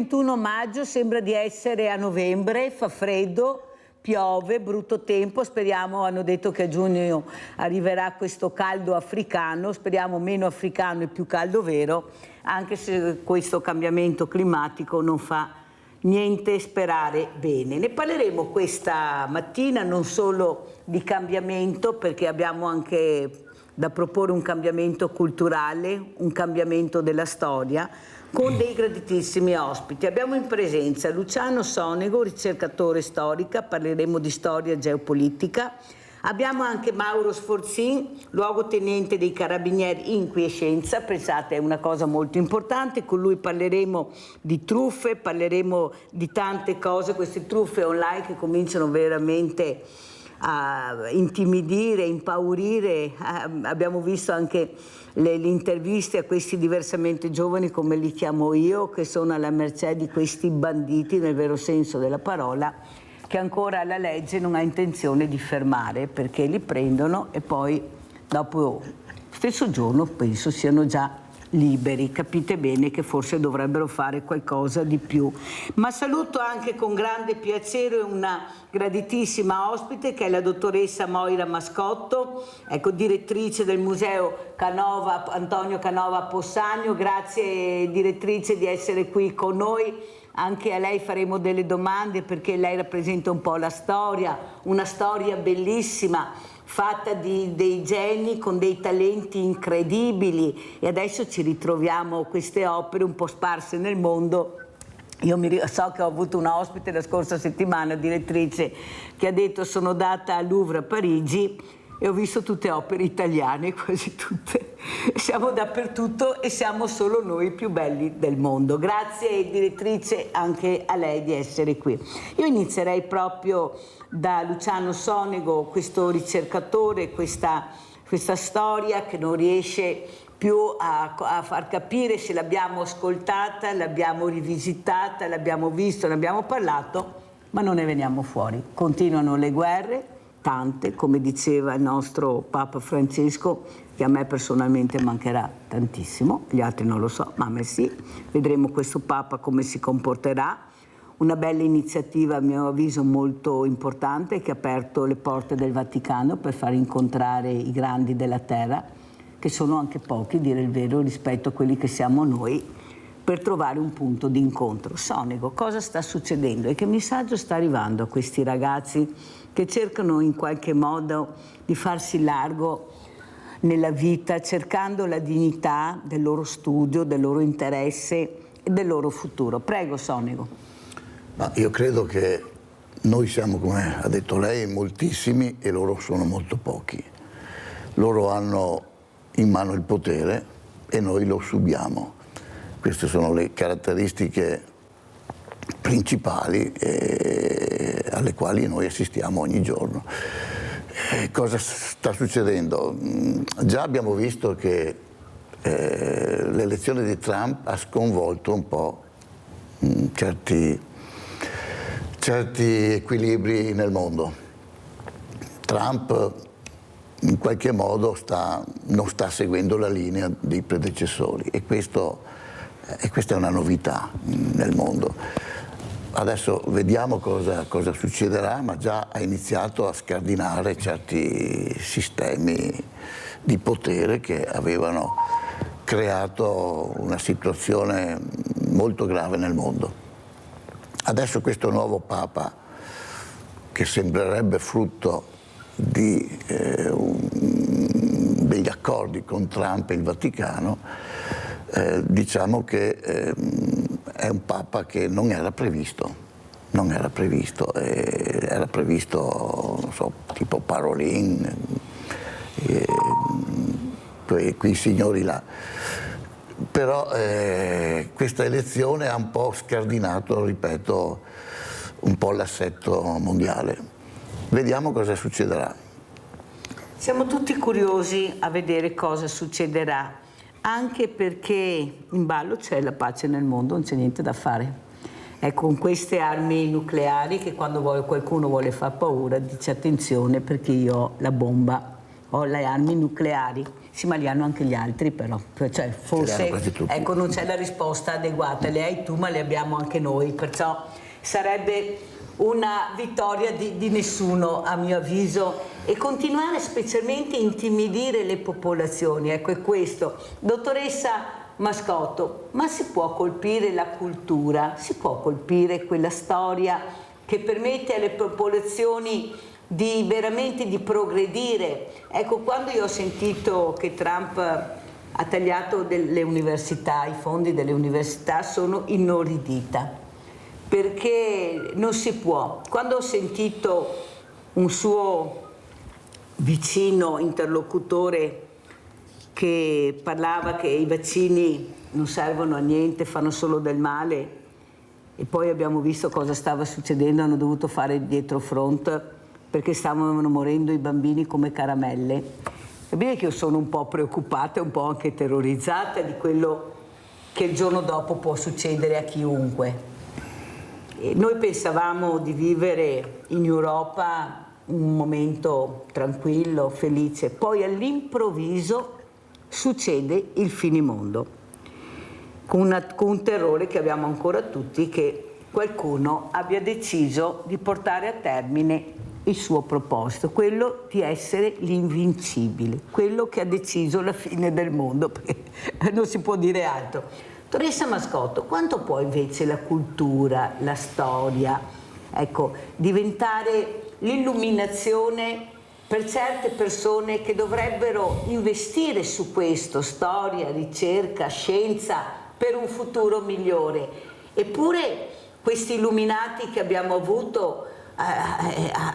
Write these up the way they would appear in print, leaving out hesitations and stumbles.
21 maggio, sembra di essere a novembre, fa freddo, piove, brutto tempo, speriamo, hanno detto che a giugno arriverà questo caldo africano, speriamo meno africano e più caldo vero, anche se questo cambiamento climatico non fa niente sperare bene. Ne parleremo questa mattina non solo di cambiamento, perché abbiamo anche da proporre un cambiamento culturale, un cambiamento della storia, con dei graditissimi ospiti. Abbiamo in presenza Luciano Sonego, ricercatore storica, parleremo di storia geopolitica. Abbiamo anche Mauro Sforzin, luogotenente dei Carabinieri in quiescenza, pensate è una cosa molto importante, con lui parleremo di truffe, parleremo di tante cose, queste truffe online che cominciano veramente a intimidire, impaurire, abbiamo visto anche le interviste a questi diversamente giovani, come li chiamo io, che sono alla mercé di questi banditi nel vero senso della parola, che ancora la legge non ha intenzione di fermare, perché li prendono e poi dopo stesso giorno penso siano già liberi. Capite bene che forse dovrebbero fare qualcosa di più. Ma saluto anche con grande piacere una graditissima ospite che è la dottoressa Moira Mascotto, ecco, direttrice del Museo Antonio Canova Possagno. Grazie direttrice di essere qui con noi. Anche a lei faremo delle domande perché lei rappresenta un po' la storia, una storia bellissima, fatta di dei geni con dei talenti incredibili, e adesso ci ritroviamo queste opere un po' sparse nel mondo. Io so che ho avuto una ospite la scorsa settimana, direttrice, che ha detto sono andata al Louvre a Parigi e ho visto tutte opere italiane, quasi tutte. Siamo dappertutto e siamo solo noi i più belli del mondo. Grazie direttrice anche a lei di essere qui. Io inizierei proprio da Luciano Sonego, questo ricercatore, questa storia che non riesce più a far capire se l'abbiamo ascoltata, l'abbiamo rivisitata, l'abbiamo visto, ne abbiamo parlato, ma non ne veniamo fuori. Continuano le guerre, tante, come diceva il nostro Papa Francesco, che a me personalmente mancherà tantissimo, gli altri non lo so, ma a me sì. Vedremo questo Papa come si comporterà. Una bella iniziativa, a mio avviso, molto importante, che ha aperto le porte del Vaticano per far incontrare i grandi della terra, che sono anche pochi, dire il vero, rispetto a quelli che siamo noi, per trovare un punto di incontro. Sonego, cosa sta succedendo e che messaggio sta arrivando a questi ragazzi che cercano in qualche modo di farsi largo nella vita, cercando la dignità del loro studio, del loro interesse e del loro futuro? Prego, Sonego. Ma io credo che noi siamo, come ha detto lei, moltissimi e loro sono molto pochi. Loro hanno in mano il potere e noi lo subiamo. Queste sono le caratteristiche principali alle quali noi assistiamo ogni giorno. Cosa sta succedendo? Già abbiamo visto che l'elezione di Trump ha sconvolto un po' certi equilibri nel mondo. Trump in qualche modo non sta seguendo la linea dei predecessori e questa è una novità nel mondo. Adesso vediamo cosa succederà, ma già ha iniziato a scardinare certi sistemi di potere che avevano creato una situazione molto grave nel mondo. Adesso questo nuovo Papa, che sembrerebbe frutto degli accordi con Trump e il Vaticano, diciamo che è un Papa che non era previsto, era previsto, non so, tipo Parolin, quei signori là. Però questa elezione ha un po' scardinato, ripeto, un po' l'assetto mondiale. Vediamo cosa succederà. Siamo tutti curiosi a vedere cosa succederà, anche perché in ballo c'è la pace nel mondo, non c'è niente da fare. È con queste armi nucleari che quando qualcuno vuole far paura dice attenzione perché io ho la bomba o le armi nucleari. Sì, ma li hanno anche gli altri però, cioè forse ecco, non c'è la risposta adeguata, le hai tu ma le abbiamo anche noi, perciò sarebbe una vittoria di nessuno a mio avviso, e continuare specialmente a intimidire le popolazioni, ecco è questo. Dottoressa Mascotto, ma si può colpire la cultura, si può colpire quella storia che permette alle popolazioni di veramente di progredire? Ecco, quando io ho sentito che Trump ha tagliato delle università, i fondi delle università, sono inorridita, perché non si può. Quando ho sentito un suo vicino interlocutore che parlava che i vaccini non servono a niente, fanno solo del male, e poi abbiamo visto cosa stava succedendo, hanno dovuto fare dietro front perché stavano morendo i bambini come caramelle. Capite che io sono un po' preoccupata e un po' anche terrorizzata di quello che il giorno dopo può succedere a chiunque. E noi pensavamo di vivere in Europa un momento tranquillo, felice, poi all'improvviso succede il finimondo, con un terrore che abbiamo ancora tutti, che qualcuno abbia deciso di portare a termine il suo proposito, quello di essere l'invincibile, quello che ha deciso la fine del mondo, perché non si può dire altro. Dottoressa Mascotto, quanto può invece la cultura, la storia, ecco, diventare l'illuminazione per certe persone che dovrebbero investire su questo, storia, ricerca, scienza, per un futuro migliore? Eppure questi illuminati che abbiamo avuto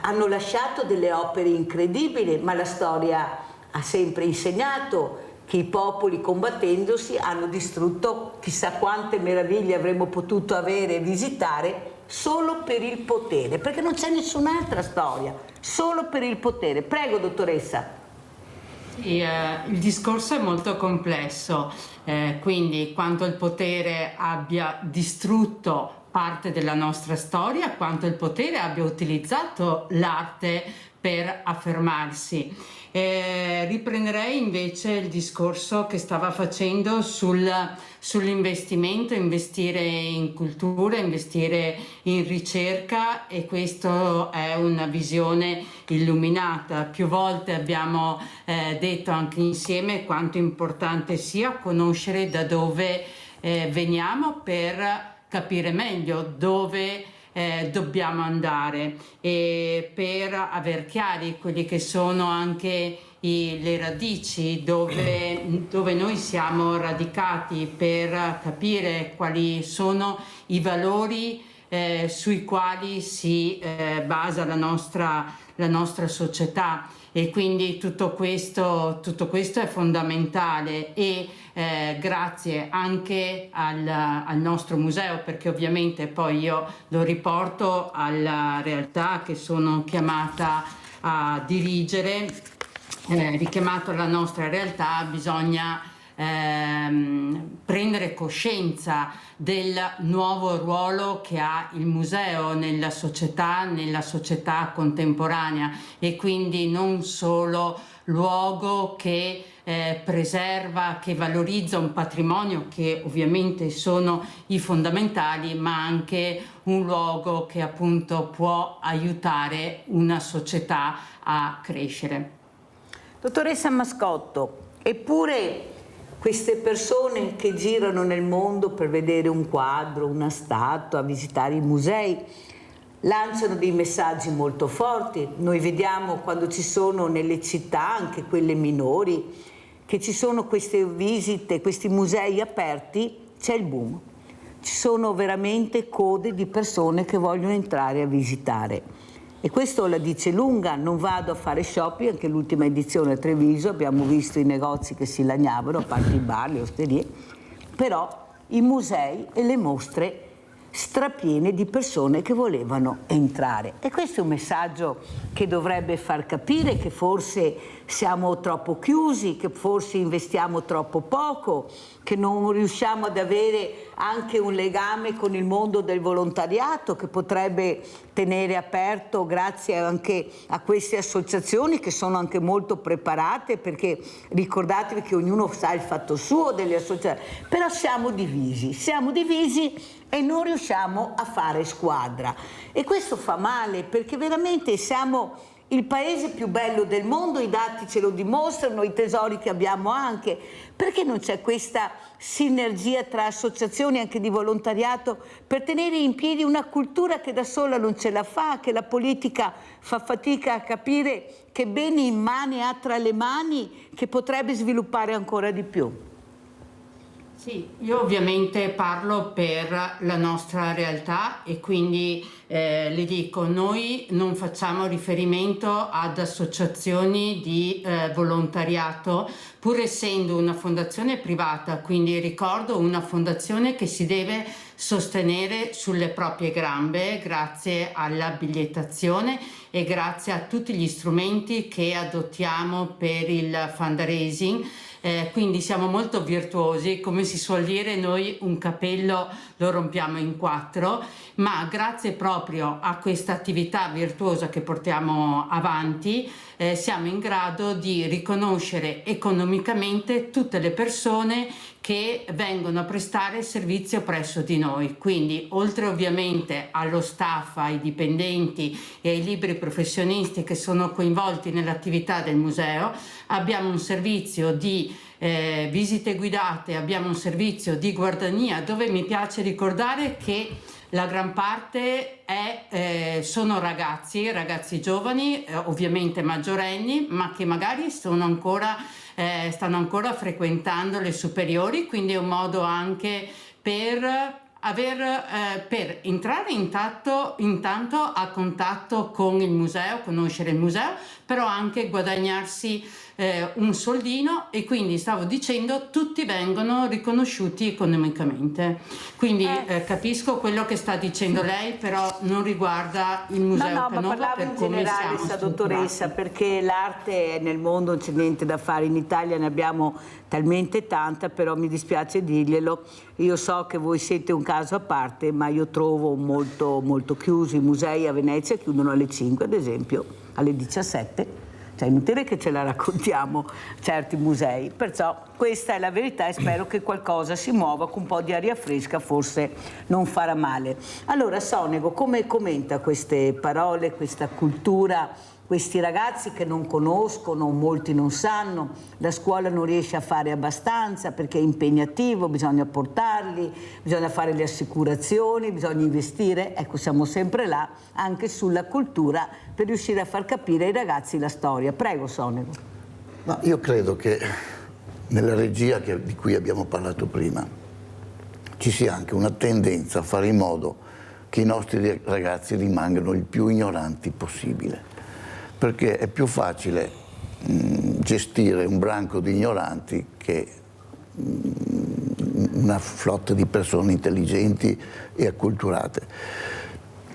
hanno lasciato delle opere incredibili, ma la storia ha sempre insegnato che i popoli, combattendosi, hanno distrutto chissà quante meraviglie avremmo potuto avere e visitare solo per il potere, perché non c'è nessun'altra storia, solo per il potere. Prego, dottoressa. Sì, il discorso è molto complesso, quindi quanto il potere abbia distrutto parte della nostra storia, quanto il potere abbia utilizzato l'arte per affermarsi. Riprenderei invece il discorso che stava facendo sull'investimento, investire in cultura, investire in ricerca, e questo è una visione illuminata. Più volte abbiamo detto anche insieme quanto importante sia conoscere da dove veniamo per capire meglio dove dobbiamo andare, e per aver chiari quelli che sono anche le radici dove noi siamo radicati, per capire quali sono i valori sui quali si basa la nostra società. E quindi tutto questo è fondamentale, e grazie anche al nostro museo, perché ovviamente poi io lo riporto alla realtà che sono chiamata a dirigere, richiamato alla nostra realtà, bisogna prendere coscienza del nuovo ruolo che ha il museo nella società contemporanea, e quindi non solo luogo che preserva, che valorizza un patrimonio che ovviamente sono i fondamentali, ma anche un luogo che appunto può aiutare una società a crescere. Dottoressa Mascotto, eppure queste persone che girano nel mondo per vedere un quadro, una statua, visitare i musei, lanciano dei messaggi molto forti. Noi vediamo quando ci sono nelle città, anche quelle minori, che ci sono queste visite, questi musei aperti, c'è il boom. Ci sono veramente code di persone che vogliono entrare a visitare. E questo la dice lunga. Non vado a fare shopping, anche l'ultima edizione a Treviso abbiamo visto i negozi che si lagnavano, a parte i bar, le osterie, però i musei e le mostre strapiene di persone che volevano entrare. E questo è un messaggio che dovrebbe far capire che forse siamo troppo chiusi, che forse investiamo troppo poco, che non riusciamo ad avere anche un legame con il mondo del volontariato che potrebbe tenere aperto grazie anche a queste associazioni che sono anche molto preparate, perché ricordatevi che ognuno sa il fatto suo delle associazioni, però siamo divisi e non riusciamo a fare squadra e questo fa male perché veramente siamo il paese più bello del mondo, i dati ce lo dimostrano, i tesori che abbiamo anche, perché non c'è questa sinergia tra associazioni anche di volontariato per tenere in piedi una cultura che da sola non ce la fa, che la politica fa fatica a capire che beni immani ha tra le mani, che potrebbe sviluppare ancora di più? Sì, io ovviamente parlo per la nostra realtà e quindi le dico, noi non facciamo riferimento ad associazioni di volontariato, pur essendo una fondazione privata, quindi ricordo una fondazione che si deve sostenere sulle proprie gambe grazie alla bigliettazione e grazie a tutti gli strumenti che adottiamo per il fundraising. Quindi siamo molto virtuosi, come si suol dire noi un capello lo rompiamo in 4, ma grazie proprio a questa attività virtuosa che portiamo avanti siamo in grado di riconoscere economicamente tutte le persone che vengono a prestare servizio presso di noi, quindi oltre ovviamente allo staff, ai dipendenti e ai liberi professionisti che sono coinvolti nell'attività del museo, abbiamo un servizio di visite guidate, abbiamo un servizio di guardania dove mi piace ricordare che la gran parte sono ragazzi giovani, ovviamente maggiorenni, ma che magari stanno ancora frequentando le superiori, quindi è un modo anche per entrare intanto a contatto con il museo, conoscere il museo, però anche guadagnarsi un soldino e quindi stavo dicendo tutti vengono riconosciuti economicamente. Quindi capisco quello che sta dicendo lei, però non riguarda il museo No, Canova, ma parlavo per in come generale, siamo dottoressa, perché l'arte nel mondo non c'è niente da fare, in Italia ne abbiamo talmente tanta, però mi dispiace dirglielo, io so che voi siete un caso a parte, ma io trovo molto, molto chiusi. I musei a Venezia chiudono alle 5 ad esempio, alle 17, cioè è inutile che ce la raccontiamo certi musei, perciò questa è la verità e spero che qualcosa si muova, con un po' di aria fresca forse non farà male. Allora Sonego, come commenta queste parole, questa cultura, questi ragazzi che non conoscono, molti non sanno, la scuola non riesce a fare abbastanza perché è impegnativo, bisogna portarli, bisogna fare le assicurazioni, bisogna investire, ecco siamo sempre là anche sulla cultura per riuscire a far capire ai ragazzi la storia. Prego Sonego. Ma io credo che nella regia di cui abbiamo parlato prima ci sia anche una tendenza a fare in modo che i nostri ragazzi rimangano il più ignoranti possibile, perché è più facile gestire un branco di ignoranti che una flotta di persone intelligenti e acculturate.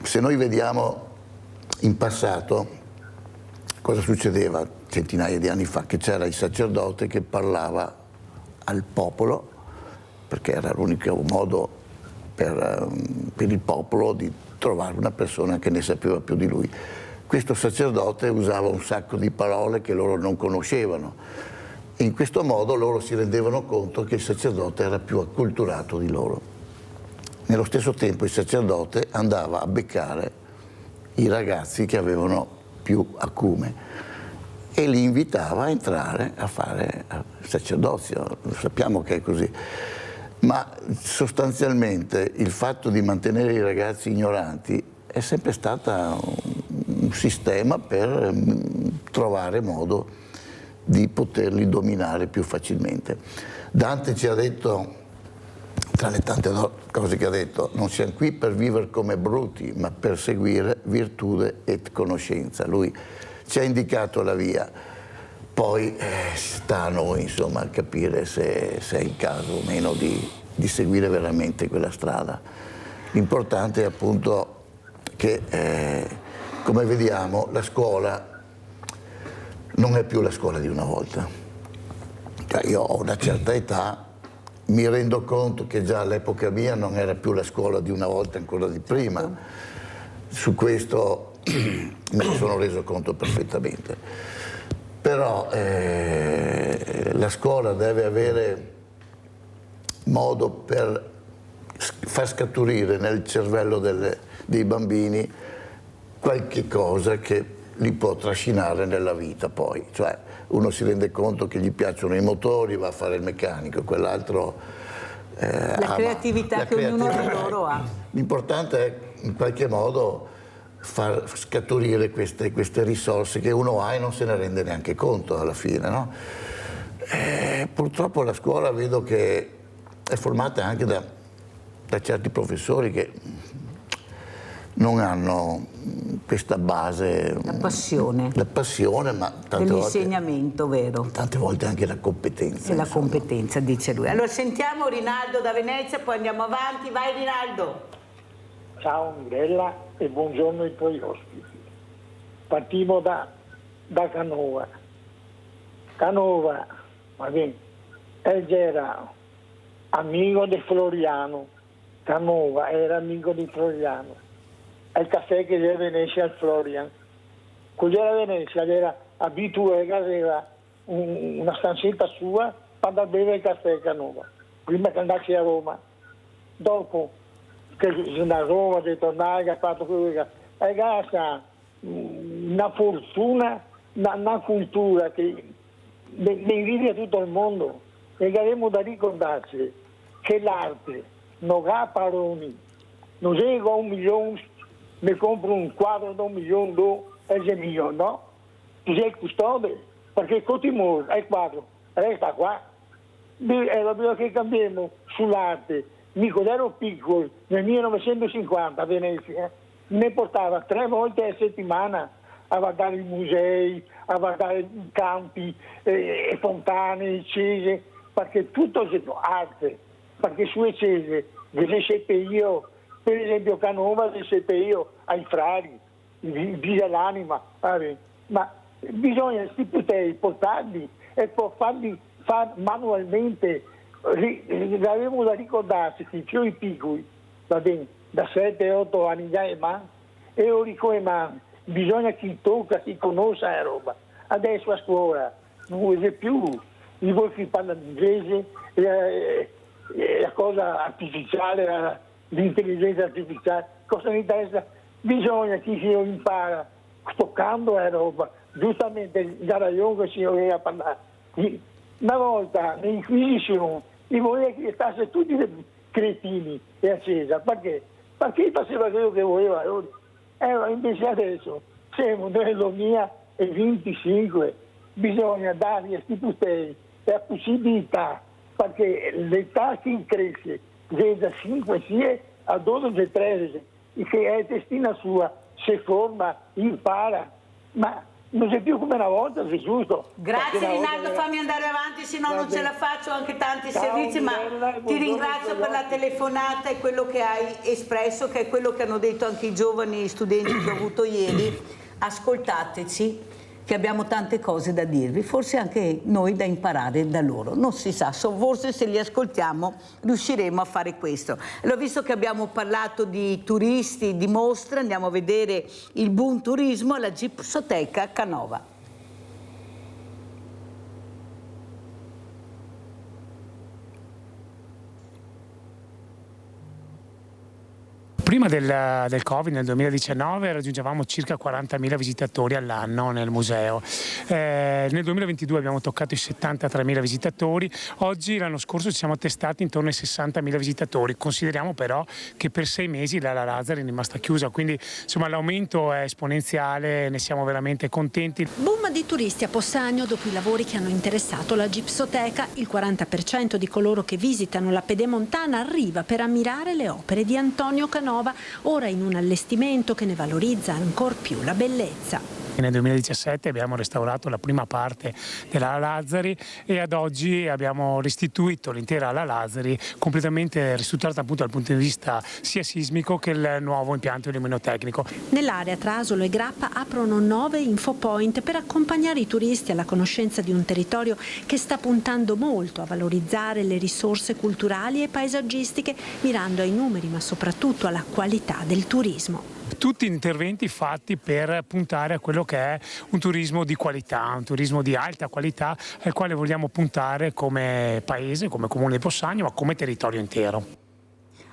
Se noi vediamo in passato cosa succedeva centinaia di anni fa, che c'era il sacerdote che parlava al popolo, perché era l'unico modo per il popolo di trovare una persona che ne sapeva più di lui. Questo sacerdote usava un sacco di parole che loro non conoscevano e in questo modo loro si rendevano conto che il sacerdote era più acculturato di loro. Nello stesso tempo il sacerdote andava a beccare i ragazzi che avevano più acume e li invitava a entrare a fare il sacerdozio. Sappiamo che è così. Ma sostanzialmente il fatto di mantenere i ragazzi ignoranti è sempre stata un sistema per trovare modo di poterli dominare più facilmente. Dante ci ha detto, tra le tante cose che ha detto, non siamo qui per vivere come bruti, ma per seguire virtù e conoscenza. Lui ci ha indicato la via, poi sta a noi insomma capire se è il caso o meno di seguire veramente quella strada. L'importante è appunto che come vediamo la scuola non è più la scuola di una volta. Cioè, io ho una certa età, mi rendo conto che già all'epoca mia non era più la scuola di una volta, ancora di prima. Su questo me ne sono reso conto perfettamente. Però la scuola deve avere modo per far scaturire nel cervello dei bambini qualche cosa che li può trascinare nella vita poi. Cioè, uno si rende conto che gli piacciono i motori, va a fare il meccanico, quell'altro la creatività che ognuno di loro ha. L'importante è in qualche modo far scaturire queste risorse che uno ha e non se ne rende neanche conto alla fine, no? Purtroppo la scuola vedo che è formata anche da certi professori che non hanno questa base, la passione, ma tante dell'insegnamento, vero? Tante volte anche la competenza. E la competenza, dice lui. Allora sentiamo Rinaldo da Venezia, poi andiamo avanti. Vai Rinaldo. Ciao Mirella e buongiorno ai tuoi ospiti. Partiamo da Canova. Canova, va bene, era amico di Floriano. Canova era amico di Floriano. È il caffè che c'è a Venezia al Florian. Quello era a Venezia, era abituato che aveva una stanzetta sua per andare a bere il caffè a Canova, prima che andassi a Roma. Dopo che da Roma di tornare, che ha fatto quello che è grazie una fortuna, una cultura che ne invidia tutto il mondo, e che avremo da ricordarci che l'arte non ha paroni, non è che 1 milione mi compro un quadro da 1 milione è mio, no? Tu sei il custode, perché Cotimor è il quadro, resta qua. E dobbiamo che cambiamo sull'arte. Quando ero piccolo, nel 1950 a Venezia, mi portava 3 volte a settimana a guardare i musei, a guardare i campi, fontane, cese, perché tutto è arte, perché su Cese, vedete io, per esempio Canova, vedete io ai frari, via l'anima, ma bisogna portarli e poi farli fare manualmente. Abbiamo da ricordarsi che i più piccoli, va bene, da 7-8 anni già è man, e ora come man, bisogna che tocca, chi conosce la roba. Adesso a scuola non usa più, i voi che parlano inglese, la cosa artificiale, l'intelligenza artificiale, cosa mi interessa? Bisogna che si impara toccando la roba, giustamente il Garaglione che si voleva parlare. Una volta l'Inquisizione, i voleva che stasse tutti cretini e accesa, perché? Perché faceva quello che voleva loro. Invece adesso siamo nel 2025, bisogna dargli a questi tuteli la possibilità, perché l'età che cresce da 5 a 12, 13, che è destina sua, si forma, impara, ma non c'è più come una volta, è giusto. Grazie Rinaldo, fammi andare avanti, se no non ce la faccio, anche tanti servizi, ma ti ringrazio per la telefonata e quello che hai espresso, che è quello che hanno detto anche i giovani studenti che ho avuto ieri. Ascoltateci, che abbiamo tante cose da dirvi, forse anche noi da imparare da loro, non si sa, forse se li ascoltiamo riusciremo a fare questo. Allora, visto che abbiamo parlato di turisti, di mostre, andiamo a vedere il boom turismo alla Gipsoteca Canova. Prima del Covid, nel 2019, raggiungevamo circa 40.000 visitatori all'anno nel museo. Nel 2022 abbiamo toccato i 73.000 visitatori, oggi l'anno scorso ci siamo attestati intorno ai 60.000 visitatori. Consideriamo però che per 6 mesi la Lazzari è rimasta chiusa, quindi insomma l'aumento è esponenziale, ne siamo veramente contenti. Boom di turisti a Possagno dopo i lavori che hanno interessato la Gipsoteca. Il 40% di coloro che visitano la Pedemontana arriva per ammirare le opere di Antonio Canova, ora in un allestimento che ne valorizza ancor più la bellezza. perché nel 2017 abbiamo restaurato la prima parte della Lazzari e ad oggi abbiamo restituito l'intera Ala Lazzari completamente ristrutturata appunto dal punto di vista sia sismico che il nuovo impianto illuminotecnico. Nell'area tra Asolo e Grappa aprono 9 infopoint per accompagnare i turisti alla conoscenza di un territorio che sta puntando molto a valorizzare le risorse culturali e paesaggistiche, mirando ai numeri ma soprattutto alla qualità del turismo. Tutti interventi fatti per puntare a quello che è un turismo di qualità, un turismo di alta qualità al quale vogliamo puntare come paese, come comune di Possagno, ma come territorio intero.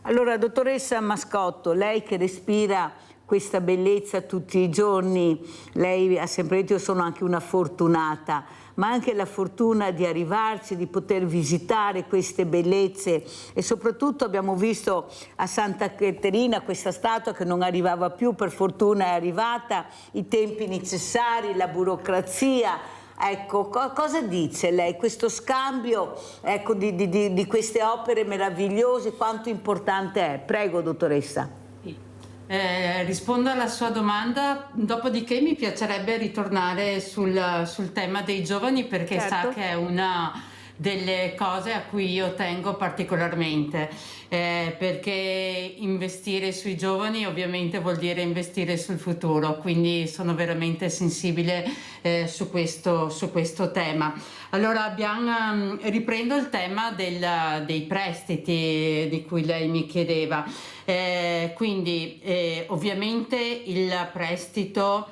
Allora, dottoressa Mascotto, lei che respira questa bellezza tutti i giorni, lei ha sempre detto io sono anche una fortunata, ma anche la fortuna di arrivarci, di poter visitare queste bellezze e soprattutto abbiamo visto a Santa Caterina questa statua che non arrivava più, per fortuna è arrivata, i tempi necessari, la burocrazia. Ecco, cosa dice lei? Questo scambio di queste opere meravigliose, quanto importante è? Prego, dottoressa. Rispondo alla sua domanda, dopodiché mi piacerebbe ritornare sul tema dei giovani perché certo. Sa che è una delle cose a cui io tengo particolarmente, perché investire sui giovani ovviamente vuol dire investire sul futuro, quindi sono veramente sensibile su questo tema. Allora riprendo il tema dei prestiti di cui lei mi chiedeva. Quindi ovviamente il prestito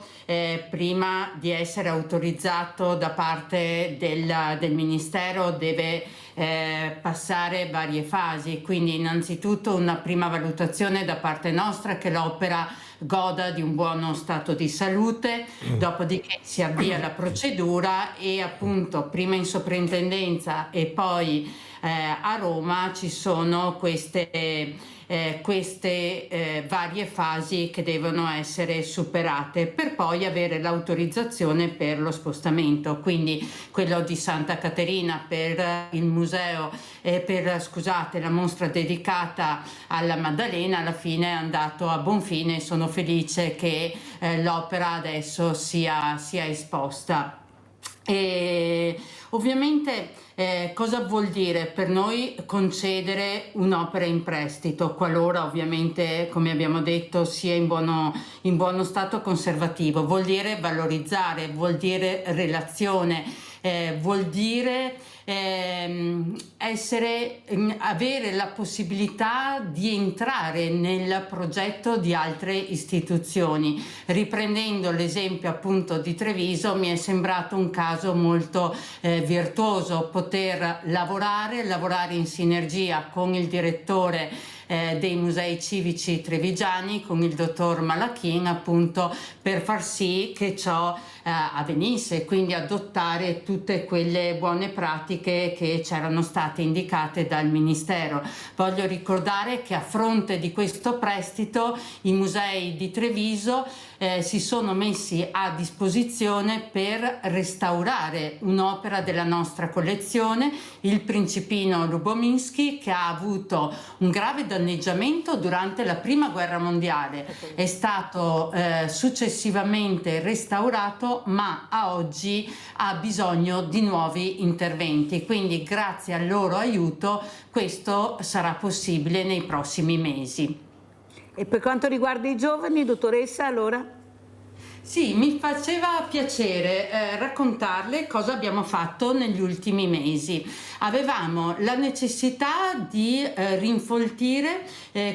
prima di essere autorizzato da parte del Ministero deve passare varie fasi, quindi innanzitutto una prima valutazione da parte nostra che l'opera goda di un buono stato di salute, dopodiché si avvia la procedura e appunto prima in soprintendenza e poi a Roma ci sono queste varie fasi che devono essere superate per poi avere l'autorizzazione per lo spostamento, quindi quello di Santa Caterina per il museo la mostra dedicata alla Maddalena alla fine è andato a buon fine e sono felice che l'opera adesso sia esposta. E ovviamente cosa vuol dire per noi concedere un'opera in prestito qualora ovviamente, come abbiamo detto, sia in buono stato conservativo? Vuol dire valorizzare, vuol dire relazione, vuol dire avere la possibilità di entrare nel progetto di altre istituzioni. Riprendendo l'esempio appunto di Treviso, mi è sembrato un caso molto virtuoso poter lavorare in sinergia con il direttore dei musei civici trevigiani, con il dottor Malachin, appunto per far sì che ciò avvenisse, quindi adottare tutte quelle buone pratiche che c'erano state indicate dal Ministero. Voglio ricordare che a fronte di questo prestito i musei di Treviso si sono messi a disposizione per restaurare un'opera della nostra collezione, il Principino Lubomirski, che ha avuto un grave danneggiamento durante la Prima Guerra Mondiale. È stato successivamente restaurato, ma a oggi ha bisogno di nuovi interventi, quindi grazie al loro aiuto questo sarà possibile nei prossimi mesi. E per quanto riguarda i giovani, dottoressa, allora? Sì, mi faceva piacere raccontarle cosa abbiamo fatto negli ultimi mesi. Avevamo la necessità di rinfoltire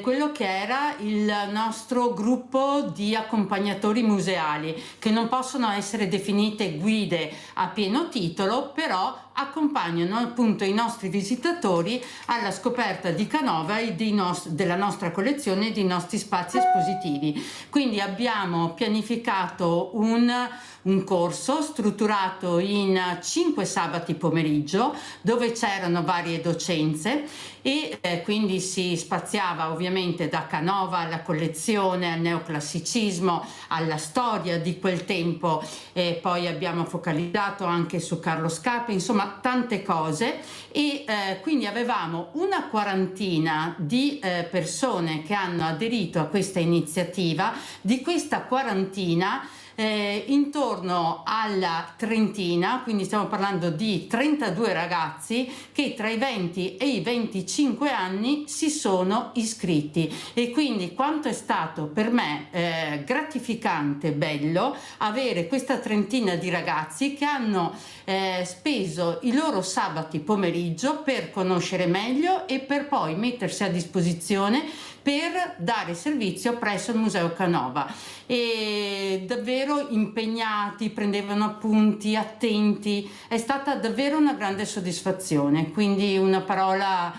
quello che era il nostro gruppo di accompagnatori museali, che non possono essere definite guide a pieno titolo, però accompagnano appunto i nostri visitatori alla scoperta di Canova e della nostra collezione e dei nostri spazi espositivi. Quindi abbiamo pianificato un corso strutturato in 5 sabati pomeriggio dove c'erano varie docenze e quindi si spaziava ovviamente da Canova alla collezione, al neoclassicismo, alla storia di quel tempo, e poi abbiamo focalizzato anche su Carlo Scarpa, insomma tante cose, e quindi avevamo una quarantina di persone che hanno aderito a questa iniziativa. Di questa quarantina intorno alla trentina, quindi stiamo parlando di 32 ragazzi che tra i 20 e i 25 anni si sono iscritti, e quindi quanto è stato per me gratificante, bello avere questa trentina di ragazzi che hanno speso i loro sabati pomeriggio per conoscere meglio e per poi mettersi a disposizione per dare servizio presso il Museo Canova, e davvero impegnati, prendevano appunti, attenti. È stata davvero una grande soddisfazione, quindi una parola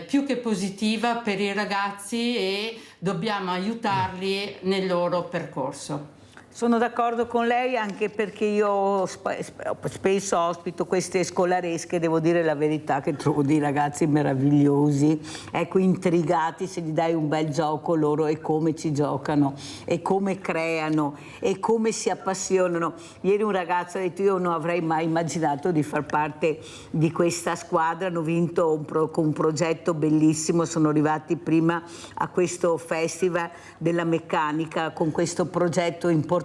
più che positiva per i ragazzi, e dobbiamo aiutarli nel loro percorso. Sono d'accordo con lei, anche perché io spesso ospito queste scolaresche, devo dire la verità che trovo dei ragazzi meravigliosi, ecco, intrigati, se gli dai un bel gioco loro, e come ci giocano, e come creano, e come si appassionano. Ieri un ragazzo ha detto: io non avrei mai immaginato di far parte di questa squadra, hanno vinto con un progetto bellissimo, sono arrivati prima a questo festival della meccanica con questo progetto importante,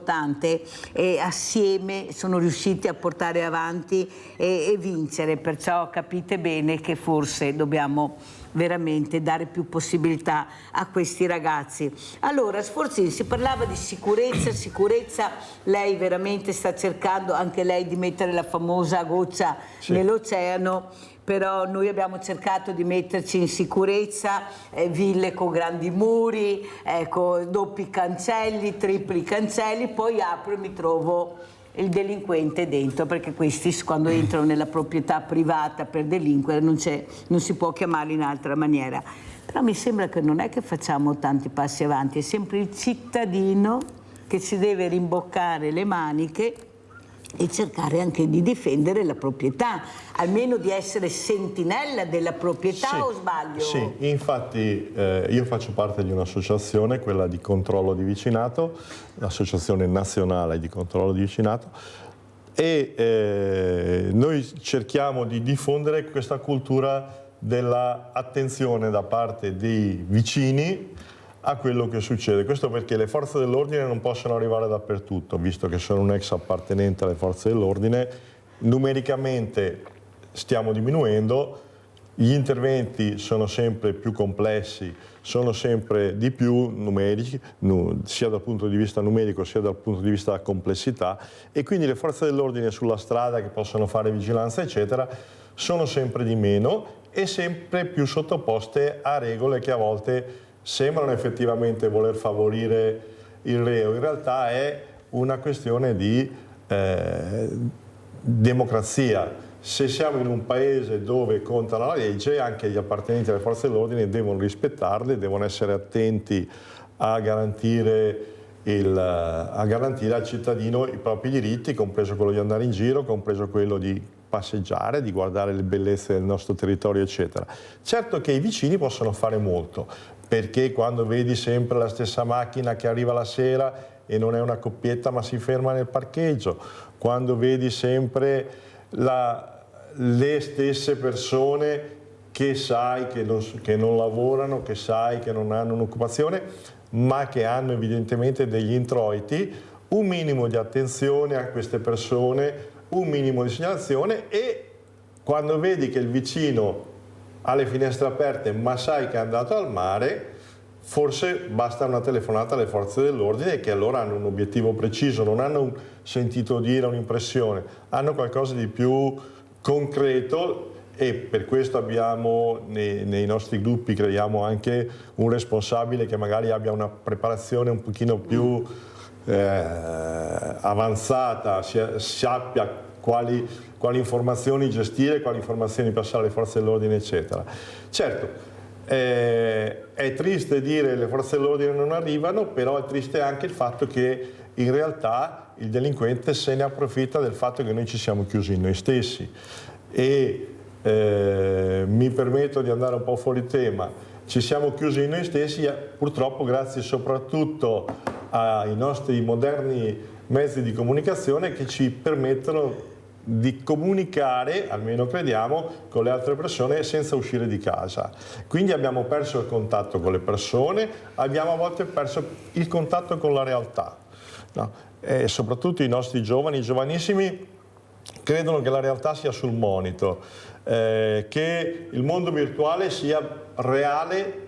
e assieme sono riusciti a portare avanti e vincere. Perciò capite bene che forse dobbiamo veramente dare più possibilità a questi ragazzi. Allora, Sforzini, si parlava di sicurezza, lei veramente sta cercando anche lei di mettere la famosa goccia nell'oceano, però noi abbiamo cercato di metterci in sicurezza, ville con grandi muri, ecco, doppi cancelli, tripli cancelli, poi apro e mi trovo il delinquente dentro, perché questi quando entrano nella proprietà privata per delinquere non si può chiamarli in altra maniera. Però mi sembra che non è che facciamo tanti passi avanti, è sempre il cittadino che si deve rimboccare le maniche e cercare anche di difendere la proprietà, almeno di essere sentinella della proprietà, o sbaglio? Sì, infatti io faccio parte di un'associazione, quella di controllo di vicinato, l'Associazione Nazionale di Controllo di Vicinato, e noi cerchiamo di diffondere questa cultura dell'attenzione da parte dei vicini a quello che succede. Questo perché le forze dell'ordine non possono arrivare dappertutto, visto che sono un ex appartenente alle forze dell'ordine. Numericamente stiamo diminuendo, gli interventi sono sempre più complessi, sono sempre di più numerici, sia dal punto di vista numerico sia dal punto di vista della complessità, e quindi le forze dell'ordine sulla strada che possono fare vigilanza eccetera sono sempre di meno e sempre più sottoposte a regole che a volte sembrano effettivamente voler favorire il reo. In realtà è una questione di democrazia. Se siamo in un paese dove conta la legge, anche gli appartenenti alle forze dell'ordine devono rispettarle, devono essere attenti a garantire al cittadino i propri diritti, compreso quello di andare in giro, compreso quello di passeggiare, di guardare le bellezze del nostro territorio, eccetera. Certo che i vicini possono fare molto, perché quando vedi sempre la stessa macchina che arriva la sera e non è una coppietta ma si ferma nel parcheggio, quando vedi sempre le stesse persone che sai che non lavorano, che sai che non hanno un'occupazione, ma che hanno evidentemente degli introiti, un minimo di attenzione a queste persone, un minimo di segnalazione, e quando vedi che il vicino ha le finestre aperte ma sai che è andato al mare, forse basta una telefonata alle forze dell'ordine, che allora hanno un obiettivo preciso, non hanno un sentito dire, un'impressione, hanno qualcosa di più concreto, e per questo abbiamo nei nostri gruppi creiamo anche un responsabile che magari abbia una preparazione un pochino più avanzata, sappia quali informazioni gestire, quali informazioni passare alle forze dell'ordine, eccetera. Certo, è triste dire che le forze dell'ordine non arrivano, però è triste anche il fatto che in realtà il delinquente se ne approfitta del fatto che noi ci siamo chiusi in noi stessi. E mi permetto di andare un po' fuori tema, ci siamo chiusi in noi stessi purtroppo grazie soprattutto ai nostri moderni mezzi di comunicazione che ci permettono di comunicare, almeno crediamo, con le altre persone senza uscire di casa. Quindi abbiamo perso il contatto con le persone, abbiamo a volte perso il contatto con la realtà. no? E soprattutto i nostri giovani, i giovanissimi, credono che la realtà sia sul monito, che il mondo virtuale sia reale,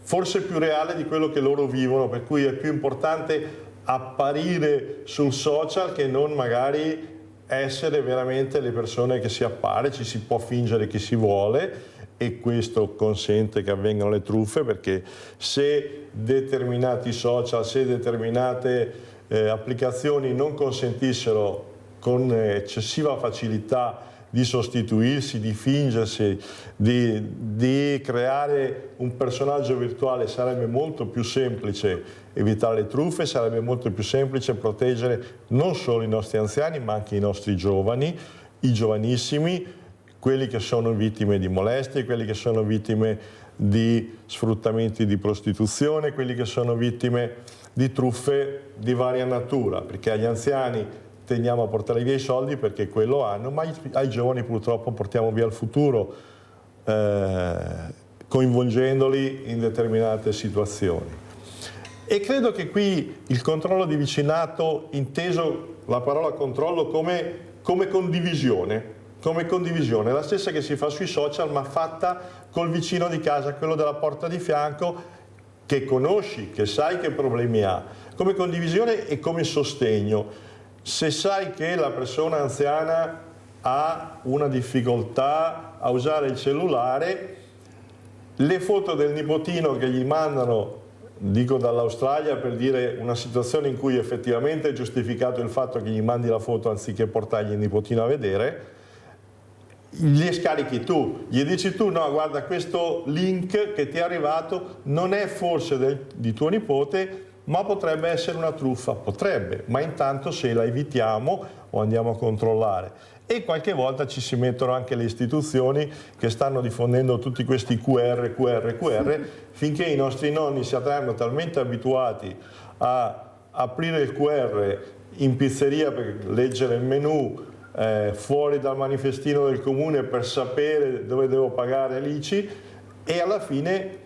forse più reale di quello che loro vivono, per cui è più importante apparire sul social che non magari essere veramente le persone che si appare. Ci si può fingere chi si vuole e questo consente che avvengano le truffe, perché se determinati social, se determinate applicazioni non consentissero con eccessiva facilità di sostituirsi, di fingersi, di creare un personaggio virtuale, sarebbe molto più semplice evitare le truffe, sarebbe molto più semplice proteggere non solo i nostri anziani ma anche i nostri giovani, i giovanissimi, quelli che sono vittime di molestie, quelli che sono vittime di sfruttamenti di prostituzione, quelli che sono vittime di truffe di varia natura, perché agli anziani tendiamo a portare via i soldi perché quello hanno, ma ai giovani purtroppo portiamo via il futuro, coinvolgendoli in determinate situazioni. E credo che qui il controllo di vicinato, inteso la parola controllo come condivisione, la stessa che si fa sui social, ma fatta col vicino di casa, quello della porta di fianco, che conosci, che sai che problemi ha, come condivisione e come sostegno. Se sai che la persona anziana ha una difficoltà a usare il cellulare, le foto del nipotino che gli mandano, dico dall'Australia per dire una situazione in cui effettivamente è giustificato il fatto che gli mandi la foto anziché portargli il nipotino a vedere, li scarichi tu, gli dici tu: no, guarda, questo link che ti è arrivato non è forse di tuo nipote, ma potrebbe essere una truffa. Potrebbe, ma intanto se la evitiamo o andiamo a controllare. E qualche volta ci si mettono anche le istituzioni che stanno diffondendo tutti questi QR, finché i nostri nonni saranno talmente abituati a aprire il QR in pizzeria per leggere il menù, fuori dal manifestino del comune per sapere dove devo pagare l'ICI, e alla fine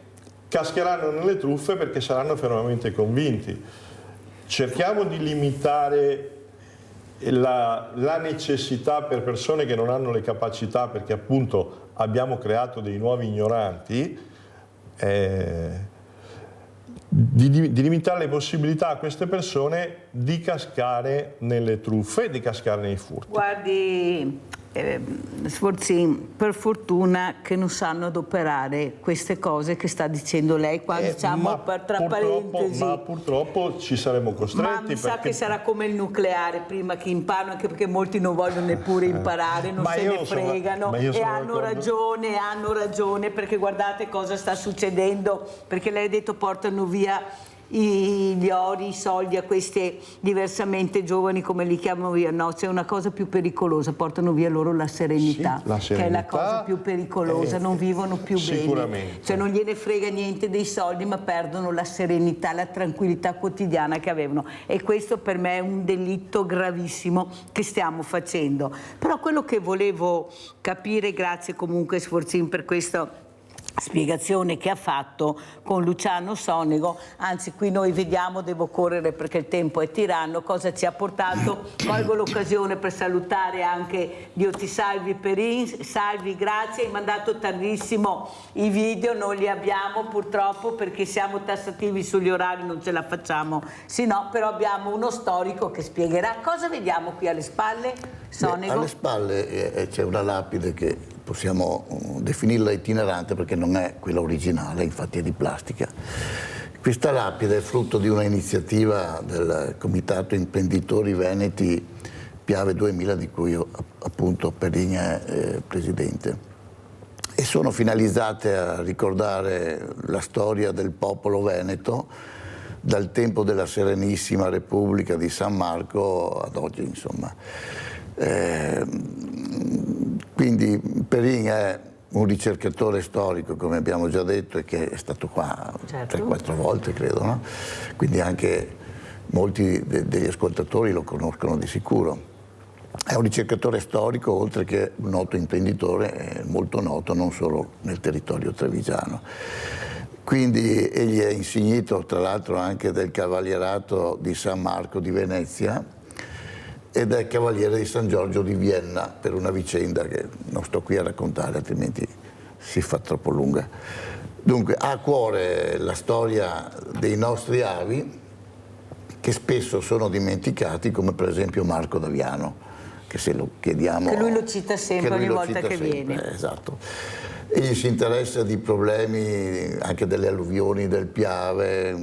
cascheranno nelle truffe perché saranno fermamente convinti. Cerchiamo di limitare la necessità per persone che non hanno le capacità, perché appunto abbiamo creato dei nuovi ignoranti, di limitare le possibilità a queste persone di cascare nelle truffe e di cascare nei furti. Guardi, Sforzin, per fortuna che non sanno adoperare queste cose che sta dicendo lei qua, diciamo tra parentesi. Ma purtroppo ci saremo costretti. Ma mi sa che sarà come il nucleare, prima che imparano, anche perché molti non vogliono neppure imparare, non se ne fregano, e hanno ragione, perché guardate cosa sta succedendo, perché lei ha detto portano via gli ori, i soldi a queste diversamente giovani, come li chiamano via. No, c'è una cosa più pericolosa, portano via loro la serenità, che è la cosa più pericolosa, non vivono più bene, cioè non gliene frega niente dei soldi, ma perdono la serenità, la tranquillità quotidiana che avevano, e questo per me è un delitto gravissimo che stiamo facendo. Però quello che volevo capire, grazie comunque Sforzin per questo spiegazione che ha fatto con Luciano Sonego, anzi qui noi vediamo, devo correre perché il tempo è tiranno, cosa ci ha portato. Colgo l'occasione per salutare anche Dio ti salvi Perin, salvi, grazie, hai mandato tardissimo i video, non li abbiamo purtroppo perché siamo tassativi sugli orari, non ce la facciamo, sì no, però abbiamo uno storico che spiegherà. Cosa vediamo qui alle spalle, Sonego? Alle spalle c'è una lapide che possiamo definirla itinerante perché non è quella originale, infatti è di plastica. Questa lapide è frutto di una iniziativa del Comitato Imprenditori Veneti Piave 2000, di cui appunto Perin è presidente, e sono finalizzate a ricordare la storia del popolo veneto dal tempo della Serenissima Repubblica di San Marco ad oggi, insomma. Quindi Perin è un ricercatore storico, come abbiamo già detto, e che è stato qua 3-4 volte, credo, no? Quindi anche molti degli ascoltatori lo conoscono di sicuro. È un ricercatore storico, oltre che un noto imprenditore, molto noto non solo nel territorio trevigiano. Quindi egli è insignito tra l'altro anche del Cavalierato di San Marco di Venezia ed è Cavaliere di San Giorgio di Vienna, per una vicenda che non sto qui a raccontare, altrimenti si fa troppo lunga. Dunque ha a cuore la storia dei nostri avi, che spesso sono dimenticati, come per esempio Marco d'Aviano, che se lo chiediamo... Che lui lo cita sempre ogni volta che viene. Esatto. Egli si interessa di problemi anche delle alluvioni del Piave,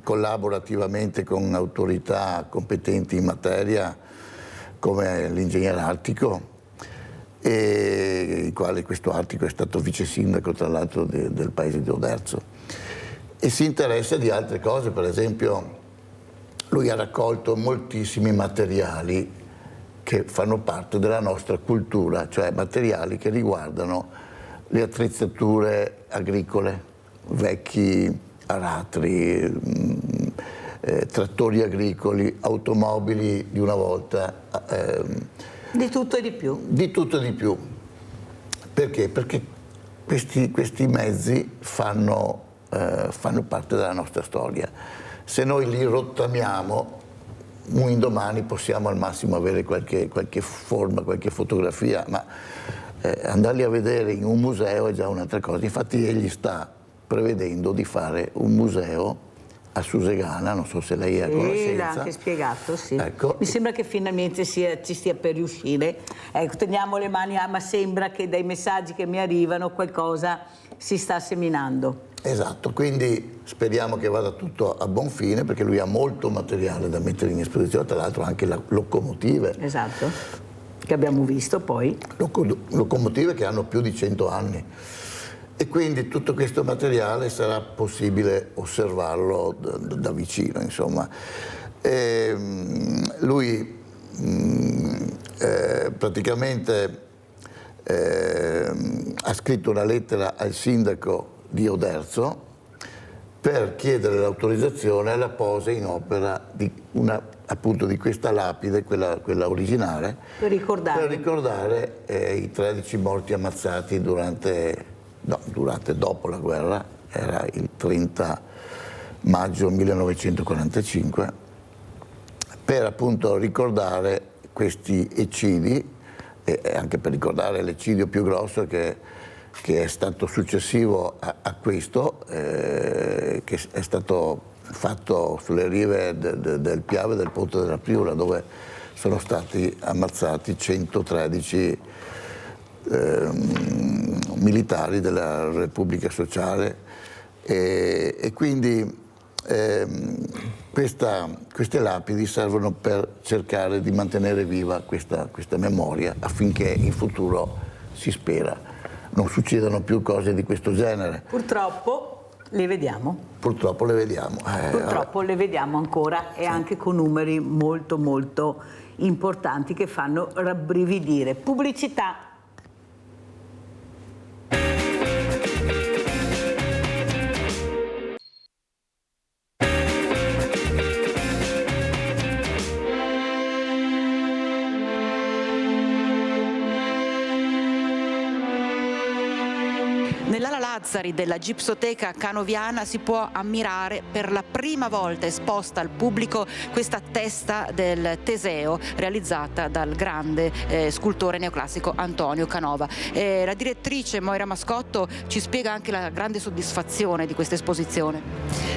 collabora attivamente con autorità competenti in materia come l'ingegner Artico, e il quale questo Artico è stato vice sindaco tra l'altro del paese di Oderzo, e si interessa di altre cose. Per esempio lui ha raccolto moltissimi materiali che fanno parte della nostra cultura, cioè materiali che riguardano le attrezzature agricole, vecchi aratri, trattori agricoli, automobili di una volta. Di tutto e di più. Di tutto e di più. Perché? Perché questi mezzi fanno parte della nostra storia. Se noi li rottamiamo, un indomani possiamo al massimo avere qualche forma, qualche fotografia, ma andarli a vedere in un museo è già un'altra cosa. Infatti egli sta prevedendo di fare un museo a Susegana, non so se lei è a conoscenza. L'ha anche spiegato, sì. Ecco. Mi sembra che finalmente ci stia per riuscire. Ecco, teniamo le mani, ma sembra che dai messaggi che mi arrivano qualcosa si sta seminando. Esatto, quindi speriamo che vada tutto a buon fine, perché lui ha molto materiale da mettere in esposizione, tra l'altro anche locomotive. Esatto, che abbiamo visto poi. Locomotive che hanno più di 100 anni. E quindi tutto questo materiale sarà possibile osservarlo da vicino, insomma. Lui praticamente ha scritto una lettera al sindaco di Oderzo per chiedere l'autorizzazione alla posa in opera appunto di questa lapide, quella originale, per ricordare i 13 morti ammazzati dopo la guerra, era il 30 maggio 1945, per appunto ricordare questi eccidi e anche per ricordare l'eccidio più grosso che è stato successivo a questo, che è stato fatto sulle rive del Piave, del Ponte della Priora, dove sono stati ammazzati 113 militari della Repubblica Sociale, e quindi queste lapidi servono per cercare di mantenere viva questa memoria, affinché in futuro, si spera, non succedano più cose di questo genere. Purtroppo le vediamo. Purtroppo le vediamo. Purtroppo le vediamo ancora, e anche con numeri molto molto importanti che fanno rabbrividire. Pubblicità. Nell'ala Lazzari della Gipsoteca Canoviana si può ammirare per la prima volta esposta al pubblico questa testa del Teseo realizzata dal grande scultore neoclassico Antonio Canova. La direttrice Moira Mascotto ci spiega anche la grande soddisfazione di questa esposizione.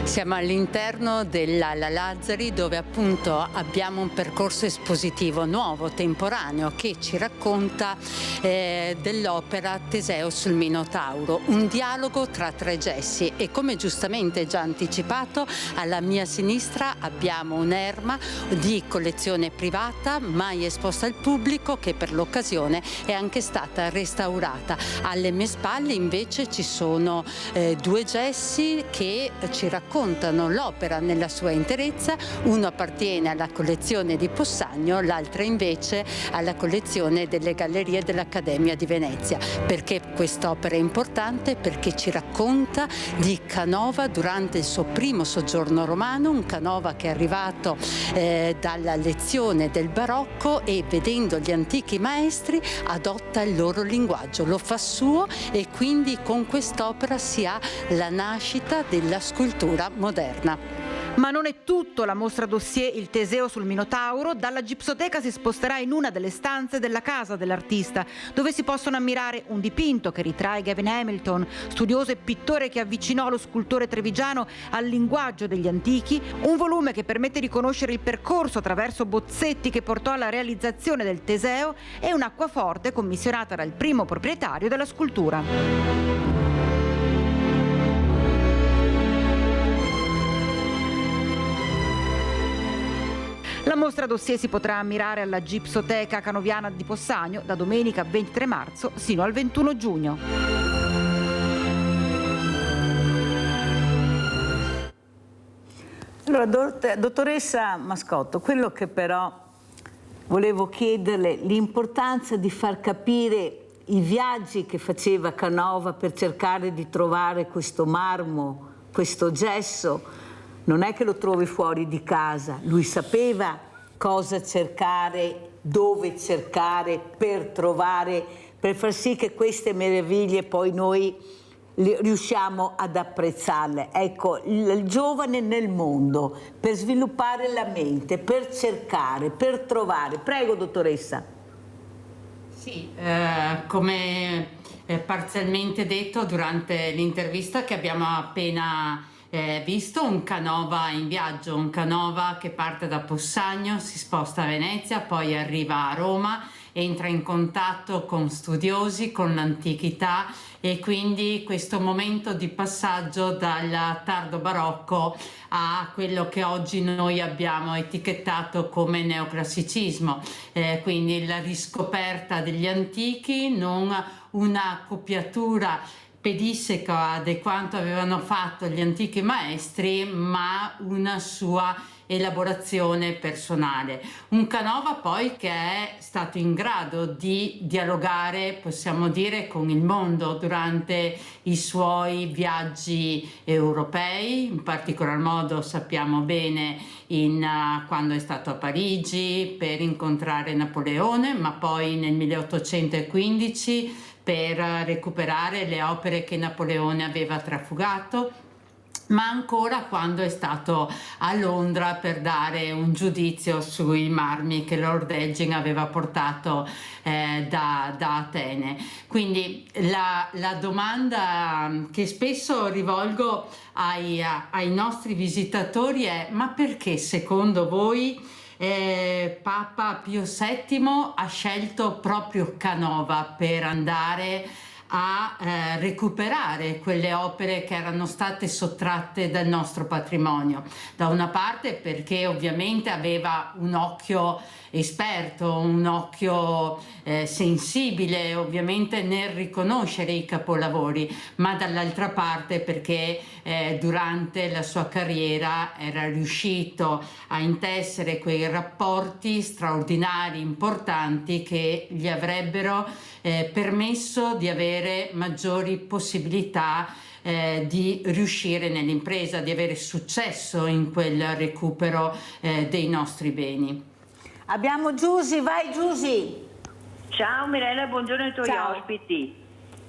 Siamo all'interno dell'ala Lazzari, dove appunto abbiamo un percorso espositivo nuovo, temporaneo, che ci racconta dell'opera Teseo sul Minotauro, un dialogo tra tre gessi, e come giustamente già anticipato, alla mia sinistra abbiamo un'erma di collezione privata mai esposta al pubblico, che per l'occasione è anche stata restaurata. Alle mie spalle invece ci sono due gessi che ci raccontano l'opera nella sua interezza. Uno appartiene alla collezione di Possagno, l'altra invece alla collezione delle gallerie dell'Accademia di Venezia. Perché quest'opera è importante? importante perché ci racconta di Canova durante il suo primo soggiorno romano, un Canova che è arrivato dalla lezione del barocco e vedendo gli antichi maestri adotta il loro linguaggio, lo fa suo e quindi con quest'opera si ha la nascita della scultura moderna. Ma non è tutto la mostra dossier Il Teseo sul Minotauro. Dalla Gipsoteca si sposterà in una delle stanze della casa dell'artista, dove si possono ammirare un dipinto che ritrae Gavin Hamilton, studioso e pittore che avvicinò lo scultore trevigiano al linguaggio degli antichi, un volume che permette di conoscere il percorso attraverso bozzetti che portò alla realizzazione del Teseo e un acquaforte commissionata dal primo proprietario della scultura. La mostra dossier si potrà ammirare alla Gipsoteca Canoviana di Possagno da domenica 23 marzo sino al 21 giugno. Allora, dottoressa Mascotto, quello che però volevo chiederle, l'importanza di far capire i viaggi che faceva Canova per cercare di trovare questo marmo, questo gesso. Non è che lo trovi fuori di casa, lui sapeva cosa cercare, dove cercare per trovare, per far sì che queste meraviglie poi noi riusciamo ad apprezzarle. Ecco, il giovane nel mondo, per sviluppare la mente, per cercare, per trovare. Prego, dottoressa. Sì, come parzialmente detto durante l'intervista che abbiamo appena visto, un Canova in viaggio, un Canova che parte da Possagno, si sposta a Venezia, poi arriva a Roma, entra in contatto con studiosi, con l'antichità e quindi questo momento di passaggio dal tardo barocco a quello che oggi noi abbiamo etichettato come neoclassicismo, quindi la riscoperta degli antichi, non una copiatura pedissequa di quanto avevano fatto gli antichi maestri, ma una sua elaborazione personale. Un Canova poi che è stato in grado di dialogare, possiamo dire, con il mondo durante i suoi viaggi europei, in particolar modo sappiamo bene quando è stato a Parigi per incontrare Napoleone, ma poi nel 1815 per recuperare le opere che Napoleone aveva trafugato, ma ancora quando è stato a Londra per dare un giudizio sui marmi che Lord Elgin aveva portato da Atene. Quindi la domanda che spesso rivolgo ai nostri visitatori è: ma perché secondo voi Papa Pio VII ha scelto proprio Canova per andare a recuperare quelle opere che erano state sottratte dal nostro patrimonio? Da una parte perché ovviamente aveva un occhio esperto, un occhio sensibile ovviamente nel riconoscere i capolavori, ma dall'altra parte perché durante la sua carriera era riuscito a intessere quei rapporti straordinari, importanti, che gli avrebbero permesso di avere maggiori possibilità di riuscire nell'impresa, di avere successo in quel recupero dei nostri beni. Abbiamo Giusy, vai Giusy. Ciao Mirella, buongiorno ai tuoi Ciao. ospiti.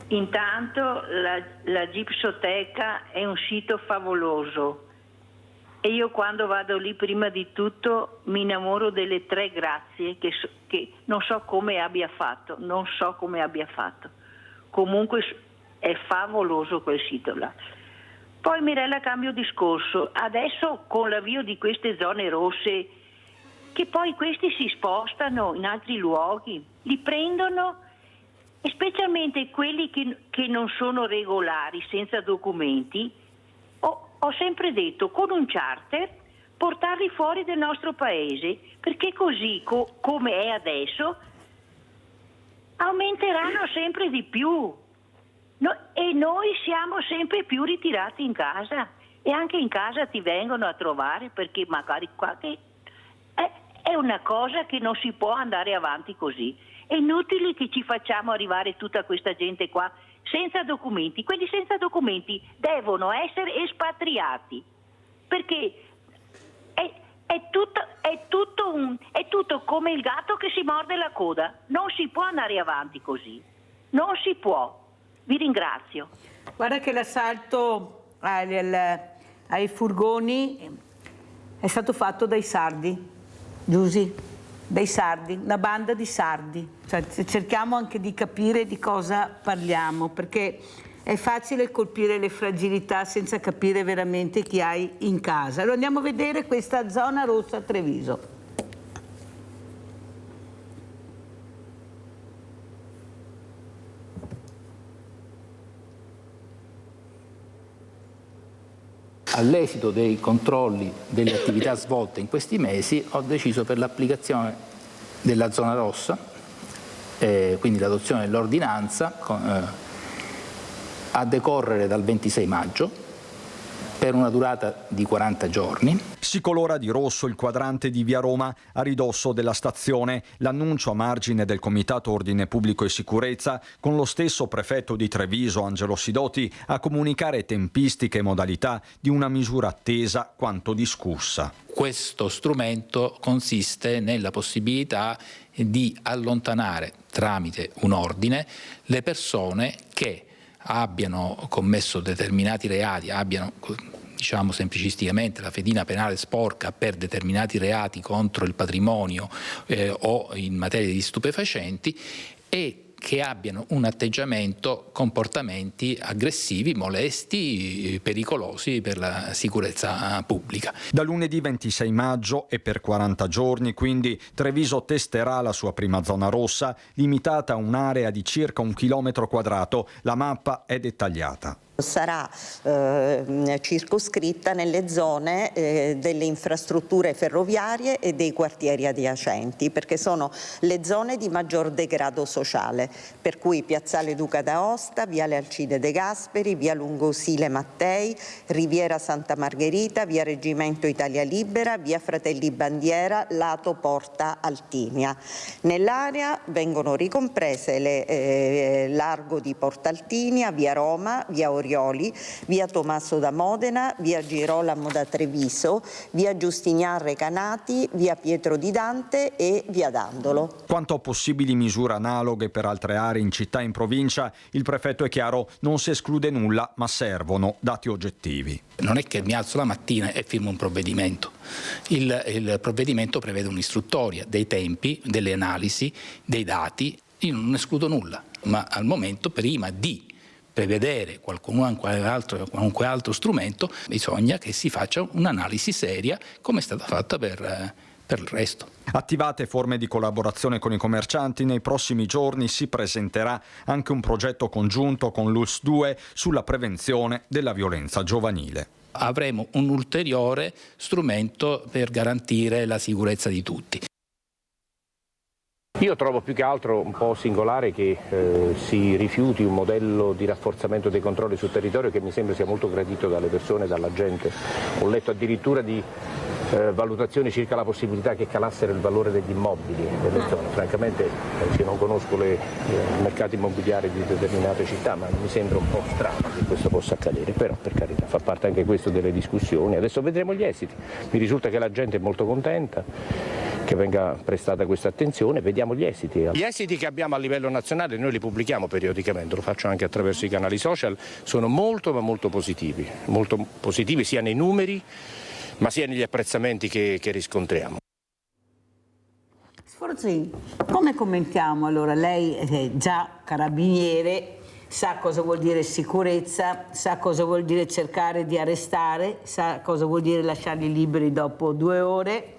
Intanto la Gipsoteca è un sito favoloso e io quando vado lì prima di tutto mi innamoro delle 3 grazie che non so come abbia fatto, comunque è favoloso quel sito là. Poi Mirella, cambio discorso, adesso con l'avvio di queste zone rosse, che poi questi si spostano in altri luoghi, li prendono, e specialmente quelli che non sono regolari, senza documenti, ho sempre detto con un charter portarli fuori del nostro paese, perché così come è adesso aumenteranno sempre di più e noi siamo sempre più ritirati in casa, e anche in casa ti vengono a trovare perché magari qualche... È una cosa che non si può andare avanti così. È inutile che ci facciamo arrivare tutta questa gente qua senza documenti. Quelli senza documenti devono essere espatriati, perché è tutto come il gatto che si morde la coda. Non si può andare avanti così, non si può. Vi ringrazio. Guarda che l'assalto ai furgoni è stato fatto dai sardi, Giusy, dai sardi, una banda di sardi. Cioè, cerchiamo anche di capire di cosa parliamo, perché è facile colpire le fragilità senza capire veramente chi hai in casa. Allora andiamo a vedere questa zona rossa a Treviso. All'esito dei controlli delle attività svolte in questi mesi ho deciso per l'applicazione della zona rossa, quindi l'adozione dell'ordinanza a decorrere dal 26 maggio per una durata di 40 giorni. Si colora di rosso il quadrante di Via Roma a ridosso della stazione, l'annuncio a margine del Comitato Ordine Pubblico e Sicurezza, con lo stesso prefetto di Treviso, Angelo Sidoti, a comunicare tempistiche e modalità di una misura attesa quanto discussa. Questo strumento consiste nella possibilità di allontanare tramite un ordine le persone che abbiano commesso determinati reati, abbiano, diciamo semplicisticamente, la fedina penale sporca per determinati reati contro il patrimonio o in materia di stupefacenti, e che abbiano un atteggiamento, comportamenti aggressivi, molesti, pericolosi per la sicurezza pubblica. Da lunedì 26 maggio e per 40 giorni, quindi, Treviso testerà la sua prima zona rossa, limitata a un'area di circa 1 chilometro quadrato. La mappa è dettagliata. Sarà circoscritta nelle zone delle infrastrutture ferroviarie e dei quartieri adiacenti, perché sono le zone di maggior degrado sociale, per cui Piazzale Duca d'Aosta, Viale Alcide De Gasperi, Via Lungosile Mattei, Riviera Santa Margherita, Via Reggimento Italia Libera, Via Fratelli Bandiera, lato Porta Altinia. Nell'area vengono ricomprese Largo di Porta Altinia, Via Roma, Via Orioli, Via Tommaso da Modena, Via Girolamo da Treviso, Via Giustinian Recanati, Via Pietro di Dante e Via Dandolo. Quanto a possibili misure analoghe per altre aree in città e in provincia, il prefetto è chiaro, non si esclude nulla, ma servono dati oggettivi. Non è che mi alzo la mattina e firmo un provvedimento. Il provvedimento prevede un'istruttoria, dei tempi, delle analisi, dei dati. Io non escludo nulla, ma al momento, prima di prevedere qualunque altro strumento, bisogna che si faccia un'analisi seria, come è stata fatta per il resto. Attivate forme di collaborazione con i commercianti, nei prossimi giorni si presenterà anche un progetto congiunto con l'ULSS 2 sulla prevenzione della violenza giovanile. Avremo un ulteriore strumento per garantire la sicurezza di tutti. Io trovo più che altro un po' singolare che si rifiuti un modello di rafforzamento dei controlli sul territorio che mi sembra sia molto gradito dalle persone e dalla gente. Ho letto addirittura di valutazioni circa la possibilità che calassero il valore degli immobili delle zone. Francamente io non conosco i mercati immobiliari di determinate città, ma mi sembra un po' strano che questo possa accadere, però per carità fa parte anche questo delle discussioni. Adesso vedremo gli esiti. Mi risulta che la gente è molto contenta che venga prestata questa attenzione, vediamo gli esiti. Gli esiti che abbiamo a livello nazionale noi li pubblichiamo periodicamente, lo faccio anche attraverso i canali social, sono molto positivi sia nei numeri ma sia negli apprezzamenti che riscontriamo. Sforzi, come commentiamo allora? Lei è già carabiniere, sa cosa vuol dire sicurezza, sa cosa vuol dire cercare di arrestare, sa cosa vuol dire lasciarli liberi dopo 2 ore,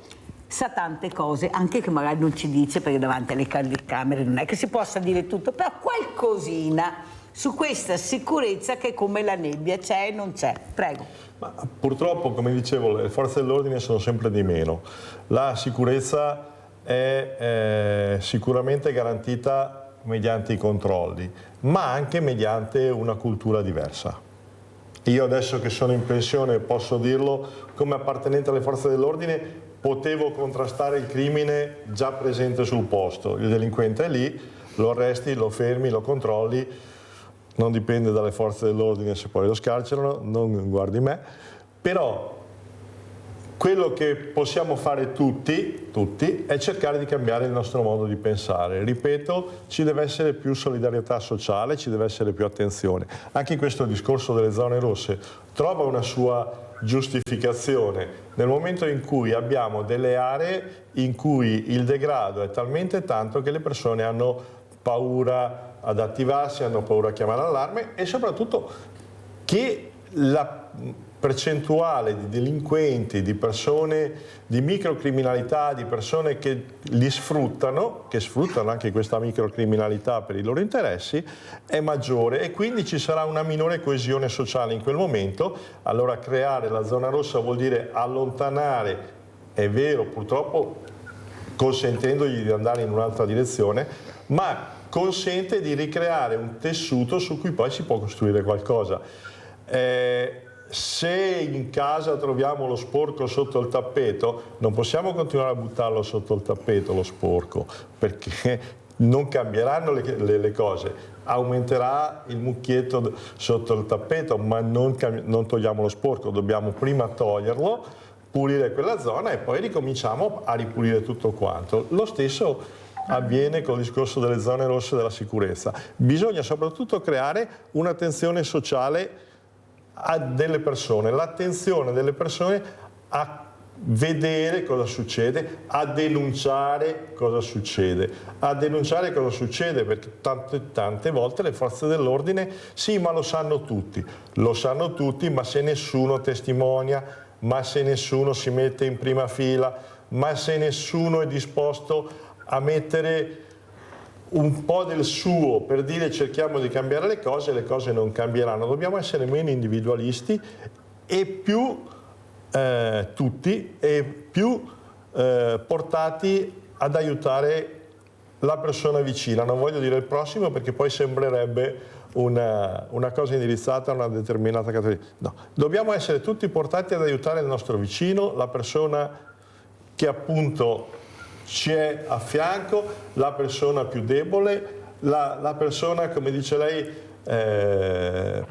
sa tante cose, anche che magari non ci dice perché davanti alle camere non è che si possa dire tutto, però qualcosina su questa sicurezza che è come la nebbia, c'è e non c'è. Prego. Ma purtroppo, come dicevo, le forze dell'ordine sono sempre di meno. La sicurezza è sicuramente garantita mediante i controlli, ma anche mediante una cultura diversa. Io adesso che sono in pensione posso dirlo, come appartenente alle forze dell'ordine potevo contrastare il crimine già presente sul posto. Il delinquente è lì, lo arresti, lo fermi, lo controlli. non dipende dalle forze dell'ordine se poi lo scarcerano, non guardi me, però quello che possiamo fare tutti è cercare di cambiare il nostro modo di pensare. Ripeto, ci deve essere più solidarietà sociale, ci deve essere più attenzione. Anche questo discorso delle zone rosse trova una sua giustificazione nel momento in cui abbiamo delle aree in cui il degrado è talmente tanto che le persone hanno paura ad attivarsi, hanno paura a chiamare l'allarme e soprattutto che la percentuale di delinquenti, di persone, di microcriminalità, di persone che li sfruttano, che sfruttano anche questa microcriminalità per i loro interessi, è maggiore e quindi ci sarà una minore coesione sociale in quel momento. Allora creare la zona rossa vuol dire allontanare, è vero purtroppo consentendogli di andare in un'altra direzione, ma consente di ricreare un tessuto su cui poi si può costruire qualcosa. Se in casa troviamo lo sporco sotto il tappeto, non possiamo continuare a buttarlo sotto il tappeto, lo sporco, perché non cambieranno le cose. Aumenterà il mucchietto sotto il tappeto, ma non togliamo lo sporco, dobbiamo prima toglierlo, pulire quella zona e poi ricominciamo a ripulire tutto quanto. Lo stesso avviene con il discorso delle zone rosse della sicurezza. Bisogna soprattutto creare un'attenzione sociale a delle persone, l'attenzione delle persone a vedere cosa succede, a denunciare cosa succede, perché tante volte le forze dell'ordine sì, ma lo sanno tutti, ma se nessuno testimonia, ma se nessuno si mette in prima fila, ma se nessuno è disposto a mettere un po' del suo per dire cerchiamo di cambiare le cose non cambieranno. Dobbiamo essere meno individualisti e più tutti e più portati ad aiutare la persona vicina. Non voglio dire il prossimo perché poi sembrerebbe una cosa indirizzata a una determinata categoria. No, dobbiamo essere tutti portati ad aiutare il nostro vicino, la persona che appunto ci è a fianco, la persona più debole, la persona, come dice lei,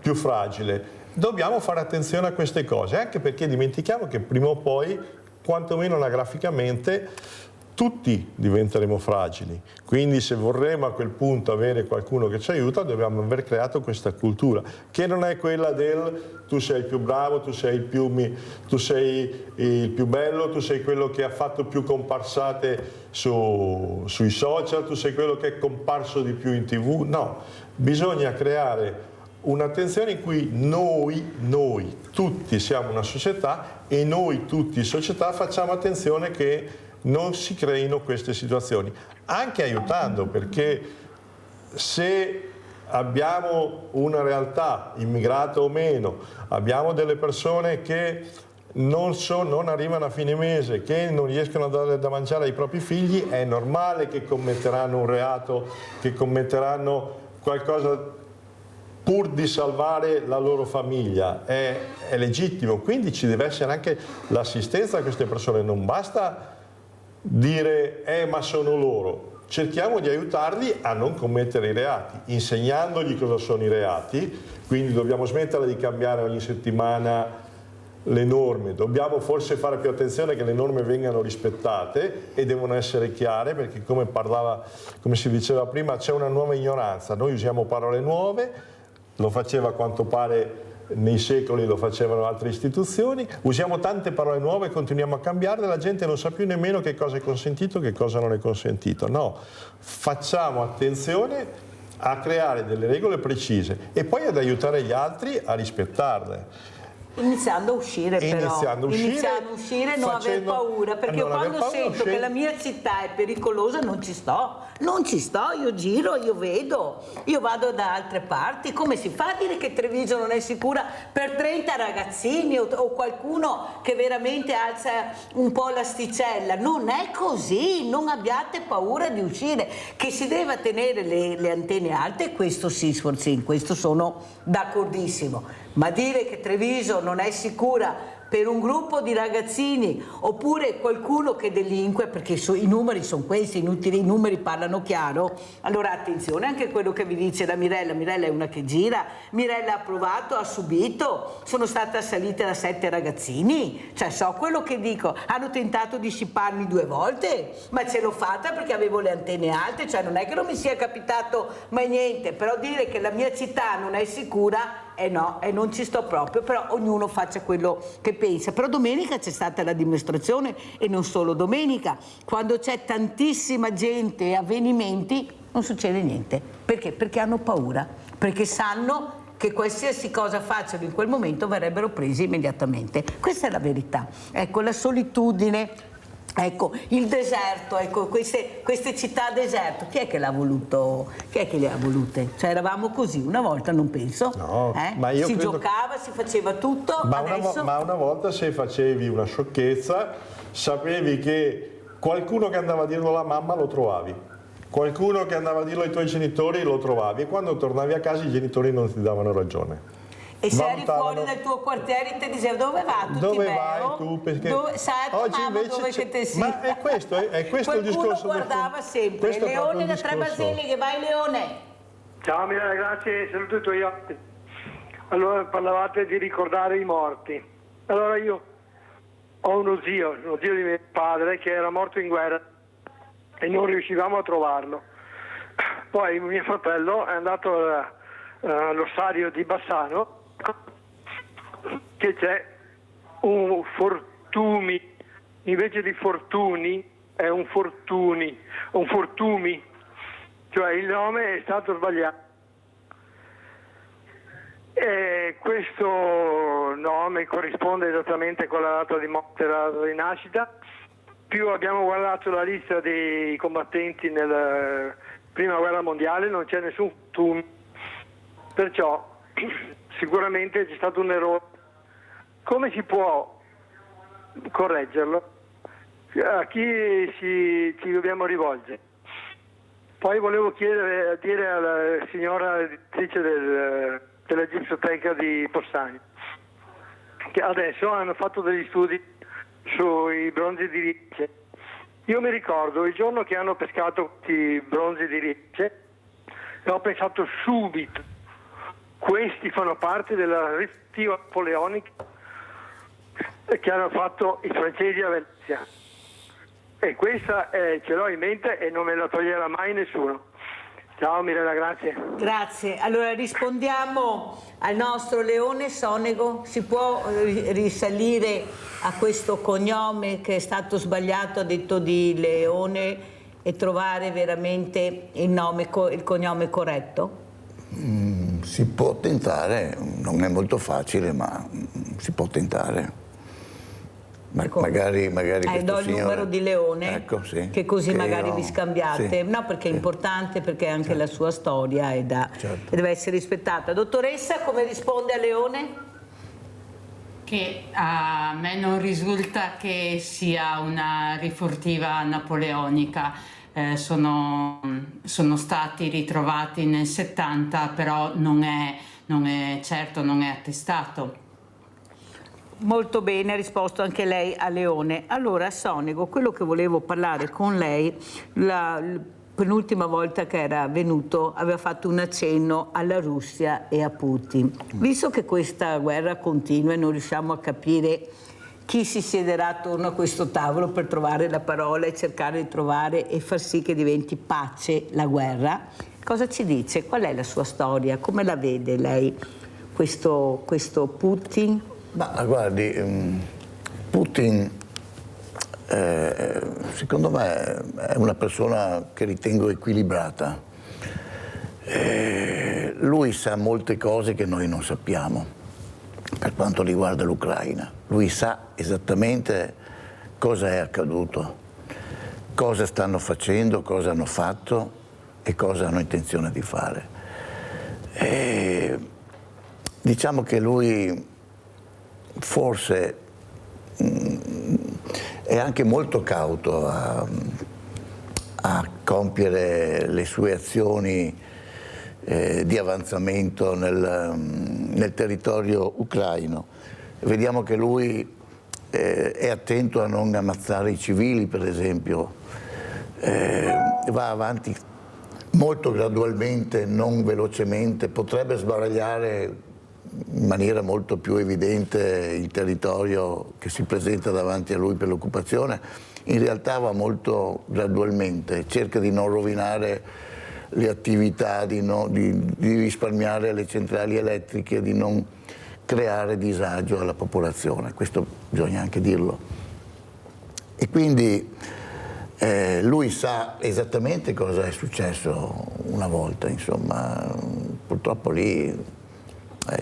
più fragile. Dobbiamo fare attenzione a queste cose, anche perché dimentichiamo che prima o poi, quantomeno anagraficamente, tutti diventeremo fragili. Quindi se vorremmo a quel punto avere qualcuno che ci aiuta, dobbiamo aver creato questa cultura, che non è quella del tu sei il più bravo, tu sei il più bello, tu sei quello che ha fatto più comparsate sui social, tu sei quello che è comparso di più in TV. No, bisogna creare un'attenzione in cui noi tutti siamo una società e noi tutti società facciamo attenzione che non si creino queste situazioni, anche aiutando, perché se abbiamo una realtà, immigrata o meno, abbiamo delle persone che non arrivano a fine mese, che non riescono a dare da mangiare ai propri figli, è normale che commetteranno un reato, che commetteranno qualcosa pur di salvare la loro famiglia, è legittimo, quindi ci deve essere anche l'assistenza a queste persone, non basta dire ma sono loro, cerchiamo di aiutarli a non commettere i reati, insegnandogli cosa sono i reati, quindi dobbiamo smettere di cambiare ogni settimana le norme, dobbiamo forse fare più attenzione che le norme vengano rispettate e devono essere chiare, perché come si diceva prima, c'è una nuova ignoranza, noi usiamo parole nuove, lo faceva a quanto pare nei secoli, lo facevano altre istituzioni, usiamo tante parole nuove e continuiamo a cambiarle, la gente non sa più nemmeno che cosa è consentito e che cosa non è consentito. No, facciamo attenzione a creare delle regole precise e poi ad aiutare gli altri a rispettarle. Iniziando a uscire non aver paura, perché quando sento che la mia città è pericolosa non ci sto, io giro, io vedo, io vado da altre parti. Come si fa a dire che Treviso non è sicura per 30 ragazzini o qualcuno che veramente alza un po' l'asticella? Non è così, non abbiate paura di uscire, che si deve tenere le antenne alte, questo sì, Sforzin, questo sono d'accordissimo, ma dire che Treviso non è sicura per un gruppo di ragazzini oppure qualcuno che delinque, perché i numeri sono questi, inutili, i numeri parlano chiaro, allora attenzione anche a quello che vi dice la Mirella. Mirella è una che gira, Mirella ha provato, ha subito, sono state assalite da 7 ragazzini, cioè so quello che dico, hanno tentato di scipparmi 2 volte, ma ce l'ho fatta perché avevo le antenne alte, cioè non è che non mi sia capitato mai niente, però dire che la mia città non è sicura, no, non ci sto proprio, però ognuno faccia quello che pensa. Però domenica c'è stata la dimostrazione, e non solo domenica, quando c'è tantissima gente e avvenimenti non succede niente. Perché? Perché hanno paura, perché sanno che qualsiasi cosa facciano in quel momento verrebbero presi immediatamente. Questa è la verità. Ecco, la solitudine, ecco, il deserto, ecco, queste città deserto, chi è che l'ha voluto? Chi è che le ha volute? Cioè eravamo così una volta, non penso? No, ma io si credo... giocava, si faceva tutto, ma adesso... una volta se facevi una sciocchezza, sapevi che qualcuno che andava a dirlo alla mamma lo trovavi, qualcuno che andava a dirlo ai tuoi genitori lo trovavi, e quando tornavi a casa i genitori non ti davano ragione. E se eri fuori dal tuo quartiere ti diceva dove va tu? Dove vai tu? Perché sai oggi mamma invece dove che te sia. Ma è questo il discorso. Guardava sempre. Questo Leone da Tre Basiliche, vai Leone. Ciao Mirella, grazie, saluto i tuoi occhi. Allora parlavate di ricordare i morti. Allora io ho uno zio di mio padre che era morto in guerra e non riuscivamo a trovarlo. Poi mio fratello è andato all'ossario di Bassano, che c'è un Fortumi, invece di Fortuni è un Fortumi, cioè il nome è stato sbagliato. E questo nome corrisponde esattamente con la data di morte e la data di nascita. Più abbiamo guardato la lista dei combattenti nella prima guerra mondiale, non c'è nessun Fortumi, perciò sicuramente c'è stato un errore. Come si può correggerlo? A chi ci dobbiamo rivolgere? Poi volevo dire alla signora editrice della Gipsoteca di Possagno che adesso hanno fatto degli studi sui bronzi di Riche. Io mi ricordo il giorno che hanno pescato questi bronzi di Riche e ho pensato subito: questi fanno parte della riflettiva napoleonica che hanno fatto i francesi a Venezia, e questa ce l'ho in mente e non me la toglierà mai nessuno. Ciao Mirella, grazie. Grazie. Allora rispondiamo al nostro Leone Sonego. Si può risalire a questo cognome che è stato sbagliato, ha detto di Leone, e trovare veramente il cognome corretto? Si può tentare, non è molto facile, ma si può tentare. Magari do il numero di Leone, ecco, sì, che così magari vi scambiate. Sì, no, perché è importante, perché anche certo, la sua storia e deve essere rispettata. Dottoressa, come risponde a Leone? Che a me non risulta che sia una rifurtiva napoleonica. Sono stati ritrovati nel 70, però non è certo, non è attestato. Molto bene, ha risposto anche lei a Leone. Allora, Sonego, quello che volevo parlare con lei, la penultima volta che era venuto aveva fatto un accenno alla Russia e a Putin. Visto che questa guerra continua e non riusciamo a capire chi si siederà attorno a questo tavolo per trovare la parola e cercare di trovare e far sì che diventi pace la guerra, cosa ci dice? Qual è la sua storia? Come la vede lei questo Putin? Ma guardi, Putin secondo me è una persona che ritengo equilibrata. Lui sa molte cose che noi non sappiamo per quanto riguarda l'Ucraina. Lui sa esattamente cosa è accaduto, cosa stanno facendo, cosa hanno fatto e cosa hanno intenzione di fare. Diciamo che lui forse è anche molto cauto a compiere le sue azioni di avanzamento nel territorio ucraino, vediamo che lui è attento a non ammazzare i civili, per esempio, va avanti molto gradualmente, non velocemente, potrebbe sbaragliare in maniera molto più evidente il territorio che si presenta davanti a lui per l'occupazione. In realtà va molto gradualmente, cerca di non rovinare le attività, di risparmiare le centrali elettriche, di non creare disagio alla popolazione, questo bisogna anche dirlo. E quindi lui sa esattamente cosa è successo una volta, insomma, purtroppo lì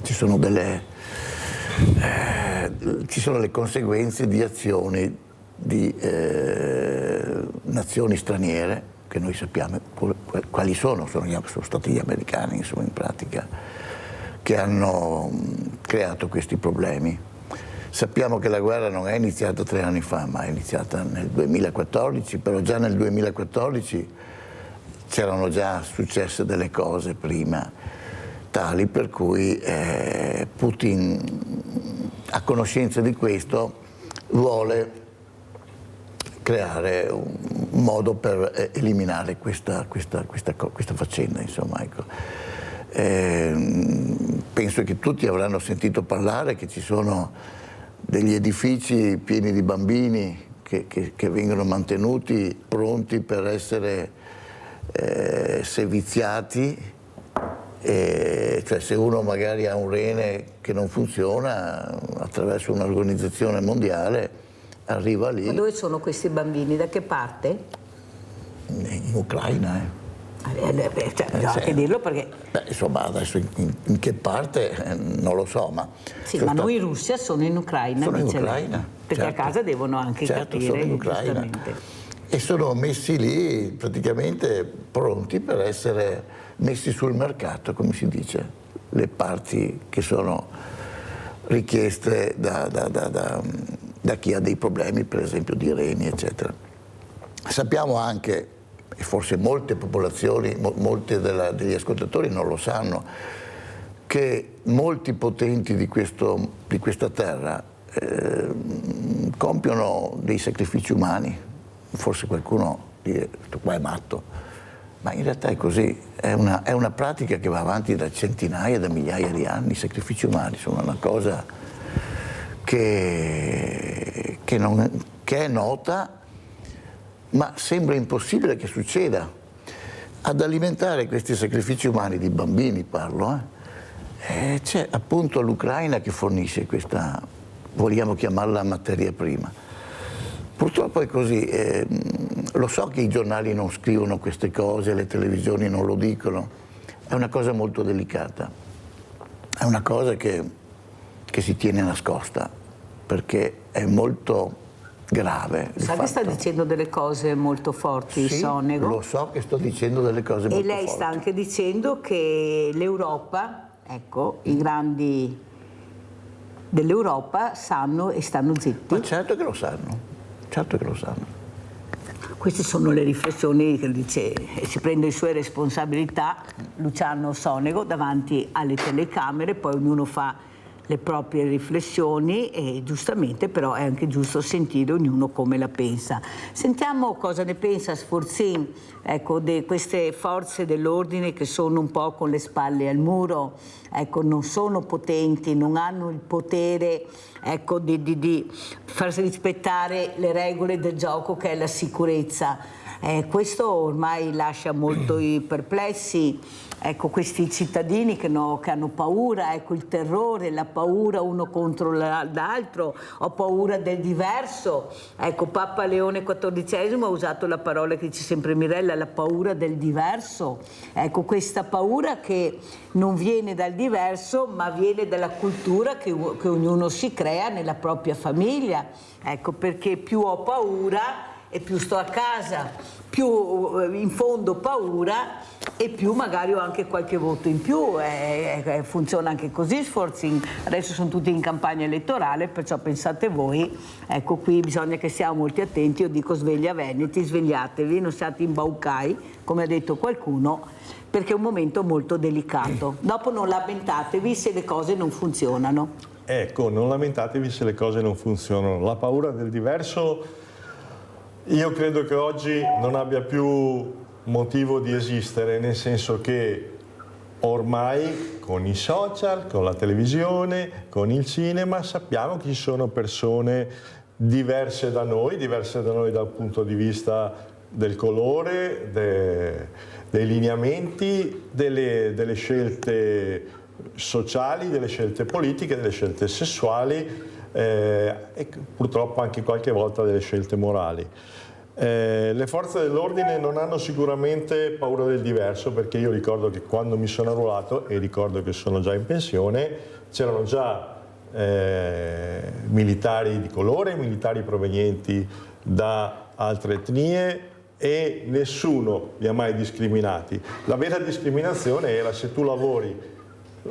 ci sono le conseguenze di azioni di nazioni straniere, che noi sappiamo quali sono stati gli americani, insomma, in pratica, che hanno creato questi problemi. Sappiamo che la guerra non è iniziata 3 anni fa, ma è iniziata nel 2014, però già nel 2014 c'erano già successe delle cose prima, tali per cui Putin, a conoscenza di questo, vuole creare un modo per eliminare questa faccenda, insomma, ecco. Penso che tutti avranno sentito parlare che ci sono degli edifici pieni di bambini che vengono mantenuti pronti per essere seviziati, cioè se uno magari ha un rene che non funziona, attraverso un'organizzazione mondiale arriva lì. Ma dove sono questi bambini? Da che parte? In Ucraina, bisogna anche dirlo perché... insomma, adesso in che parte non lo so, ma... Sì, ma noi in Russia sono in Ucraina. Sono in Ucraina. Perché certo, a casa devono anche capire, sono in Ucraina. E sono messi lì praticamente pronti per essere messi sul mercato, come si dice, le parti che sono richieste da chi ha dei problemi, per esempio di reni, eccetera. Sappiamo anche, e forse molte popolazioni, degli ascoltatori non lo sanno, che molti potenti di questa terra compiono dei sacrifici umani. Forse qualcuno dice, questo qua è matto, ma in realtà è così, è una pratica che va avanti da centinaia, da migliaia di anni. I sacrifici umani sono una cosa che è nota, ma sembra impossibile che succeda. Ad alimentare questi sacrifici umani di bambini, parlo, c'è appunto l'Ucraina che fornisce questa, vogliamo chiamarla materia prima. Purtroppo è così, lo so che i giornali non scrivono queste cose, le televisioni non lo dicono, è una cosa molto delicata, è una cosa che si tiene nascosta, perché è molto grave. Sa che sta dicendo delle cose molto forti, sì, Sonego? Lo so che sto dicendo delle cose molto forti. E lei sta anche dicendo che l'Europa, ecco, i grandi dell'Europa sanno e stanno zitti. Ma certo che lo sanno, certo che lo sanno. Queste sono le riflessioni che dice, si prende le sue responsabilità Luciano Sonego davanti alle telecamere, poi ognuno fa le proprie riflessioni e giustamente però è anche giusto sentire ognuno come la pensa. Sentiamo cosa ne pensa Sforzin, ecco, di queste forze dell'ordine che sono un po' con le spalle al muro, ecco, non sono potenti, non hanno il potere, ecco, di farsi rispettare le regole del gioco che è la sicurezza. Questo ormai lascia molto perplessi, ecco, questi cittadini che hanno paura, ecco, il terrore, la paura uno contro l'altro, ho paura del diverso, ecco, Papa Leone XIV ha usato la parola che dice sempre Mirella, la paura del diverso, ecco, questa paura che non viene dal diverso ma viene dalla cultura che ognuno si crea nella propria famiglia, ecco, perché più ho paura e più sto a casa, più in fondo paura e più magari ho anche qualche voto in più, funziona anche così Sforzin, adesso sono tutti in campagna elettorale, perciò pensate voi, ecco, qui bisogna che stiamo molto attenti, io dico sveglia Veneti, svegliatevi, non siate imbaucai, come ha detto qualcuno, perché è un momento molto delicato. Dopo non lamentatevi se le cose non funzionano. Ecco, non lamentatevi se le cose non funzionano. La paura del diverso, io credo che oggi non abbia più motivo di esistere, nel senso che ormai con i social, con la televisione, con il cinema sappiamo che ci sono persone diverse da noi dal punto di vista del colore, dei lineamenti, delle scelte sociali, delle scelte politiche, delle scelte sessuali e purtroppo anche qualche volta delle scelte morali. Le forze dell'ordine non hanno sicuramente paura del diverso, perché io ricordo che quando mi sono arruolato, e ricordo che sono già in pensione, c'erano già militari di colore, militari provenienti da altre etnie e nessuno li ha mai discriminati. La vera discriminazione era se tu lavori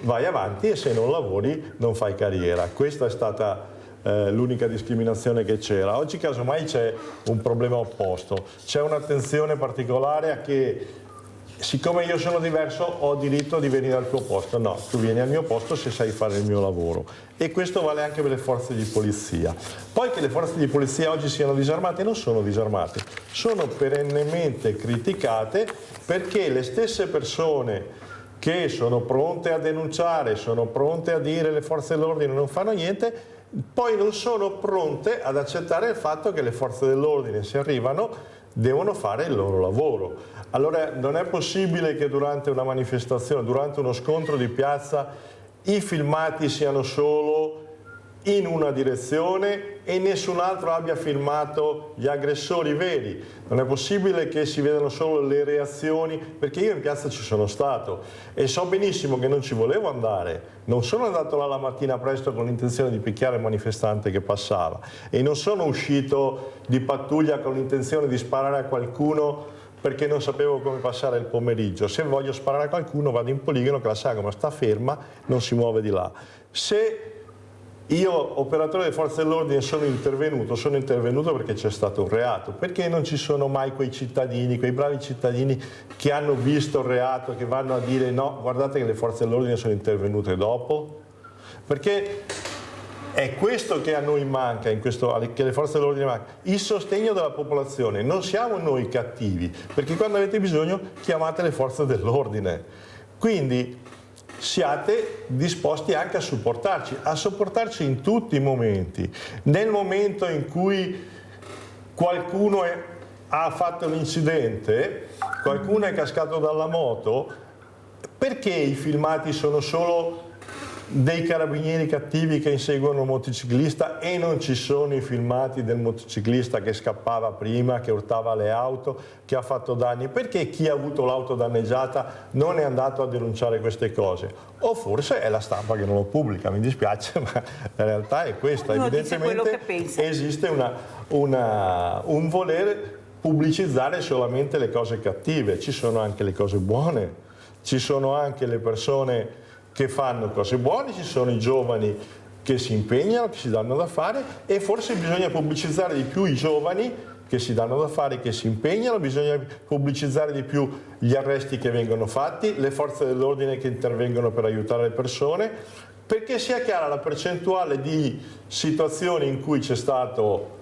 vai avanti e se non lavori non fai carriera. Questa è stata l'unica discriminazione che c'era. Oggi casomai c'è un problema opposto, c'è un'attenzione particolare a che siccome io sono diverso ho diritto di venire al tuo posto. No, tu vieni al mio posto se sai fare il mio lavoro, e questo vale anche per le forze di polizia. Poi che le forze di polizia oggi siano disarmate, non sono disarmate, sono perennemente criticate, perché le stesse persone che sono pronte a denunciare, sono pronte a dire le forze dell'ordine non fanno niente, poi non sono pronte ad accettare il fatto che le forze dell'ordine, se arrivano, devono fare il loro lavoro. Allora non è possibile che durante una manifestazione, durante uno scontro di piazza, i filmati siano solo in una direzione e nessun altro abbia filmato gli aggressori veri. Non è possibile che si vedano solo le reazioni, perché io in piazza ci sono stato e so benissimo che non ci volevo andare. Non sono andato là la mattina presto con l'intenzione di picchiare il manifestante che passava e non sono uscito di pattuglia con l'intenzione di sparare a qualcuno perché non sapevo come passare il pomeriggio. Se voglio sparare a qualcuno vado in poligono che la sagoma sta ferma, non si muove di là. Se io, operatore delle forze dell'ordine, sono intervenuto perché c'è stato un reato. Perché non ci sono mai quei cittadini, quei bravi cittadini che hanno visto il reato, che vanno a dire no, guardate che le forze dell'ordine sono intervenute dopo? Perché è questo che a noi manca, che le forze dell'ordine mancano, il sostegno della popolazione. Non siamo noi cattivi, perché quando avete bisogno chiamate le forze dell'ordine. Quindi siate disposti anche a sopportarci in tutti i momenti. Nel momento in cui qualcuno ha fatto l'incidente, qualcuno è cascato dalla moto, perché i filmati sono solo dei carabinieri cattivi che inseguono un motociclista e non ci sono i filmati del motociclista che scappava prima, che urtava le auto, che ha fatto danni? Perché chi ha avuto l'auto danneggiata non è andato a denunciare queste cose? O forse è la stampa che non lo pubblica, mi dispiace, ma la realtà è questa. Evidentemente esiste un voler pubblicizzare solamente le cose cattive. Ci sono anche le cose buone, ci sono anche le persone che fanno cose buone, ci sono i giovani che si impegnano, che si danno da fare, e forse bisogna pubblicizzare di più i giovani che si danno da fare, che si impegnano, bisogna pubblicizzare di più gli arresti che vengono fatti, le forze dell'ordine che intervengono per aiutare le persone, perché sia chiara la percentuale di situazioni in cui c'è stato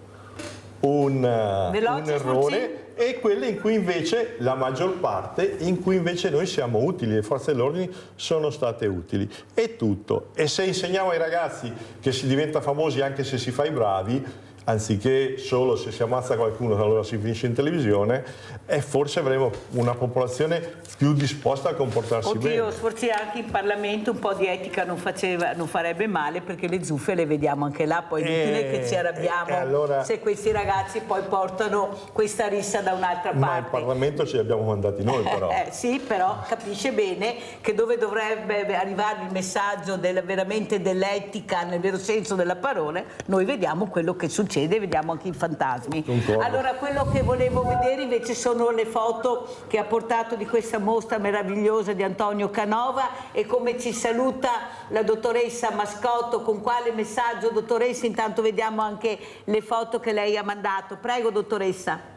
un errore e quelle in cui invece, la maggior parte, in cui invece noi siamo utili, le forze dell'ordine sono state utili. È tutto. E se insegniamo ai ragazzi che si diventa famosi anche se si fa i bravi, anziché solo se si ammazza qualcuno allora si finisce in televisione, e forse avremo una popolazione più disposta a comportarsi bene. Forse anche in Parlamento un po' di etica non farebbe male, perché le zuffe le vediamo anche là, poi è inutile che ci arrabbiamo allora, se questi ragazzi poi portano questa rissa da un'altra parte. Ma in Parlamento ce li abbiamo mandati noi però. Sì, però capisce bene che dove dovrebbe arrivare il messaggio veramente dell'etica nel vero senso della parola, noi vediamo quello che succede, vediamo anche i fantasmi. Concordo. Allora, quello che volevo vedere invece sono le foto che ha portato di questa mostra meravigliosa di Antonio Canova, e come ci saluta la dottoressa Mascotto, con quale messaggio, dottoressa? Intanto vediamo anche le foto che lei ha mandato. Prego, dottoressa.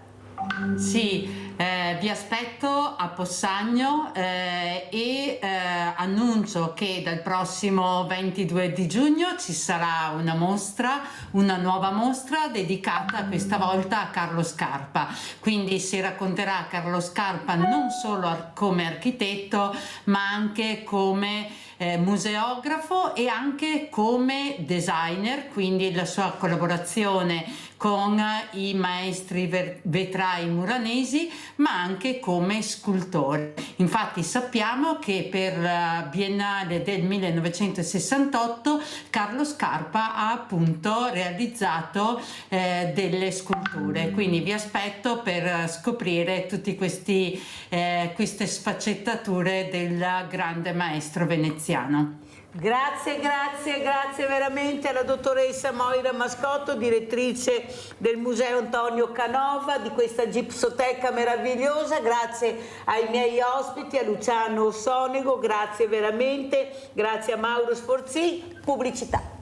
Sì, vi aspetto a Possagno e annuncio che dal prossimo 22 di giugno ci sarà una nuova mostra dedicata questa volta a Carlo Scarpa. Quindi si racconterà Carlo Scarpa non solo come architetto, ma anche come museografo e anche come designer, quindi la sua collaborazione con i maestri vetrai muranesi, ma anche come scultore. Infatti sappiamo che per la Biennale del 1968 Carlo Scarpa ha appunto realizzato delle sculture, quindi vi aspetto per scoprire tutte queste sfaccettature del grande maestro veneziano. Grazie veramente alla dottoressa Moira Mascotto, direttrice del Museo Antonio Canova, di questa gipsoteca meravigliosa. Grazie ai miei ospiti, a Luciano Sonego, grazie veramente, grazie a Mauro Sforzi. Pubblicità.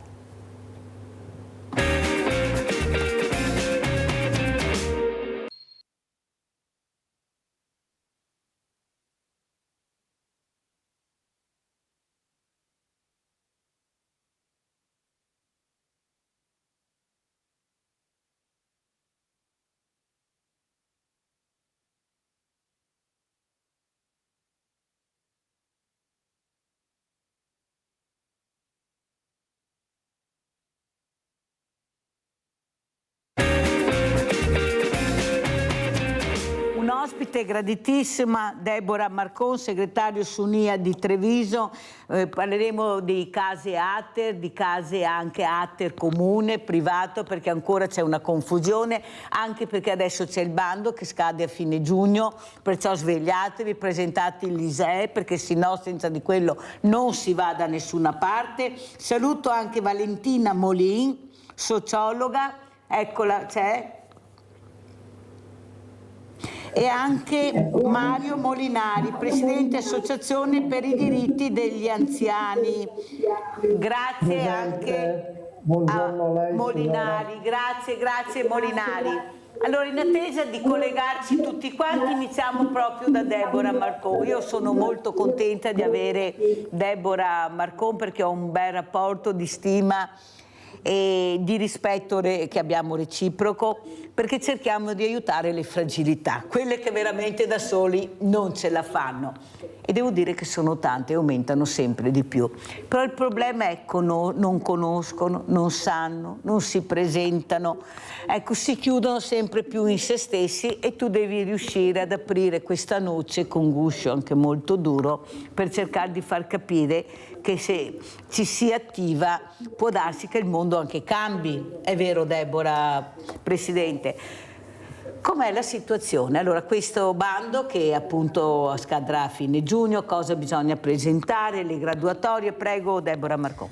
Ospite graditissima Deborah Marcon, segretario SUNIA di Treviso. Parleremo di case ATER, di case anche ATER comune, privato, perché ancora c'è una confusione, anche perché adesso c'è il bando che scade a fine giugno, perciò svegliatevi, presentate l'ISEE, perché sennò senza di quello non si va da nessuna parte. Saluto anche Valentina Molin, sociologa, eccola, c'è. E anche Mario Molinari, presidente Associazione per i diritti degli anziani. Grazie anche a Molinari, grazie Molinari. Allora, in attesa di collegarci tutti quanti, iniziamo proprio da Deborah Marcon. Io sono molto contenta di avere Deborah Marcon perché ho un bel rapporto di stima e di rispetto che abbiamo reciproco, perché cerchiamo di aiutare le fragilità, quelle che veramente da soli non ce la fanno. E devo dire che sono tante e aumentano sempre di più. Però il problema è che non conoscono, non sanno, non si presentano, ecco, si chiudono sempre più in se stessi e tu devi riuscire ad aprire questa noce con guscio anche molto duro per cercare di far capire che se ci si attiva può darsi che il mondo anche cambi. È vero, Deborah, Presidente? Com'è la situazione? Allora, questo bando che appunto scadrà a fine giugno, cosa bisogna presentare, le graduatorie? Prego, Deborah Marcon.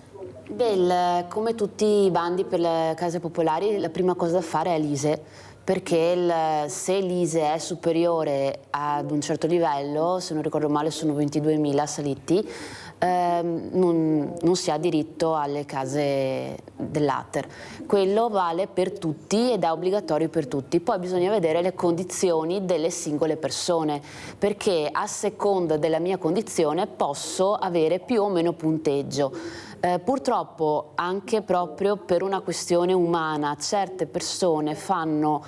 Beh, come tutti i bandi per le case popolari, la prima cosa da fare è l'ISEE, perché se l'ISEE è superiore ad un certo livello, se non ricordo male sono 22.000 saliti, non si ha diritto alle case dell'ATER. Quello vale per tutti ed è obbligatorio per tutti. Poi bisogna vedere le condizioni delle singole persone, perché a seconda della mia condizione posso avere più o meno punteggio. Purtroppo anche proprio per una questione umana certe persone fanno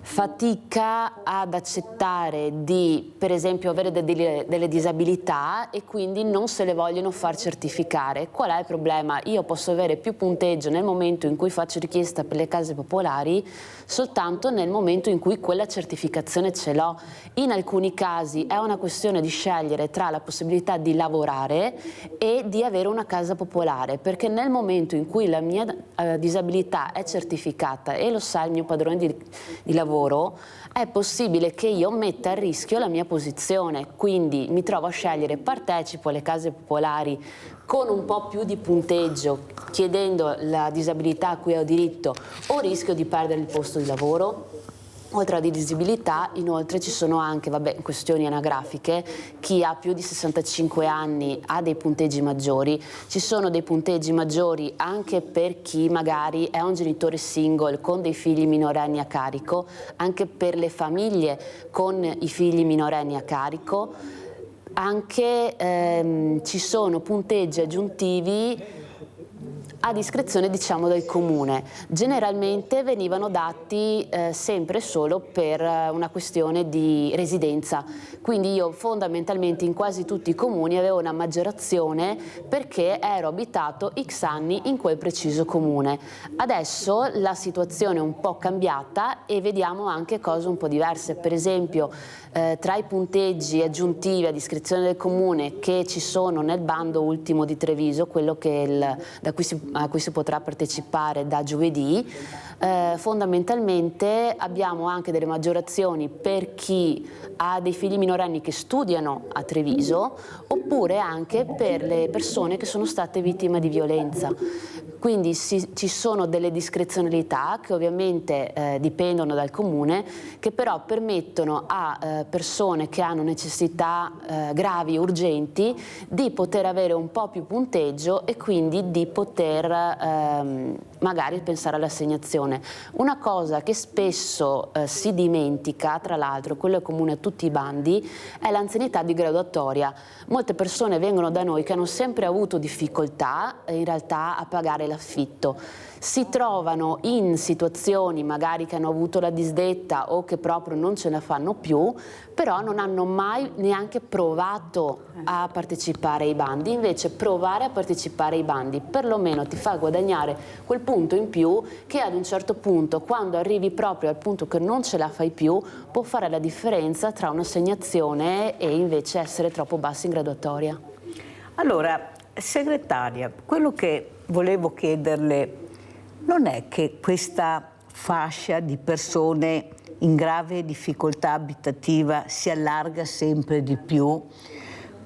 fatica ad accettare di, per esempio, avere delle disabilità e quindi non se le vogliono far certificare. Qual è il problema? Io posso avere più punteggio nel momento in cui faccio richiesta per le case popolari soltanto nel momento in cui quella certificazione ce l'ho. In alcuni casi è una questione di scegliere tra la possibilità di lavorare e di avere una casa popolare, perché nel momento in cui la mia disabilità è certificata e lo sa il mio padrone di lavoro, è possibile che io metta a rischio la mia posizione, quindi mi trovo a scegliere: partecipo alle case popolari con un po' più di punteggio, chiedendo la disabilità a cui ho diritto, o rischio di perdere il posto di lavoro? Oltre alla disabilità, inoltre ci sono anche questioni anagrafiche, chi ha più di 65 anni ha dei punteggi maggiori, ci sono dei punteggi maggiori anche per chi magari è un genitore single con dei figli minorenni a carico, anche per le famiglie con i figli minorenni a carico, anche ci sono punteggi aggiuntivi a discrezione del comune. Generalmente venivano dati sempre solo per una questione di residenza, quindi io fondamentalmente in quasi tutti i comuni avevo una maggiorazione perché ero abitato X anni in quel preciso comune. Adesso la situazione è un po' cambiata e vediamo anche cose un po' diverse, per esempio tra i punteggi aggiuntivi a discrezione del comune che ci sono nel bando ultimo di Treviso, quello che a cui si potrà partecipare da giovedì, fondamentalmente abbiamo anche delle maggiorazioni per chi ha dei figli minorenni che studiano a Treviso, oppure anche per le persone che sono state vittime di violenza. Quindi ci sono delle discrezionalità che ovviamente dipendono dal comune, che però permettono a persone che hanno necessità gravi, urgenti, di poter avere un po' più punteggio e quindi di poter magari pensare all'assegnazione. Una cosa che spesso si dimentica, tra l'altro quello è comune a tutti i bandi, è l'anzianità di graduatoria. Molte persone vengono da noi che hanno sempre avuto difficoltà in realtà a pagare l'affitto. Si trovano in situazioni magari che hanno avuto la disdetta o che proprio non ce la fanno più, però non hanno mai neanche provato a partecipare ai bandi. Invece provare a partecipare ai bandi perlomeno ti fa guadagnare quel punto in più che ad un certo punto, quando arrivi proprio al punto che non ce la fai più, può fare la differenza tra un'assegnazione e invece essere troppo bassi in graduatoria. Allora, segretaria, quello che volevo chiederle non è che questa fascia di persone in grave difficoltà abitativa si allarga sempre di più,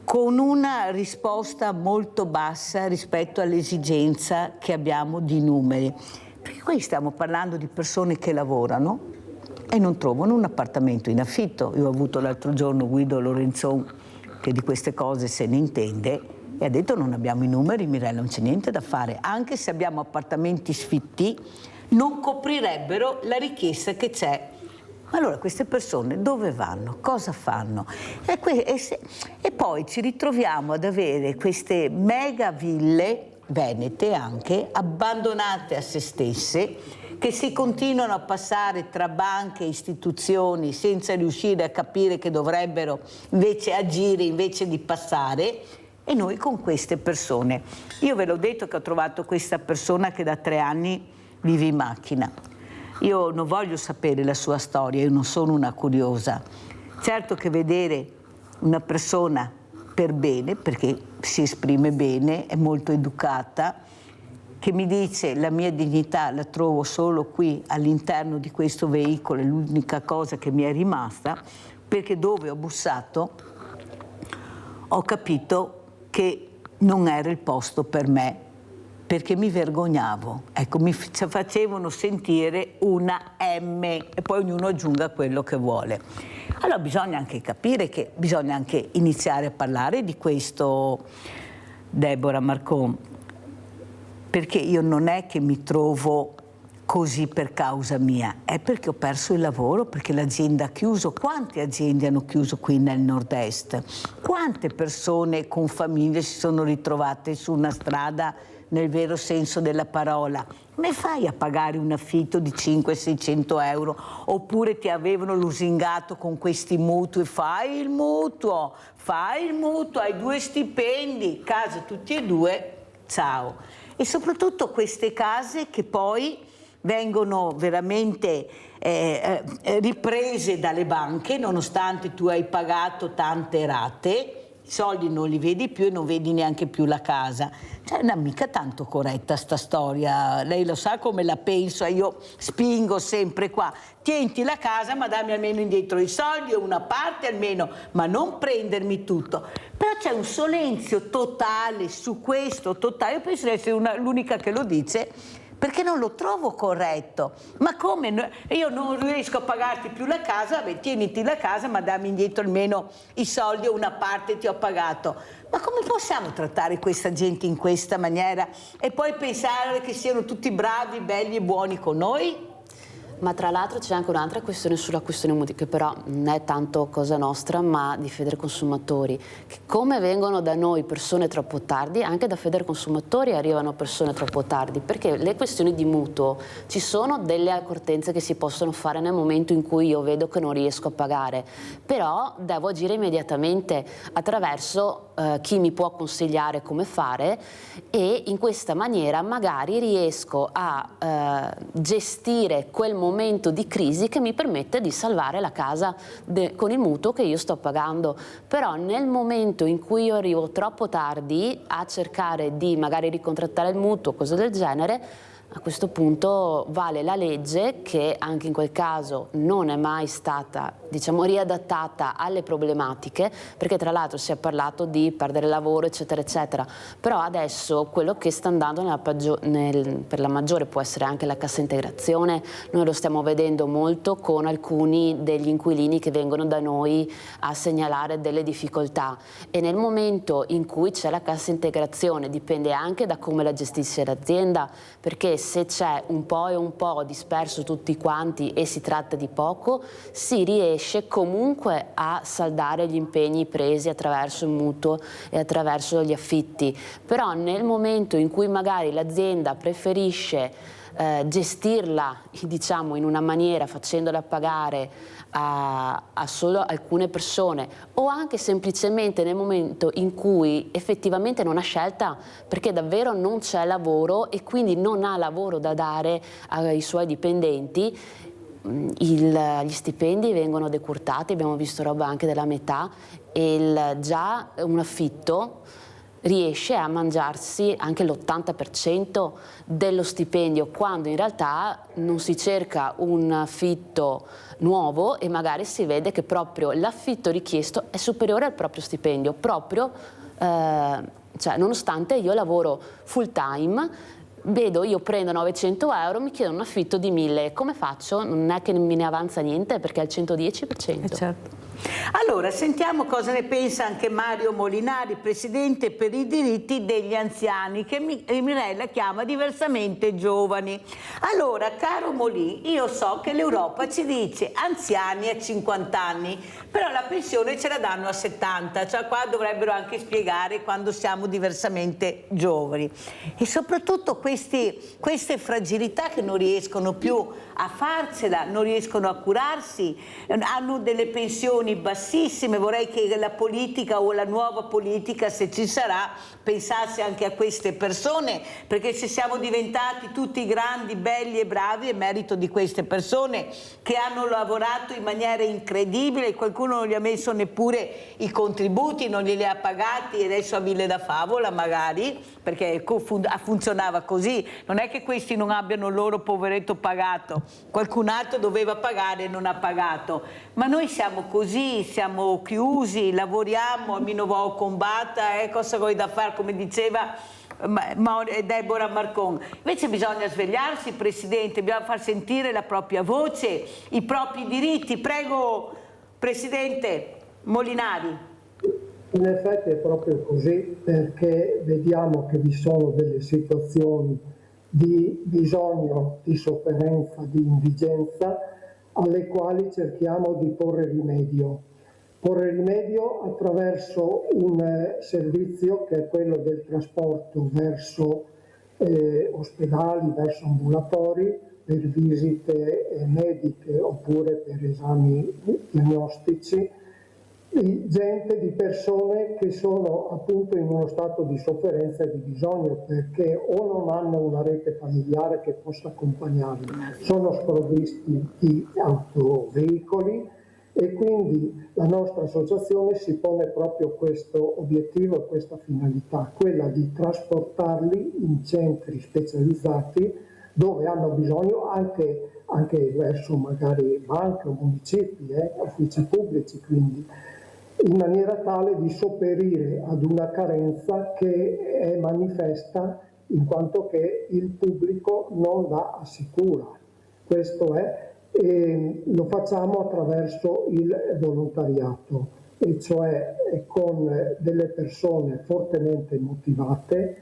con una risposta molto bassa rispetto all'esigenza che abbiamo di numeri. Perché qui stiamo parlando di persone che lavorano e non trovano un appartamento in affitto. Io ho avuto l'altro giorno Guido Lorenzon, che di queste cose se ne intende, e ha detto: non abbiamo i numeri, Mirella, non c'è niente da fare, anche se abbiamo appartamenti sfitti non coprirebbero la richiesta che c'è. Allora queste persone dove vanno? Cosa fanno? E poi ci ritroviamo ad avere queste mega ville venete anche abbandonate a se stesse, che si continuano a passare tra banche e istituzioni senza riuscire a capire che dovrebbero invece agire invece di passare. E noi con queste persone, io ve l'ho detto che ho trovato questa persona che da 3 anni vive in macchina. Io non voglio sapere la sua storia, io non sono una curiosa. Certo che vedere una persona per bene, perché si esprime bene, è molto educata, che mi dice la mia dignità la trovo solo qui all'interno di questo veicolo, è l'unica cosa che mi è rimasta, perché dove ho bussato ho capito che non era il posto per me, perché mi vergognavo. Ecco, mi facevano sentire una M e poi ognuno aggiunga quello che vuole. Allora bisogna anche capire che bisogna anche iniziare a parlare di questo, Deborah Marcon, perché io non è che mi trovo così per causa mia, è perché ho perso il lavoro, perché l'azienda ha chiuso. Quante aziende hanno chiuso qui nel nord-est? Quante persone con famiglie si sono ritrovate su una strada nel vero senso della parola? Come fai a pagare un affitto di 500-600 euro? Oppure ti avevano lusingato con questi mutui? Fai il mutuo, hai 2 stipendi, casa tutti e 2, ciao. E soprattutto queste case che poi vengono veramente riprese dalle banche, nonostante tu hai pagato tante rate, i soldi non li vedi più e non vedi neanche più la casa. Cioè, non è mica tanto corretta sta storia, lei lo sa come la penso, io spingo sempre qua, tienti la casa ma dammi almeno indietro i soldi o una parte almeno, ma non prendermi tutto. Però c'è un silenzio totale su questo, totale, io penso di essere l'unica che lo dice, perché non lo trovo corretto. Ma come? Io non riesco a pagarti più la casa, beh, tieniti la casa, ma dammi indietro almeno i soldi o una parte ti ho pagato. Ma come possiamo trattare questa gente in questa maniera e poi pensare che siano tutti bravi, belli e buoni con noi? Ma tra l'altro c'è anche un'altra questione sulla questione mutui, che però non è tanto cosa nostra ma di Federconsumatori, che come vengono da noi persone troppo tardi, anche da Federconsumatori arrivano persone troppo tardi, perché le questioni di mutuo, ci sono delle accortenze che si possono fare nel momento in cui io vedo che non riesco a pagare, però devo agire immediatamente attraverso chi mi può consigliare come fare, e in questa maniera magari riesco a gestire quel momento di crisi che mi permette di salvare la casa con il mutuo che io sto pagando. Però nel momento in cui io arrivo troppo tardi a cercare di magari ricontrattare il mutuo, cose del genere, a questo punto vale la legge, che anche in quel caso non è mai stata, diciamo, riadattata alle problematiche, perché tra l'altro si è parlato di perdere lavoro eccetera eccetera, però adesso quello che sta andando per la maggiore può essere anche la cassa integrazione. Noi lo stiamo vedendo molto con alcuni degli inquilini che vengono da noi a segnalare delle difficoltà, e nel momento in cui c'è la cassa integrazione dipende anche da come la gestisce l'azienda, perché se c'è un po' e un po' disperso tutti quanti e si tratta di poco, si riesce comunque a saldare gli impegni presi attraverso il mutuo e attraverso gli affitti. Però nel momento in cui magari l'azienda preferisce gestirla, diciamo, in una maniera facendola pagare a solo alcune persone, o anche semplicemente nel momento in cui effettivamente non ha scelta perché davvero non c'è lavoro e quindi non ha lavoro da dare ai suoi dipendenti, gli stipendi vengono decurtati, abbiamo visto roba anche della metà, e già un affitto riesce a mangiarsi anche l'80% dello stipendio, quando in realtà non si cerca un affitto nuovo e magari si vede che proprio l'affitto richiesto è superiore al proprio stipendio, proprio cioè, nonostante io lavoro full time, vedo, io prendo 900 euro, mi chiedono un affitto di 1000, come faccio? Non è che me ne avanza niente perché è al 110%. Certo. Allora, sentiamo cosa ne pensa anche Mario Molinari, presidente per i diritti degli anziani, che Mirella chiama diversamente giovani. Allora, caro Molì, io so che l'Europa ci dice anziani a 50 anni, però la pensione ce la danno a 70, cioè qua dovrebbero anche spiegare quando siamo diversamente giovani. E soprattutto queste fragilità che non riescono più a farsela, non riescono a curarsi, hanno delle pensioni bassissime. Vorrei che la politica o la nuova politica, se ci sarà, pensasse anche a queste persone, perché se siamo diventati tutti grandi, belli e bravi è merito di queste persone che hanno lavorato in maniera incredibile, qualcuno non gli ha messo neppure i contributi, non glieli ha pagati e adesso ha mille da favola magari, perché funzionava così. Non è che questi non abbiano il loro poveretto pagato, qualcun altro doveva pagare e non ha pagato, ma noi siamo così, siamo chiusi, lavoriamo, almeno vo combatta, cosa vuoi da fare, come diceva Deborah Marcon. Invece bisogna svegliarsi, Presidente, bisogna far sentire la propria voce, i propri diritti. Prego, Presidente Molinari. In effetti è proprio così, perché vediamo che vi sono delle situazioni di bisogno, di sofferenza, di indigenza, alle quali cerchiamo di porre rimedio. Porre rimedio attraverso un servizio che è quello del trasporto verso ospedali, verso ambulatori, per visite mediche oppure per esami diagnostici, gente, di persone che sono appunto in uno stato di sofferenza e di bisogno, perché o non hanno una rete familiare che possa accompagnarli, sono sprovvisti di autoveicoli, e quindi la nostra associazione si pone proprio questo obiettivo e questa finalità, quella di trasportarli in centri specializzati dove hanno bisogno, anche verso magari banche o municipi, uffici pubblici, quindi in maniera tale di sopperire ad una carenza che è manifesta in quanto che il pubblico non la assicura. Questo è, e lo facciamo attraverso il volontariato, e cioè con delle persone fortemente motivate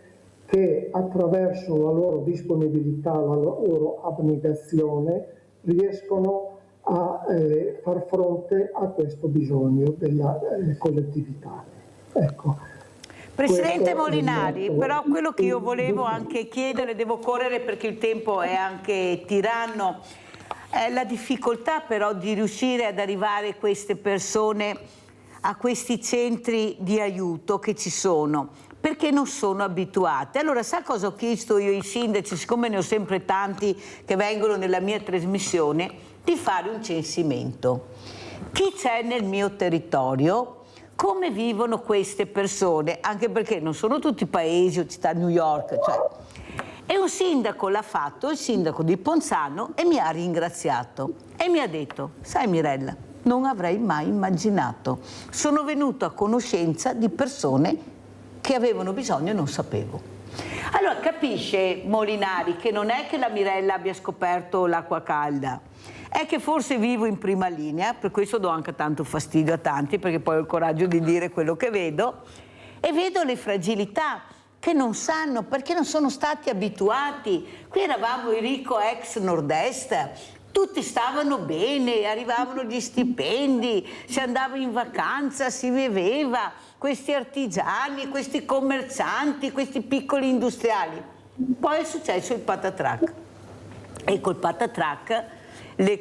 che attraverso la loro disponibilità, la loro abnegazione riescono a far fronte a questo bisogno della collettività. Ecco. Presidente Molinari, però quello che io volevo anche chiedere, devo correre perché il tempo è anche tiranno, è la difficoltà però di riuscire ad arrivare queste persone a questi centri di aiuto che ci sono, perché non sono abituate. Allora, sa cosa ho chiesto io ai sindaci, siccome ne ho sempre tanti che vengono nella mia trasmissione, di fare un censimento. Chi c'è nel mio territorio? Come vivono queste persone? Anche perché non sono tutti paesi o città, New York, cioè. E un sindaco l'ha fatto, il sindaco di Ponzano, e mi ha ringraziato e mi ha detto: sai Mirella, non avrei mai immaginato, sono venuto a conoscenza di persone che avevano bisogno e non sapevo. Allora capisce Molinari che non è che la Mirella abbia scoperto l'acqua calda, è che forse vivo in prima linea, per questo do anche tanto fastidio a tanti, perché poi ho il coraggio di dire quello che vedo, e vedo le fragilità che non sanno perché non sono stati abituati. Qui eravamo i ricco ex nord-est, tutti stavano bene, arrivavano gli stipendi, si andava in vacanza, si viveva, questi artigiani, questi commercianti, questi piccoli industriali. Poi è successo il patatrac e col patatrac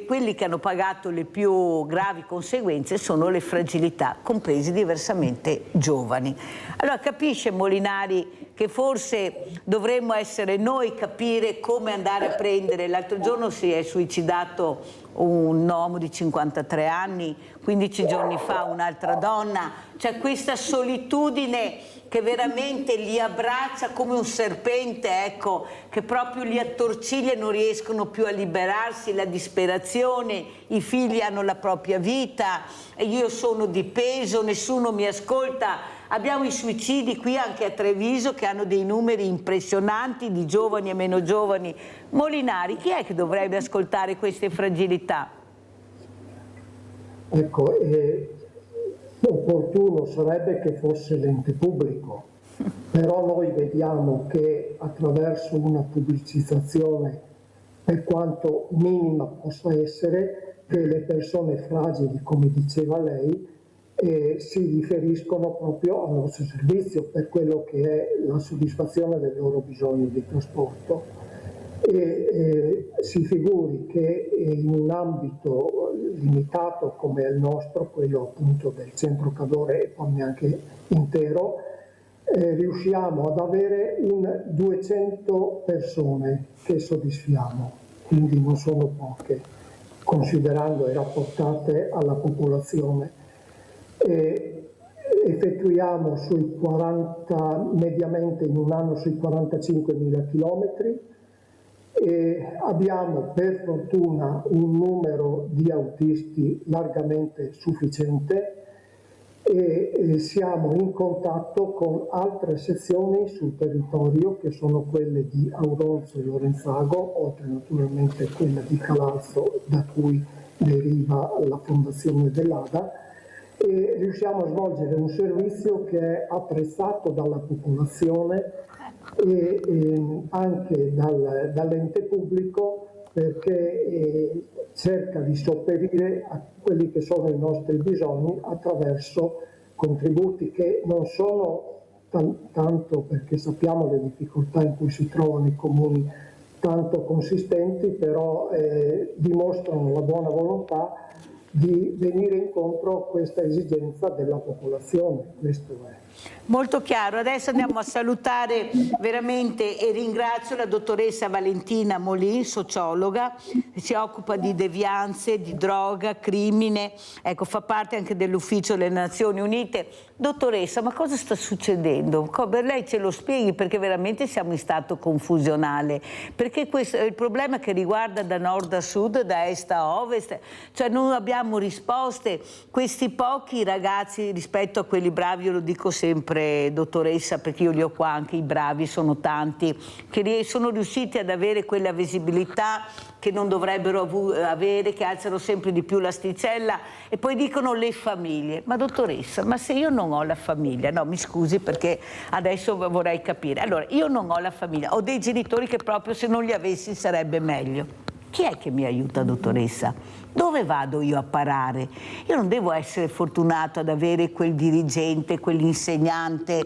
quelli che hanno pagato le più gravi conseguenze sono le fragilità, compresi diversamente giovani. Allora capisce Molinari che forse dovremmo essere noi capire come andare a prendere. L'altro giorno si è suicidato un uomo di 53 anni, 15 giorni fa un'altra donna, c'è questa solitudine che veramente li abbraccia come un serpente, ecco, che proprio li attorciglia e non riescono più a liberarsi, la disperazione, i figli hanno la propria vita e io sono di peso, nessuno mi ascolta. Abbiamo i suicidi qui anche a Treviso che hanno dei numeri impressionanti di giovani e meno giovani. Molinari, chi è che dovrebbe ascoltare queste fragilità? Ecco, opportuno sarebbe che fosse l'ente pubblico, però noi vediamo che attraverso una pubblicizzazione, per quanto minima possa essere, che le persone fragili, come diceva lei, si riferiscono proprio al nostro servizio per quello che è la soddisfazione del loro bisogno di trasporto. Si figuri che in un ambito limitato come è il nostro, quello appunto del centro Cadore e poi neanche intero, riusciamo ad avere 200 persone che soddisfiamo, quindi non sono poche, considerando e rapportate alla popolazione. Effettuiamo sui 40, mediamente in un anno sui 45.000 chilometri, e abbiamo per fortuna un numero di autisti largamente sufficiente e siamo in contatto con altre sezioni sul territorio che sono quelle di Auronzo e Lorenzago, oltre naturalmente quella di Calalzo da cui deriva la fondazione dell'ADA, e riusciamo a svolgere un servizio che è apprezzato dalla popolazione e anche dall'ente pubblico, perché cerca di sopperire a quelli che sono i nostri bisogni attraverso contributi che non sono tanto, perché sappiamo le difficoltà in cui si trovano i comuni, tanto consistenti, però dimostrano la buona volontà di venire incontro a questa esigenza della popolazione. Questo è. Molto chiaro. Adesso andiamo a salutare veramente e ringrazio la dottoressa Valentina Molin, sociologa, che si occupa di devianze, di droga, crimine, ecco, fa parte anche dell'ufficio delle Nazioni Unite. Dottoressa, ma cosa sta succedendo? Per lei ce lo spieghi, perché veramente siamo in stato confusionale, perché questo è il problema che riguarda da nord a sud, da est a ovest, cioè non abbiamo risposte. Questi pochi ragazzi rispetto a quelli bravi, io lo dico sempre, dottoressa, perché io li ho qua anche, i bravi sono tanti, che sono riusciti ad avere quella visibilità che non dovrebbero avere, che alzano sempre di più l'asticella, e poi dicono le famiglie. Ma dottoressa, ma se io non ho la famiglia, no, mi scusi perché adesso vorrei capire. Allora, io non ho la famiglia, ho dei genitori che proprio se non li avessi sarebbe meglio. Chi è che mi aiuta, dottoressa? Dove vado io a parare? Io non devo essere fortunato ad avere quel dirigente, quell'insegnante.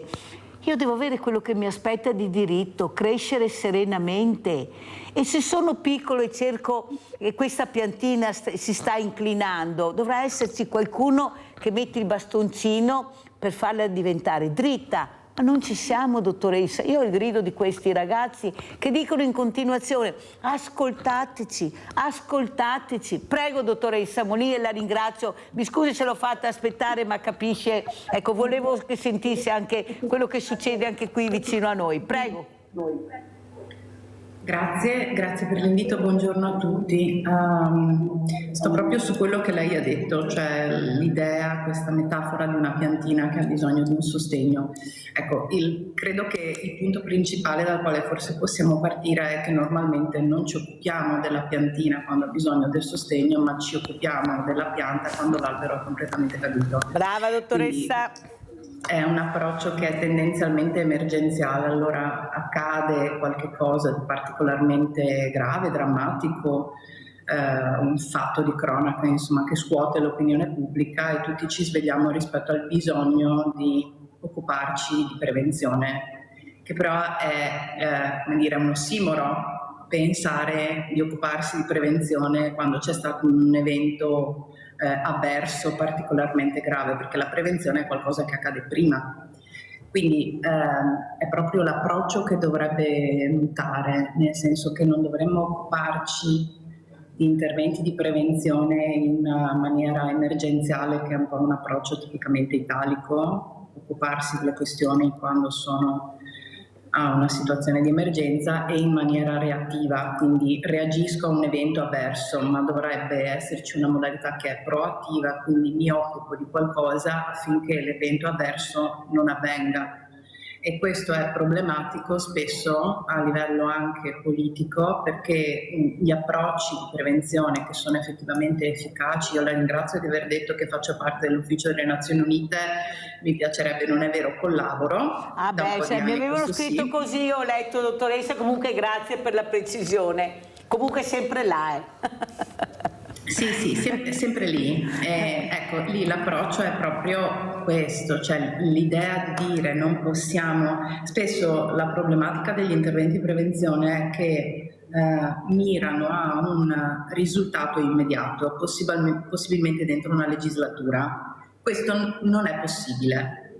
Io devo avere quello che mi aspetta di diritto, crescere serenamente. E se sono piccolo e cerco che questa piantina si sta inclinando, dovrà esserci qualcuno che mette il bastoncino per farla diventare dritta. Ma non ci siamo, dottoressa. Io ho il grido di questi ragazzi che dicono in continuazione: ascoltateci, ascoltateci. Prego, dottoressa Molini, e la ringrazio. Mi scusi se l'ho fatta aspettare, ma capisce. Ecco, volevo che sentisse anche quello che succede anche qui vicino a noi. Prego. Grazie per l'invito, buongiorno a tutti. Sto proprio su quello che lei ha detto, cioè l'idea, questa metafora di una piantina che ha bisogno di un sostegno. Ecco, credo che il punto principale dal quale forse possiamo partire è che normalmente non ci occupiamo della piantina quando ha bisogno del sostegno, ma ci occupiamo della pianta quando l'albero è completamente caduto. Brava, dottoressa! Quindi è un approccio che è tendenzialmente emergenziale, allora accade qualche cosa di particolarmente grave, drammatico, un fatto di cronaca insomma che scuote l'opinione pubblica e tutti ci svegliamo rispetto al bisogno di occuparci di prevenzione, che però è come dire, un ossimoro pensare di occuparsi di prevenzione quando c'è stato un evento avverso particolarmente grave, perché la prevenzione è qualcosa che accade prima. Quindi è proprio l'approccio che dovrebbe mutare, nel senso che non dovremmo occuparci di interventi di prevenzione in maniera emergenziale, che è un po' un approccio tipicamente italico, occuparsi delle questioni quando sono a una situazione di emergenza, e in maniera reattiva, quindi reagisco a un evento avverso, ma dovrebbe esserci una modalità che è proattiva, quindi mi occupo di qualcosa affinché l'evento avverso non avvenga. E questo è problematico spesso a livello anche politico, perché gli approcci di prevenzione che sono effettivamente efficaci, io la ringrazio di aver detto che faccio parte dell'Ufficio delle Nazioni Unite, mi piacerebbe, non è vero, collaboro. Ah beh, cioè, mi avevano scritto sì. Così, ho letto, dottoressa, comunque grazie per la precisione, comunque sempre là. Sì, sempre lì. Ecco, lì l'approccio è proprio questo, cioè l'idea di dire non possiamo. Spesso la problematica degli interventi di prevenzione è che mirano a un risultato immediato, possibilmente dentro una legislatura. Questo non è possibile.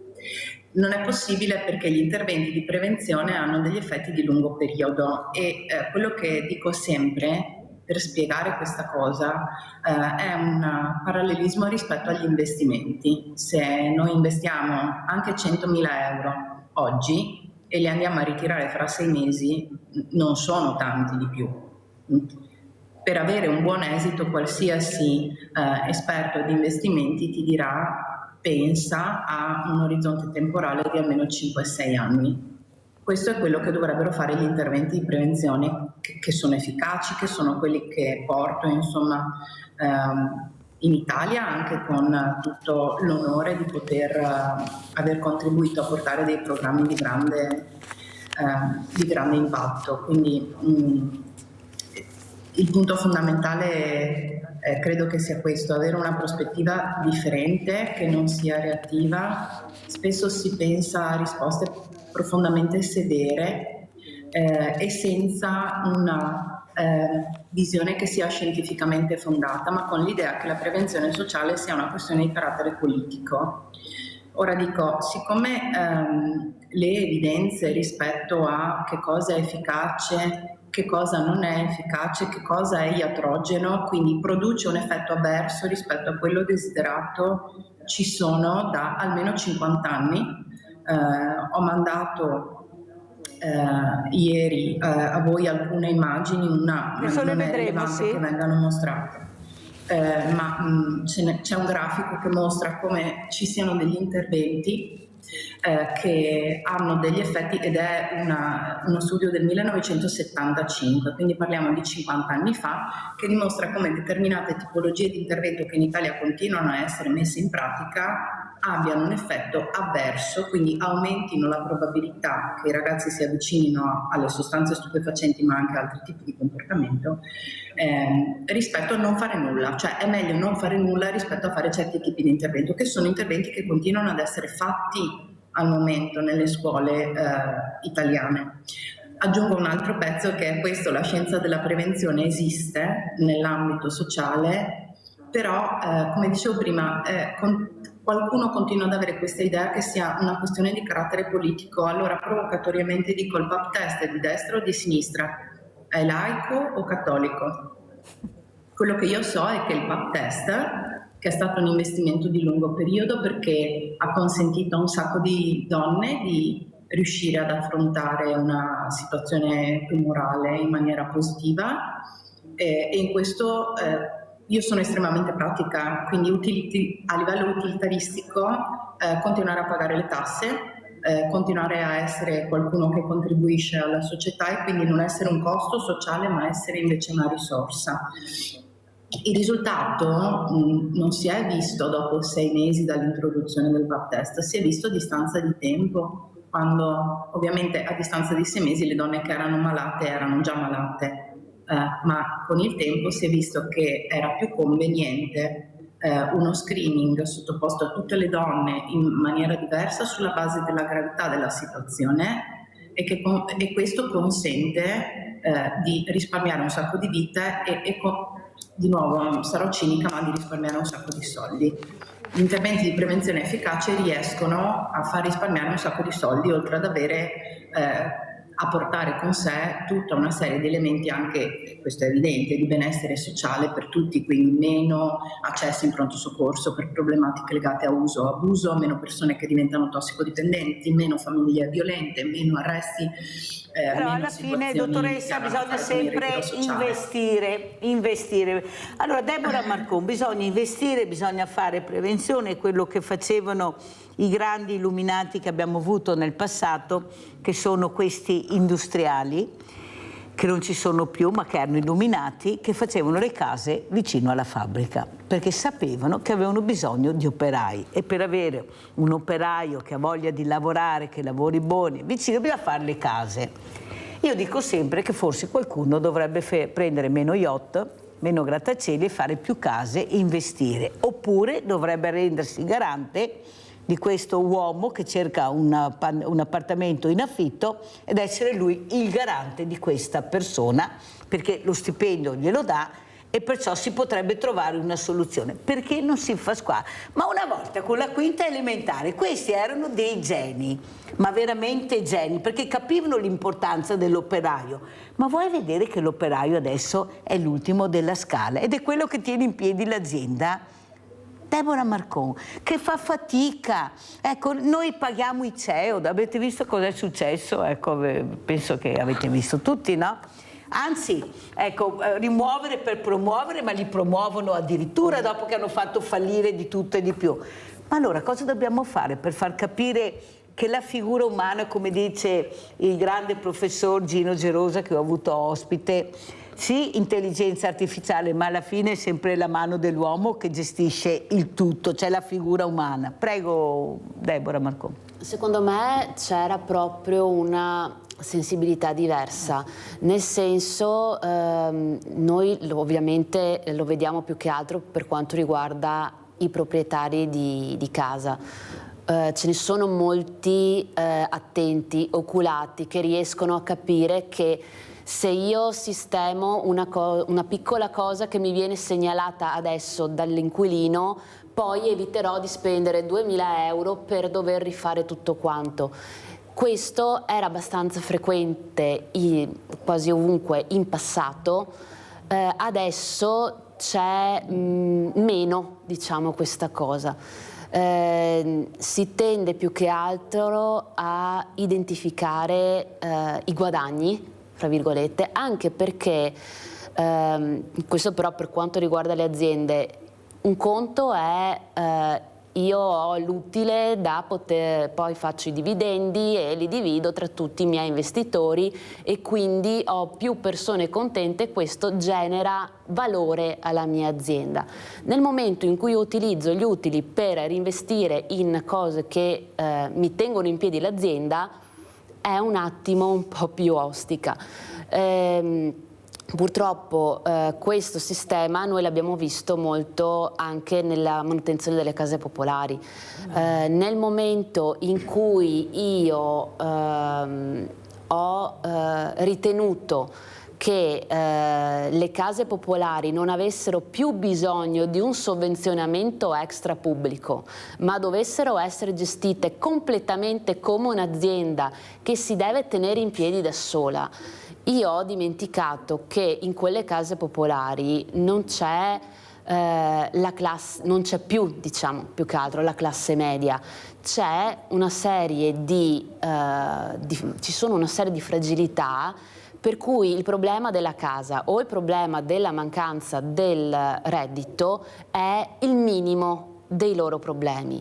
Non è possibile perché gli interventi di prevenzione hanno degli effetti di lungo periodo e quello che dico sempre per spiegare questa cosa è un parallelismo rispetto agli investimenti. Se noi investiamo anche 100.000 euro oggi e li andiamo a ritirare fra 6 mesi, non sono tanti di più. Per avere un buon esito, qualsiasi esperto di investimenti ti dirà: pensa a un orizzonte temporale di almeno 5-6 anni. Questo è quello che dovrebbero fare gli interventi di prevenzione che sono efficaci, che sono quelli che porto insomma in Italia, anche con tutto l'onore di poter aver contribuito a portare dei programmi di grande impatto. Quindi il punto fondamentale credo che sia questo: avere una prospettiva differente, che non sia reattiva. Spesso si pensa a risposte profondamente severe e senza una visione che sia scientificamente fondata, ma con l'idea che la prevenzione sociale sia una questione di carattere politico. Ora dico, siccome le evidenze rispetto a che cosa è efficace, che cosa non è efficace, che cosa è iatrogeno, quindi produce un effetto avverso rispetto a quello desiderato, ci sono da almeno 50 anni. Ho mandato ieri a voi alcune immagini, una non è rilevante che vengano mostrate, ma c'è un grafico che mostra come ci siano degli interventi che hanno degli effetti, ed è uno studio del 1975, quindi parliamo di 50 anni fa, che dimostra come determinate tipologie di intervento che in Italia continuano a essere messe in pratica abbiano un effetto avverso, quindi aumentino la probabilità che i ragazzi si avvicinino alle sostanze stupefacenti ma anche a altri tipi di comportamento, rispetto a non fare nulla. Cioè è meglio non fare nulla rispetto a fare certi tipi di intervento, che sono interventi che continuano ad essere fatti al momento nelle scuole italiane. Aggiungo un altro pezzo, che è questo: la scienza della prevenzione esiste nell'ambito sociale, però come dicevo prima, qualcuno continua ad avere questa idea che sia una questione di carattere politico. Allora provocatoriamente dico: il pap test è di destra o di sinistra? È laico o cattolico? Quello che io so è che il pap test, che è stato un investimento di lungo periodo perché ha consentito a un sacco di donne di riuscire ad affrontare una situazione tumorale in maniera positiva, e in questo io sono estremamente pratica, quindi a livello utilitaristico continuare a pagare le tasse, continuare a essere qualcuno che contribuisce alla società e quindi non essere un costo sociale ma essere invece una risorsa. Il risultato non si è visto dopo 6 mesi dall'introduzione del pap test, si è visto a distanza di tempo, quando ovviamente a distanza di 6 mesi le donne che erano malate erano già malate. Ma con il tempo si è visto che era più conveniente uno screening sottoposto a tutte le donne in maniera diversa sulla base della gravità della situazione, e questo consente di risparmiare un sacco di vite e di nuovo sarò cinica, ma di risparmiare un sacco di soldi. Gli interventi di prevenzione efficace riescono a far risparmiare un sacco di soldi, oltre ad avere a portare con sé tutta una serie di elementi, anche, questo è evidente, di benessere sociale per tutti, quindi meno accesso in pronto soccorso per problematiche legate a uso o abuso, meno persone che diventano tossicodipendenti, meno famiglie violente, meno arresti. Però alla fine, dottoressa, bisogna sempre investire. Allora, Deborah Marcon, bisogna investire, bisogna fare prevenzione, quello che facevano i grandi illuminati che abbiamo avuto nel passato, che sono questi industriali, che non ci sono più, ma che erano illuminati, che facevano le case vicino alla fabbrica, perché sapevano che avevano bisogno di operai, e per avere un operaio che ha voglia di lavorare, che lavori buoni, vicino, bisogna fare le case. Io dico sempre che forse qualcuno dovrebbe prendere meno yacht, meno grattacieli e fare più case e investire, oppure dovrebbe rendersi garante di questo uomo che cerca un appartamento in affitto ed essere lui il garante di questa persona, perché lo stipendio glielo dà e perciò si potrebbe trovare una soluzione. Perché non si fa qua? Ma una volta con la quinta elementare questi erano dei geni, ma veramente geni, perché capivano l'importanza dell'operaio. Ma vuoi vedere che l'operaio adesso è l'ultimo della scala ed è quello che tiene in piedi l'azienda? Deborah Marcon, che fa fatica. Ecco, noi paghiamo i CEO, avete visto cosa è successo? Ecco, penso che avete visto tutti, no? Anzi, ecco, rimuovere per promuovere, ma li promuovono addirittura dopo che hanno fatto fallire di tutto e di più. Ma allora cosa dobbiamo fare per far capire che la figura umana, come dice il grande professor Gino Gerosa che ho avuto ospite, sì, intelligenza artificiale, ma alla fine è sempre la mano dell'uomo che gestisce il tutto, c'è la figura umana. Prego, Deborah Marcon. Secondo me c'era proprio una sensibilità diversa, nel senso noi ovviamente lo vediamo più che altro per quanto riguarda i proprietari di casa. Ce ne sono molti attenti, oculati, che riescono a capire che se io sistemo una piccola cosa che mi viene segnalata adesso dall'inquilino, poi eviterò di spendere 2.000 euro per dover rifare tutto quanto. Questo era abbastanza frequente quasi ovunque in passato, adesso c'è meno, diciamo, questa cosa. Si tende più che altro a identificare i guadagni, fra virgolette, anche perché, questo però per quanto riguarda le aziende, un conto è io ho l'utile da poter, poi faccio i dividendi e li divido tra tutti i miei investitori e quindi ho più persone contente e questo genera valore alla mia azienda. Nel momento in cui utilizzo gli utili per reinvestire in cose che mi tengono in piedi l'azienda, è un attimo un po' più ostica. Purtroppo questo sistema noi l'abbiamo visto molto anche nella manutenzione delle case popolari. Nel momento in cui io ho ritenuto che le case popolari non avessero più bisogno di un sovvenzionamento extra pubblico, ma dovessero essere gestite completamente come un'azienda che si deve tenere in piedi da sola, io ho dimenticato che in quelle case popolari non c'è la classe, non c'è più, diciamo, più che altro la classe media, c'è una serie ci sono una serie di fragilità per cui il problema della casa o il problema della mancanza del reddito è il minimo dei loro problemi.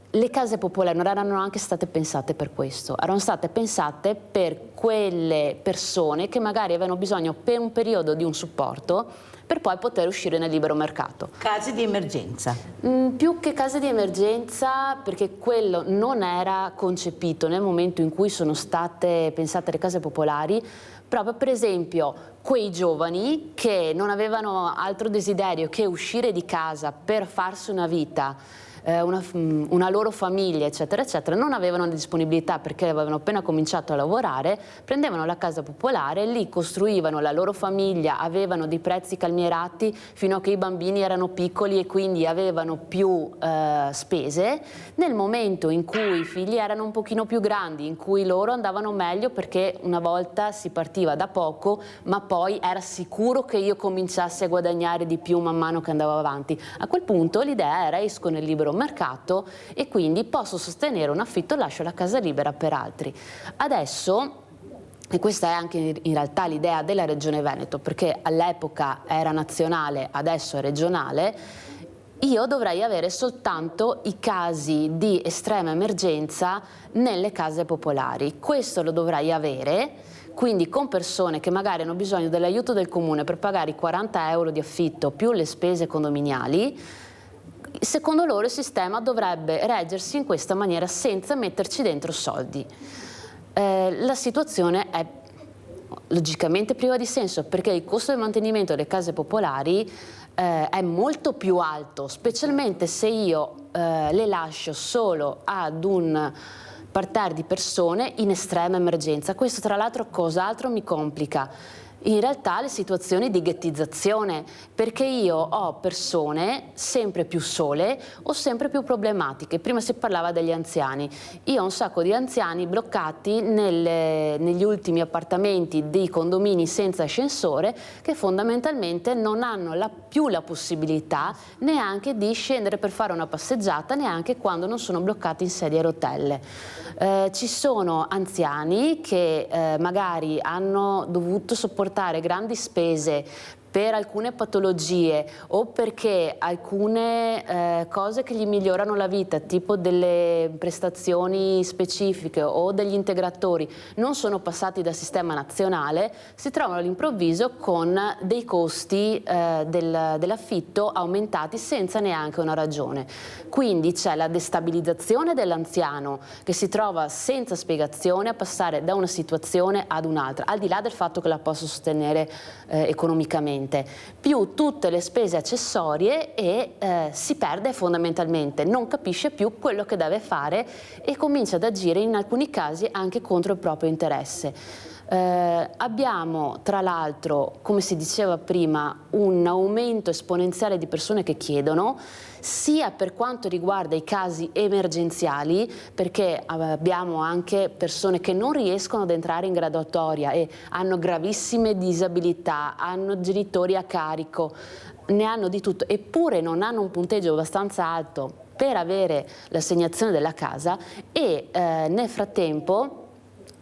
Le case popolari non erano anche state pensate per questo, erano state pensate per quelle persone che magari avevano bisogno per un periodo di un supporto per poi poter uscire nel libero mercato. Case di emergenza? Più che case di emergenza, perché quello non era concepito nel momento in cui sono state pensate le case popolari, proprio per esempio quei giovani che non avevano altro desiderio che uscire di casa per farsi una vita, una loro famiglia, eccetera, eccetera, non avevano la disponibilità perché avevano appena cominciato a lavorare, prendevano la casa popolare, lì costruivano la loro famiglia, avevano dei prezzi calmierati fino a che i bambini erano piccoli e quindi avevano più spese. Nel momento in cui i figli erano un pochino più grandi, in cui loro andavano meglio perché una volta si partiva da poco, ma poi era sicuro che io cominciassi a guadagnare di più man mano che andavo avanti. A quel punto l'idea era: esco nel libero mercato e quindi posso sostenere un affitto e lascio la casa libera per altri. Adesso, e questa è anche in realtà l'idea della Regione Veneto, perché all'epoca era nazionale, adesso è regionale, io dovrei avere soltanto i casi di estrema emergenza nelle case popolari. Questo lo dovrei avere, quindi con persone che magari hanno bisogno dell'aiuto del comune per pagare i 40 euro di affitto più le spese condominiali. Secondo loro il sistema dovrebbe reggersi in questa maniera senza metterci dentro soldi. La situazione è logicamente priva di senso perché il costo del mantenimento delle case popolari è molto più alto, specialmente se io le lascio solo ad un parterre di persone in estrema emergenza. Questo tra l'altro cos'altro mi complica? In realtà le situazioni di ghettizzazione, perché io ho persone sempre più sole o sempre più problematiche. Prima si parlava degli anziani, io ho un sacco di anziani bloccati negli ultimi appartamenti dei condomini senza ascensore che fondamentalmente non hanno più la possibilità neanche di scendere per fare una passeggiata, neanche quando non sono bloccati in sedia a rotelle. Ci sono anziani che magari hanno dovuto sopportare grandi spese per alcune patologie o perché alcune cose che gli migliorano la vita, tipo delle prestazioni specifiche o degli integratori, non sono passati dal sistema nazionale, si trovano all'improvviso con dei costi dell'affitto aumentati senza neanche una ragione. Quindi c'è la destabilizzazione dell'anziano che si trova senza spiegazione a passare da una situazione ad un'altra, al di là del fatto che la posso sostenere economicamente, più tutte le spese accessorie e si perde fondamentalmente, non capisce più quello che deve fare e comincia ad agire in alcuni casi anche contro il proprio interesse. Abbiamo tra l'altro, come si diceva prima, un aumento esponenziale di persone che chiedono, sia per quanto riguarda i casi emergenziali, perché abbiamo anche persone che non riescono ad entrare in graduatoria e hanno gravissime disabilità, hanno genitori a carico, ne hanno di tutto, eppure non hanno un punteggio abbastanza alto per avere l'assegnazione della casa e nel frattempo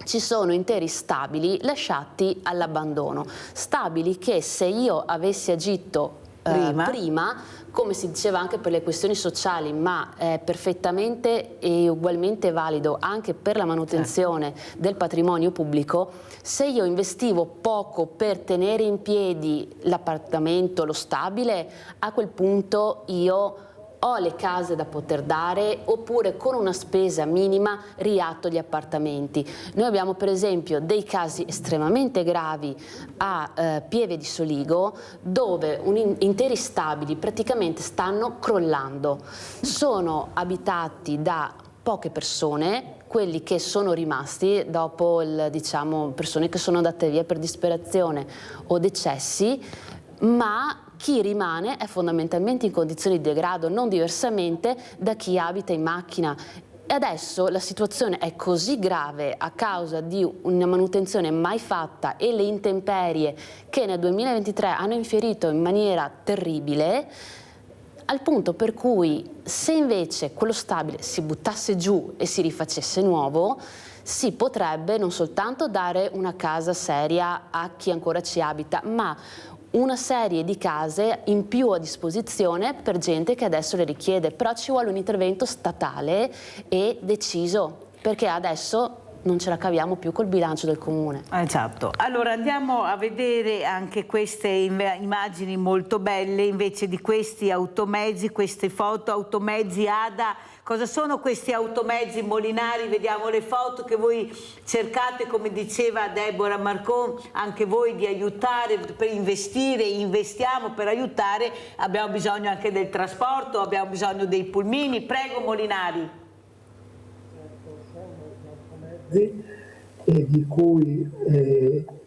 ci sono interi stabili lasciati all'abbandono, stabili che se io avessi agito prima come si diceva anche per le questioni sociali, ma è perfettamente e ugualmente valido anche per la manutenzione del patrimonio pubblico. Se io investivo poco per tenere in piedi l'appartamento, lo stabile, a quel punto io ho le case da poter dare, oppure con una spesa minima riatto gli appartamenti. Noi abbiamo per esempio dei casi estremamente gravi a Pieve di Soligo, dove interi stabili praticamente stanno crollando. Sono abitati da poche persone, quelli che sono rimasti dopo persone che sono andate via per disperazione o decessi, ma chi rimane è fondamentalmente in condizioni di degrado, non diversamente da chi abita in macchina. E adesso la situazione è così grave a causa di una manutenzione mai fatta e le intemperie che nel 2023 hanno infierito in maniera terribile, al punto per cui se invece quello stabile si buttasse giù e si rifacesse nuovo, si potrebbe non soltanto dare una casa seria a chi ancora ci abita, ma una serie di case in più a disposizione per gente che adesso le richiede. Però ci vuole un intervento statale e deciso, perché adesso non ce la caviamo più col bilancio del comune. Esatto. Allora andiamo a vedere anche queste immagini molto belle invece di questi automezzi, queste foto automezzi Ada. Cosa sono questi automezzi Molinari? Vediamo le foto che voi cercate, come diceva Deborah Marcon, anche voi di aiutare per investire, investiamo per aiutare, abbiamo bisogno anche del trasporto, abbiamo bisogno dei pulmini. Prego Molinari. E di cui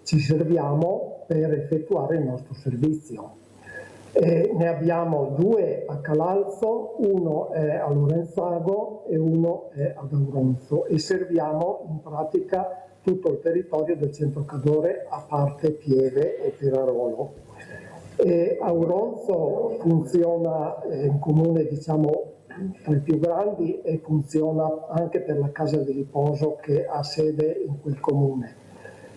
ci serviamo per effettuare il nostro servizio. Ne abbiamo 2 a Calalzo, uno è a Lorenzago e uno è ad Auronzo, e serviamo in pratica tutto il territorio del centro Cadore a parte Pieve e Pirarolo. Auronzo funziona, è un comune diciamo tra i più grandi e funziona anche per la casa di riposo che ha sede in quel comune.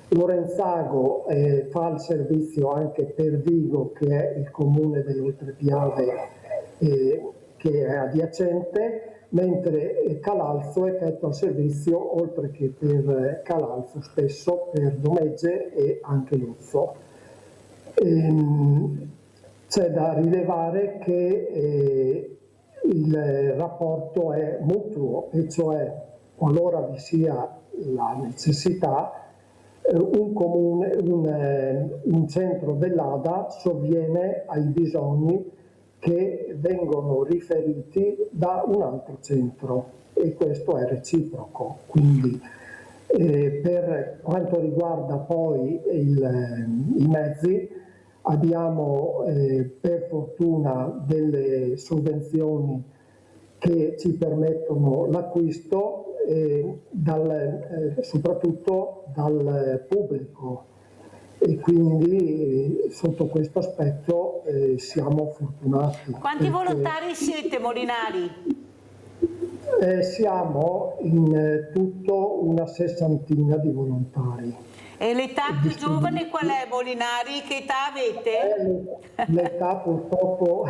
Lorenzago fa il servizio anche per Vigo, che è il comune dell'Oltrepiave che è adiacente, mentre Calalzo effettua il servizio oltre che per Calalzo stesso per Domegge e anche Luzzo. C'è da rilevare che il rapporto è mutuo, e cioè qualora vi sia la necessità, un centro dell'ADA sovviene ai bisogni che vengono riferiti da un altro centro, e questo è reciproco. Quindi per quanto riguarda poi i mezzi, abbiamo per fortuna delle sovvenzioni che ci permettono l'acquisto, soprattutto dal pubblico, e quindi sotto questo aspetto siamo fortunati. Quanti volontari siete Molinari? Siamo in tutto una 60ina di volontari. E l'età più giovane qual è Molinari? Che età avete? L'età purtroppo...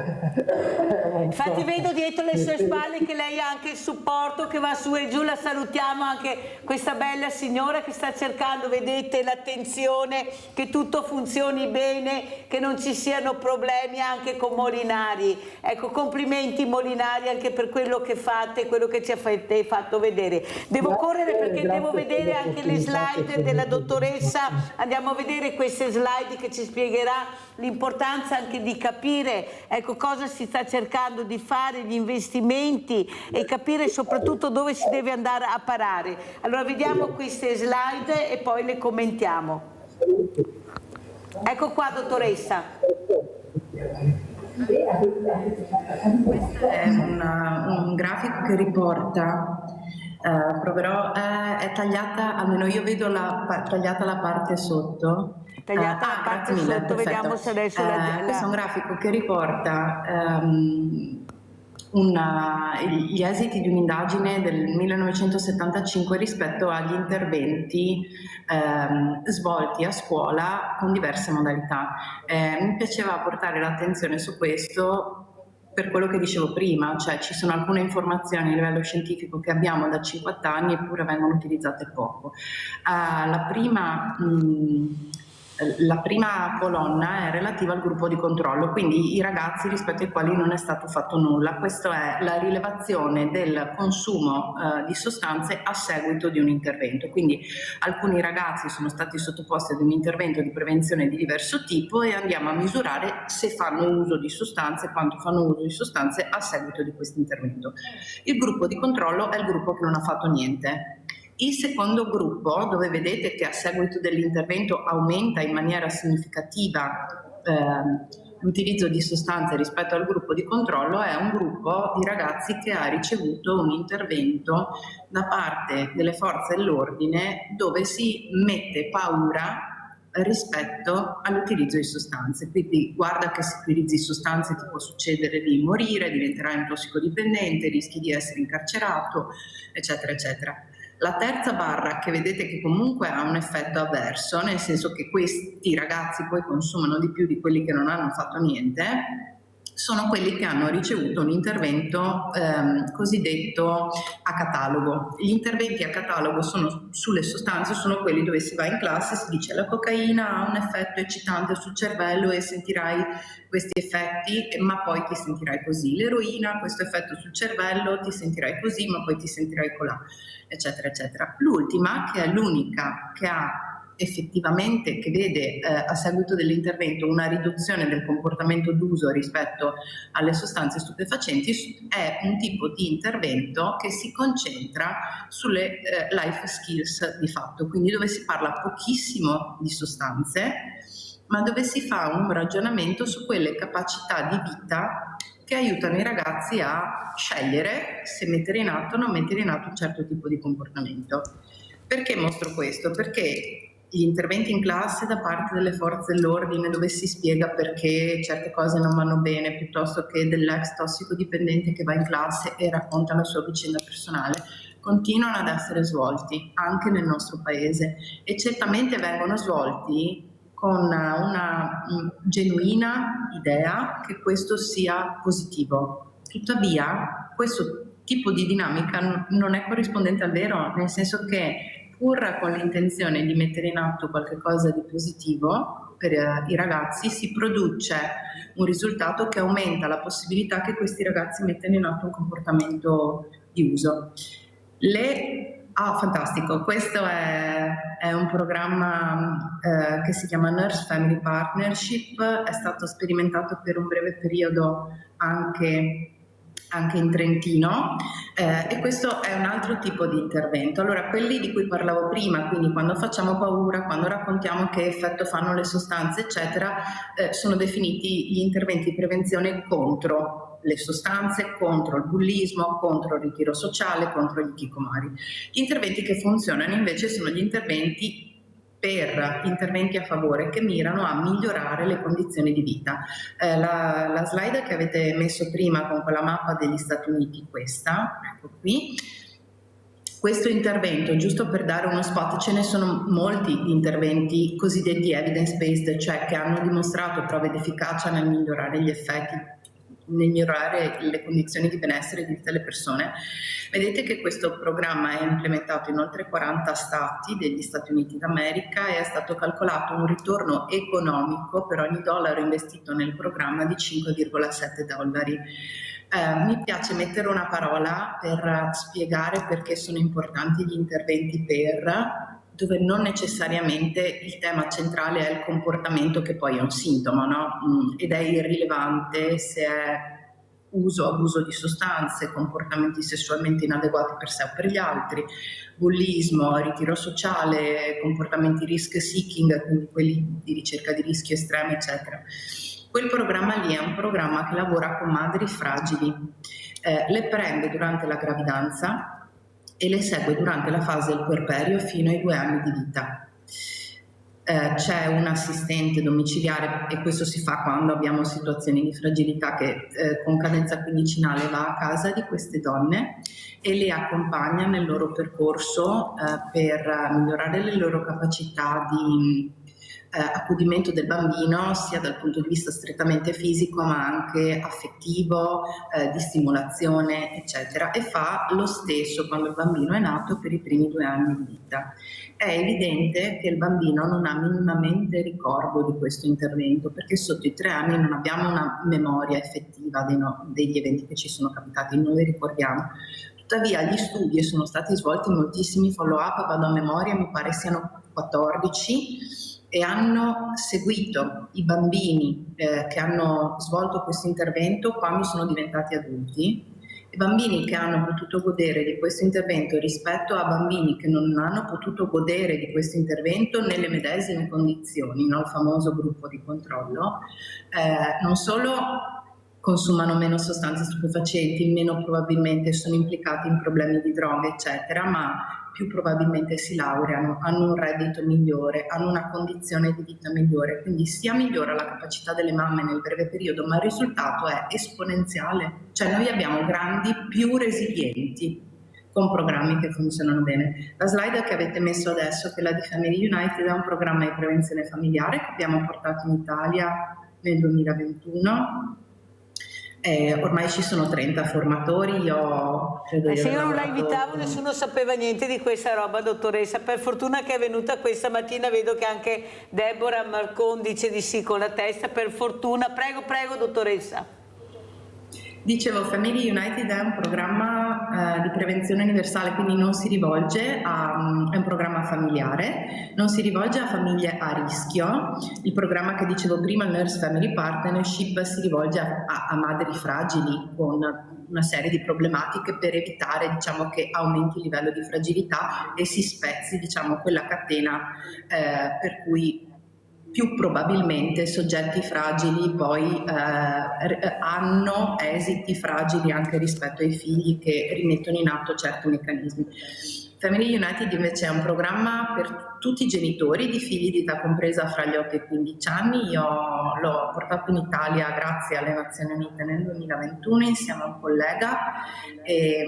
Infatti vedo dietro le sue spalle che lei ha anche il supporto che va su e giù, la salutiamo anche questa bella signora che sta cercando, vedete, l'attenzione, che tutto funzioni bene, che non ci siano problemi anche con Molinari. Ecco, complimenti Molinari anche per quello che fate, quello che ci avete fatto vedere. Devo correre perché devo vedere anche le slide della dottoressa. Andiamo a vedere queste slide che ci spiegherà l'importanza anche di capire, ecco, cosa si sta cercando di fare, gli investimenti, e capire soprattutto dove si deve andare a parare. Allora vediamo queste slide e poi le commentiamo. Ecco qua dottoressa. Questo è un grafico che riporta, proverò, è tagliata, almeno io vedo tagliata la parte sotto. Tagliata la parte sotto, perfetto. Vediamo se adesso questo è un grafico che riporta gli esiti di un'indagine del 1975 rispetto agli interventi svolti a scuola con diverse modalità. Mi piaceva portare l'attenzione su questo per quello che dicevo prima, cioè ci sono alcune informazioni a livello scientifico che abbiamo da 50 anni eppure vengono utilizzate poco. La prima colonna è relativa al gruppo di controllo, quindi i ragazzi rispetto ai quali non è stato fatto nulla. Questa è la rilevazione del consumo di sostanze a seguito di un intervento. Quindi alcuni ragazzi sono stati sottoposti ad un intervento di prevenzione di diverso tipo e andiamo a misurare se fanno uso di sostanze, quanto fanno uso di sostanze a seguito di questo intervento. Il gruppo di controllo è il gruppo che non ha fatto niente. Il secondo gruppo, dove vedete che a seguito dell'intervento aumenta in maniera significativa l'utilizzo di sostanze rispetto al gruppo di controllo, è un gruppo di ragazzi che ha ricevuto un intervento da parte delle forze dell'ordine dove si mette paura rispetto all'utilizzo di sostanze. Quindi guarda che se utilizzi sostanze ti può succedere di morire, diventerai un tossicodipendente, rischi di essere incarcerato, eccetera, eccetera. La terza barra, che vedete che comunque ha un effetto avverso, nel senso che questi ragazzi poi consumano di più di quelli che non hanno fatto niente, sono quelli che hanno ricevuto un intervento cosiddetto a catalogo. Gli interventi a catalogo sulle sostanze sono quelli dove si va in classe e si dice la cocaina ha un effetto eccitante sul cervello e sentirai questi effetti, ma poi ti sentirai così. L'eroina ha questo effetto sul cervello, ti sentirai così, ma poi ti sentirai colà, eccetera, eccetera. L'ultima, che è l'unica che ha effettivamente, che vede a seguito dell'intervento una riduzione del comportamento d'uso rispetto alle sostanze stupefacenti, è un tipo di intervento che si concentra sulle life skills di fatto, quindi dove si parla pochissimo di sostanze, ma dove si fa un ragionamento su quelle capacità di vita che aiutano i ragazzi a scegliere se mettere in atto o non mettere in atto un certo tipo di comportamento. Perché mostro questo? Perché gli interventi in classe da parte delle forze dell'ordine, dove si spiega perché certe cose non vanno bene, piuttosto che dell'ex tossicodipendente che va in classe e racconta la sua vicenda personale, continuano ad essere svolti anche nel nostro paese e certamente vengono svolti con una genuina idea che questo sia positivo. Tuttavia, questo tipo di dinamica non è corrispondente al vero, nel senso che pur con l'intenzione di mettere in atto qualcosa di positivo per i ragazzi, si produce un risultato che aumenta la possibilità che questi ragazzi mettano in atto un comportamento di uso. Fantastico, questo è un programma che si chiama Nurse Family Partnership, è stato sperimentato per un breve periodo anche in Trentino e questo è un altro tipo di intervento. Allora, quelli di cui parlavo prima, quindi quando facciamo paura, quando raccontiamo che effetto fanno le sostanze, eccetera, sono definiti gli interventi di prevenzione contro le sostanze, contro il bullismo, contro il ritiro sociale, contro gli hikikomori. Gli interventi che funzionano invece sono gli interventi a favore che mirano a migliorare le condizioni di vita. La slide che avete messo prima con quella mappa degli Stati Uniti, questa, ecco qui, questo intervento, giusto per dare uno spot, ce ne sono molti di interventi cosiddetti evidence-based, cioè che hanno dimostrato prove di efficacia nel migliorare gli effetti, nel migliorare le condizioni di benessere di tutte le persone. Vedete che questo programma è implementato in oltre 40 stati degli Stati Uniti d'America e è stato calcolato un ritorno economico per ogni dollaro investito nel programma di $5,7. Mi piace mettere una parola per spiegare perché sono importanti gli interventi dove non necessariamente il tema centrale è il comportamento, che poi è un sintomo, no? Ed è irrilevante se è uso o abuso di sostanze, comportamenti sessualmente inadeguati per sé o per gli altri, bullismo, ritiro sociale, comportamenti risk seeking, quindi quelli di ricerca di rischi estremi, eccetera. Quel programma lì è un programma che lavora con madri fragili, le prende durante la gravidanza e le segue durante la fase del puerperio fino ai 2 anni di vita. C'è un assistente domiciliare e questo si fa quando abbiamo situazioni di fragilità che con cadenza quindicinale va a casa di queste donne e le accompagna nel loro percorso per migliorare le loro capacità di accudimento del bambino sia dal punto di vista strettamente fisico ma anche affettivo, di stimolazione eccetera, e fa lo stesso quando il bambino è nato per i primi 2 anni di vita. È evidente che il bambino non ha minimamente ricordo di questo intervento, perché sotto i 3 anni non abbiamo una memoria effettiva degli eventi che ci sono capitati, non li ricordiamo. Tuttavia gli studi sono stati svolti moltissimi follow-up, vado a memoria, mi pare siano 14, e hanno seguito i bambini che hanno svolto questo intervento quando sono diventati adulti. I bambini che hanno potuto godere di questo intervento rispetto a bambini che non hanno potuto godere di questo intervento nelle medesime condizioni, no? Il famoso gruppo di controllo, non solo consumano meno sostanze stupefacenti, meno probabilmente sono implicati in problemi di droga, eccetera, ma più probabilmente si laureano, hanno un reddito migliore, hanno una condizione di vita migliore, quindi sia migliora la capacità delle mamme nel breve periodo, ma il risultato è esponenziale, cioè noi abbiamo grandi più resilienti con programmi che funzionano bene. La slide che avete messo adesso, quella di Family United, è un programma di prevenzione familiare che abbiamo portato in Italia nel 2021. Ormai ci sono 30 formatori, io credo se io non la invitavo nessuno sapeva niente di questa roba, dottoressa. Per fortuna che è venuta questa mattina, vedo che anche Deborah Marcon dice di sì con la testa, per fortuna. Prego, dottoressa. Dicevo, Family United è un programma di prevenzione universale, quindi non si rivolge è un programma familiare, non si rivolge a famiglie a rischio. Il programma che dicevo prima, il Nurse Family Partnership, si rivolge a madri fragili con una serie di problematiche per evitare, diciamo, che aumenti il livello di fragilità e si spezzi, diciamo, quella catena per cui più probabilmente soggetti fragili poi hanno esiti fragili anche rispetto ai figli che rimettono in atto certi meccanismi. Family United invece è un programma per tutti i genitori di figli di età compresa fra gli 8 e i 15 anni. Io l'ho portato in Italia grazie alle Nazioni Unite nel 2021 insieme a un collega e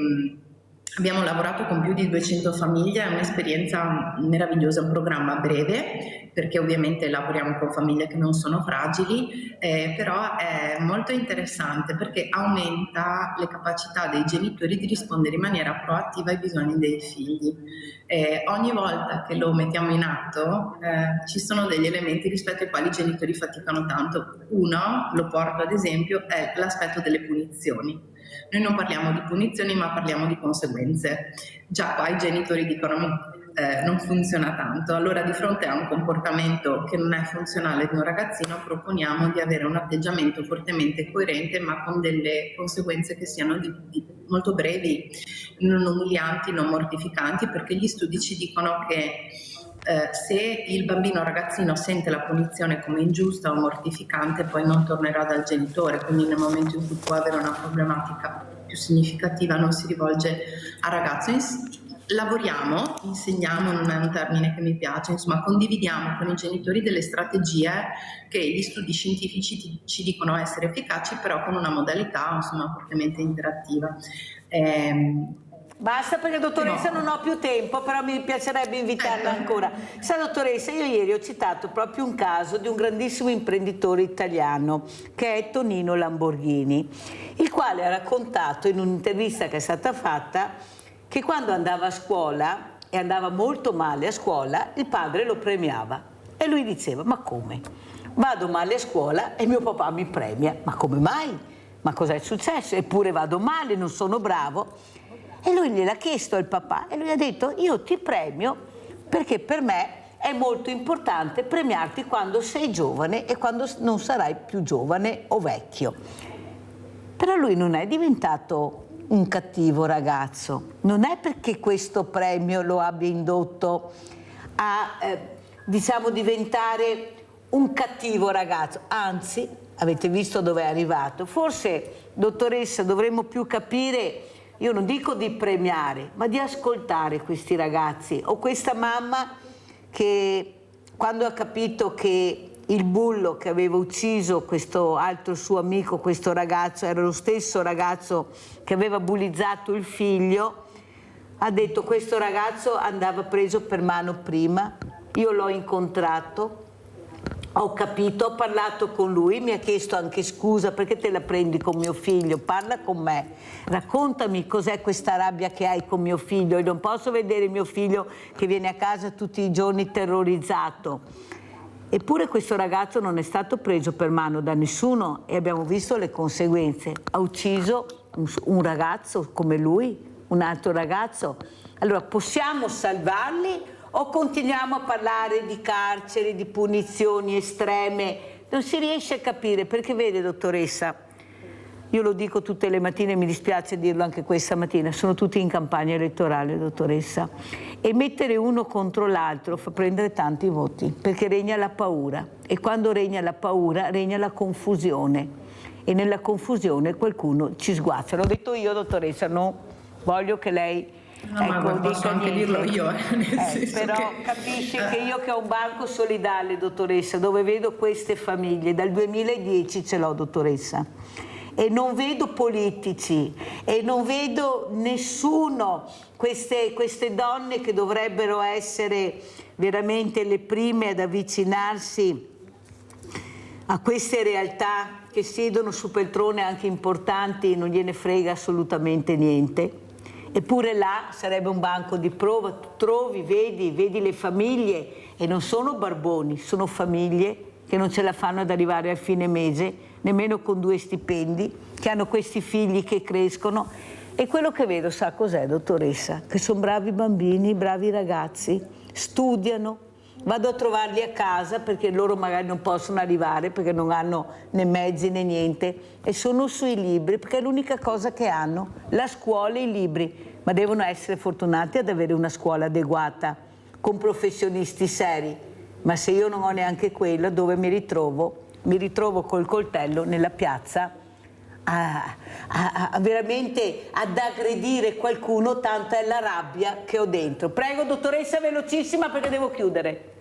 abbiamo lavorato con più di 200 famiglie, è un'esperienza meravigliosa, un programma breve perché ovviamente lavoriamo con famiglie che non sono fragili, però è molto interessante perché aumenta le capacità dei genitori di rispondere in maniera proattiva ai bisogni dei figli. Ogni volta che lo mettiamo in atto ci sono degli elementi rispetto ai quali i genitori faticano tanto. Uno, lo porto ad esempio, è l'aspetto delle punizioni. Noi non parliamo di punizioni ma parliamo di conseguenze. Già qua i genitori dicono non funziona tanto, allora di fronte a un comportamento che non è funzionale di un ragazzino proponiamo di avere un atteggiamento fortemente coerente ma con delle conseguenze che siano molto brevi, non umilianti, non mortificanti, perché gli studi ci dicono che se il bambino o ragazzino sente la punizione come ingiusta o mortificante poi non tornerà dal genitore, quindi nel momento in cui può avere una problematica più significativa non si rivolge al ragazzo. Lavoriamo, insegniamo, non è un termine che mi piace, insomma condividiamo con i genitori delle strategie che gli studi scientifici ci dicono essere efficaci, però con una modalità insomma fortemente interattiva. Basta perché dottoressa non ho più tempo, però mi piacerebbe invitarla ancora. Sa dottoressa, io ieri ho citato proprio un caso di un grandissimo imprenditore italiano che è Tonino Lamborghini, il quale ha raccontato in un'intervista che è stata fatta che quando andava a scuola e andava molto male a scuola il padre lo premiava e lui diceva: ma come? Vado male a scuola e mio papà mi premia, ma come mai? Ma cos'è successo? Eppure vado male, non sono bravo. E lui gliel'ha chiesto al papà e lui ha detto: io ti premio perché per me è molto importante premiarti quando sei giovane e quando non sarai più giovane o vecchio. Però lui non è diventato un cattivo ragazzo, non è perché questo premio lo abbia indotto a diciamo diventare un cattivo ragazzo, anzi avete visto dove è arrivato. Forse dottoressa dovremmo più capire, io non dico di premiare, ma di ascoltare questi ragazzi o questa mamma che quando ha capito che il bullo che aveva ucciso questo altro suo amico, questo ragazzo, era lo stesso ragazzo che aveva bullizzato il figlio, ha detto: questo ragazzo andava preso per mano prima, io l'ho incontrato Ho capito, ho parlato con lui, mi ha chiesto anche scusa, perché te la prendi con mio figlio, parla con me, raccontami cos'è questa rabbia che hai con mio figlio. Io non posso vedere mio figlio che viene a casa tutti i giorni terrorizzato. Eppure questo ragazzo non è stato preso per mano da nessuno e abbiamo visto le conseguenze. Ha ucciso un ragazzo come lui, un altro ragazzo. Allora possiamo salvarli o continuiamo a parlare di carceri, di punizioni estreme? Non si riesce a capire, perché vede, dottoressa, io lo dico tutte le mattine, mi dispiace dirlo anche questa mattina, sono tutti in campagna elettorale, dottoressa, e mettere uno contro l'altro fa prendere tanti voti, perché regna la paura, e quando regna la paura regna la confusione, e nella confusione qualcuno ci sguazza. L'ho detto io, dottoressa, no, voglio che lei... No, ecco, posso anche dirlo io, però capisci che io che ho un banco solidale, dottoressa, dove vedo queste famiglie, dal 2010 ce l'ho, dottoressa, e non vedo politici e non vedo nessuno, queste donne che dovrebbero essere veramente le prime ad avvicinarsi a queste realtà che siedono su poltrone anche importanti, non gliene frega assolutamente niente. Eppure là sarebbe un banco di prova, tu trovi, vedi le famiglie, e non sono barboni, sono famiglie che non ce la fanno ad arrivare a fine mese, nemmeno con 2 stipendi, che hanno questi figli che crescono. E quello che vedo, sa cos'è, dottoressa? Che sono bravi bambini, bravi ragazzi, studiano, vado a trovarli a casa perché loro magari non possono arrivare perché non hanno né mezzi né niente, e sono sui libri perché è l'unica cosa che hanno, la scuola e i libri, ma devono essere fortunati ad avere una scuola adeguata con professionisti seri. Ma se io non ho neanche quello, dove mi ritrovo? Mi ritrovo col coltello nella piazza veramente ad aggredire qualcuno, tanta è la rabbia che ho dentro. Prego, dottoressa, velocissima perché devo chiudere.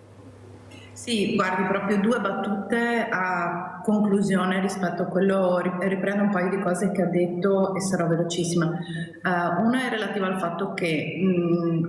Sì, guardi, proprio 2 battute a conclusione rispetto a quello, riprendo un paio di cose che ha detto e sarò velocissima. Una è relativa al fatto che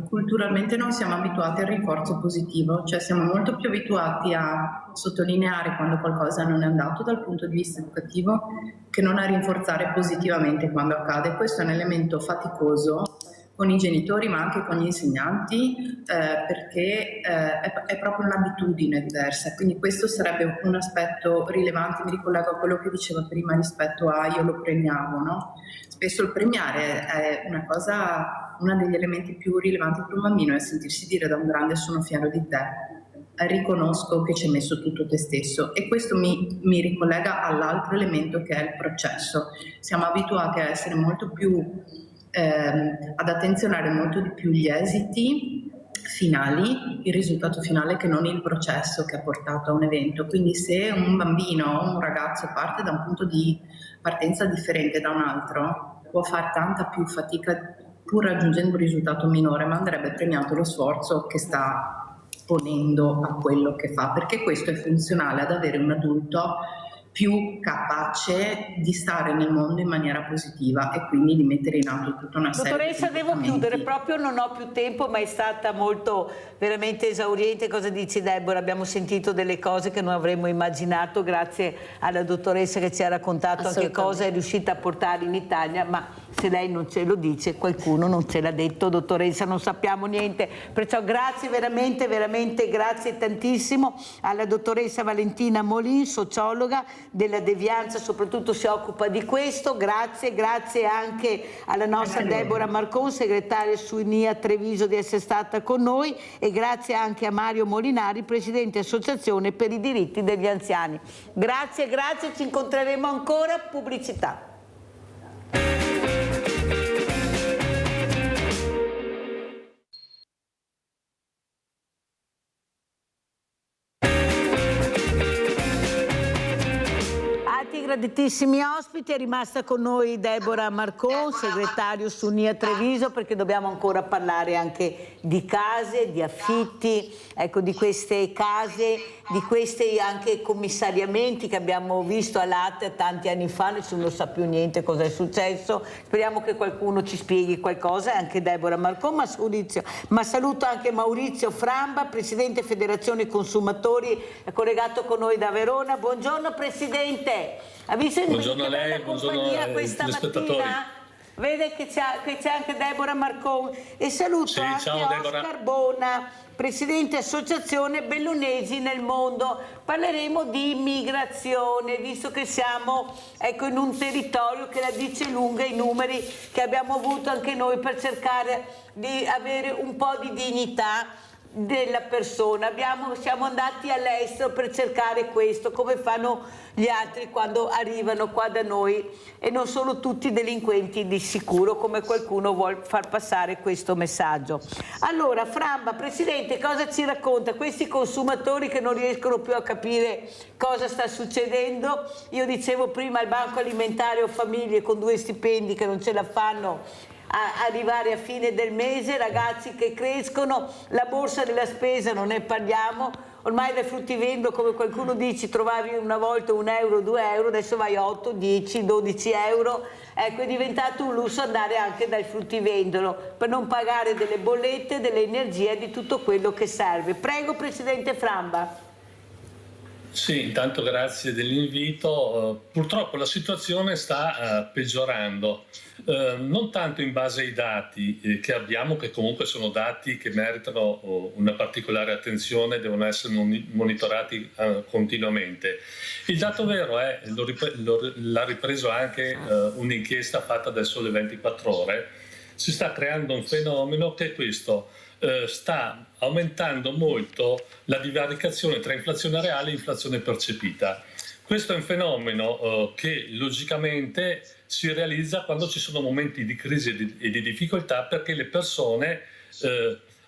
culturalmente non siamo abituati al rinforzo positivo, cioè siamo molto più abituati a sottolineare quando qualcosa non è andato dal punto di vista educativo che non a rinforzare positivamente quando accade. Questo è un elemento faticoso con i genitori ma anche con gli insegnanti, perché è proprio un'abitudine diversa, quindi questo sarebbe un aspetto rilevante. Mi ricollego a quello che diceva prima rispetto a io lo premiavo, no? Spesso il premiare è uno degli elementi più rilevanti per un bambino, è sentirsi dire da un grande sono fiero di te, riconosco che ci hai messo tutto te stesso, e questo mi ricollega all'altro elemento che è il processo. Siamo abituati a essere molto più ad attenzionare molto di più gli esiti finali, il risultato finale, che non il processo che ha portato a un evento. Quindi se un bambino o un ragazzo parte da un punto di partenza differente da un altro, può fare tanta più fatica pur raggiungendo un risultato minore, ma andrebbe premiato lo sforzo che sta ponendo a quello che fa, perché questo è funzionale ad avere un adulto più capace di stare nel mondo in maniera positiva e quindi di mettere in atto tutta una serie Dottoressa, devo chiudere, proprio non ho più tempo, ma è stata molto veramente esauriente. Cosa dici, Deborah? Abbiamo sentito delle cose che non avremmo immaginato, grazie alla dottoressa che ci ha raccontato anche cosa è riuscita a portare in Italia, ma se lei non ce lo dice qualcuno non ce l'ha detto, dottoressa, non sappiamo niente. Perciò grazie veramente, veramente grazie tantissimo alla dottoressa Valentina Molin, sociologa della devianza, soprattutto si occupa di questo. Grazie anche alla nostra Deborah Marcon, segretaria su INIA Treviso, di essere stata con noi, e grazie anche a Mario Molinari, presidente Associazione per i diritti degli anziani. Grazie, ci incontreremo ancora. Pubblicità. graditissimi ospiti, è rimasta con noi Deborah Marcon, segretario su Unia Treviso, perché dobbiamo ancora parlare anche di case, di affitti, ecco, di queste case, di questi anche commissariamenti che abbiamo visto a Latte tanti anni fa, nessuno sa più niente cosa è successo. Speriamo che qualcuno ci spieghi qualcosa, anche Deborah Marcon, ma saluto anche Maurizio Framba, presidente Federazione Consumatori, è collegato con noi da Verona. Buongiorno Presidente, ha visto buongiorno a lei, buongiorno questa telespettatori. mattina? Vede che c'è anche Deborah Marcon e saluto anche Oscar Bona, Presidente Associazione Bellunesi nel Mondo. Parleremo di immigrazione, visto che siamo in un territorio che la dice lunga, i numeri che abbiamo avuto anche noi per cercare di avere un po' di dignità della persona. Siamo andati all'estero per cercare questo, come fanno gli altri quando arrivano qua da noi, e non sono tutti delinquenti di sicuro, come qualcuno vuol far passare questo messaggio. Allora, Framba, Presidente, cosa ci racconta? Questi consumatori che non riescono più a capire cosa sta succedendo. Io dicevo prima, il Banco Alimentare o famiglie con 2 stipendi che non ce la fanno a arrivare a fine del mese, ragazzi che crescono, la borsa della spesa non ne parliamo, ormai dai fruttivendolo, come qualcuno dice, trovavi una volta 1 euro, 2 euro, adesso vai a 8, 10, 12 euro, ecco, è diventato un lusso andare anche dal fruttivendolo per non pagare delle bollette, dell'energia e di tutto quello che serve. Prego Presidente Framba. Sì, intanto grazie dell'invito. Purtroppo la situazione sta peggiorando, non tanto in base ai dati che abbiamo, che comunque sono dati che meritano una particolare attenzione, devono essere monitorati continuamente. Il dato vero è, l'ha ripreso anche un'inchiesta fatta dal Sole 24 Ore, si sta creando un fenomeno che è questo. Sta aumentando molto la divaricazione tra inflazione reale e inflazione percepita. Questo è un fenomeno che logicamente si realizza quando ci sono momenti di crisi e di difficoltà, perché le persone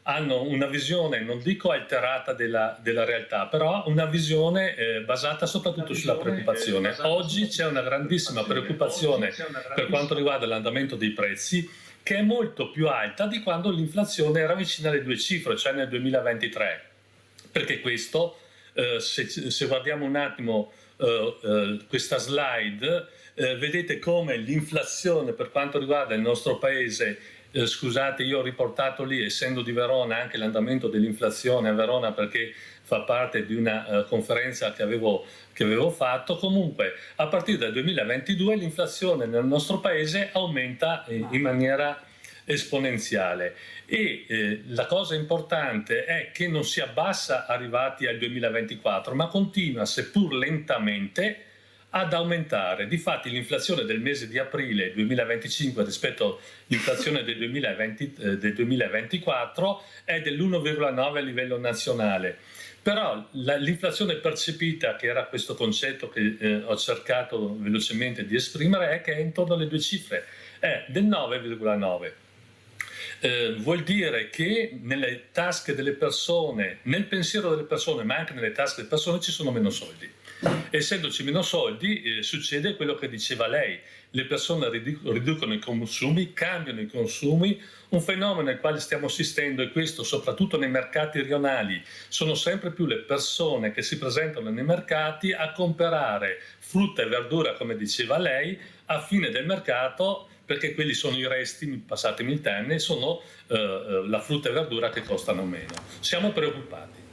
hanno una visione, non dico alterata della realtà, però una visione basata soprattutto sulla preoccupazione. Oggi c'è una grandissima preoccupazione per quanto riguarda l'andamento dei prezzi, che è molto più alta di quando l'inflazione era vicina alle 2 cifre, cioè nel 2023. Perché questo, se guardiamo un attimo questa slide, vedete come l'inflazione per quanto riguarda il nostro paese, scusate, io ho riportato lì, essendo di Verona, anche l'andamento dell'inflazione a Verona, perché fa parte di una conferenza che avevo fatto. Comunque a partire dal 2022 l'inflazione nel nostro paese aumenta in maniera esponenziale e la cosa importante è che non si abbassa arrivati al 2024, ma continua, seppur lentamente, ad aumentare. Difatti l'inflazione del mese di aprile 2025 rispetto all'inflazione del 2024 è dell'1,9 a livello nazionale. Però l'inflazione percepita, che era questo concetto che ho cercato velocemente di esprimere, è che è intorno alle 2 cifre, è del 9,9. Vuol dire che nelle tasche delle persone, nel pensiero delle persone, ma anche nelle tasche delle persone ci sono meno soldi. Essendoci meno soldi succede quello che diceva lei, le persone riducono i consumi, cambiano i consumi, un fenomeno al quale stiamo assistendo, e questo soprattutto nei mercati rionali, sono sempre più le persone che si presentano nei mercati a comprare frutta e verdura, come diceva lei, a fine del mercato, perché quelli sono i resti, passatemi il termine, sono la frutta e verdura che costano meno. Siamo preoccupati.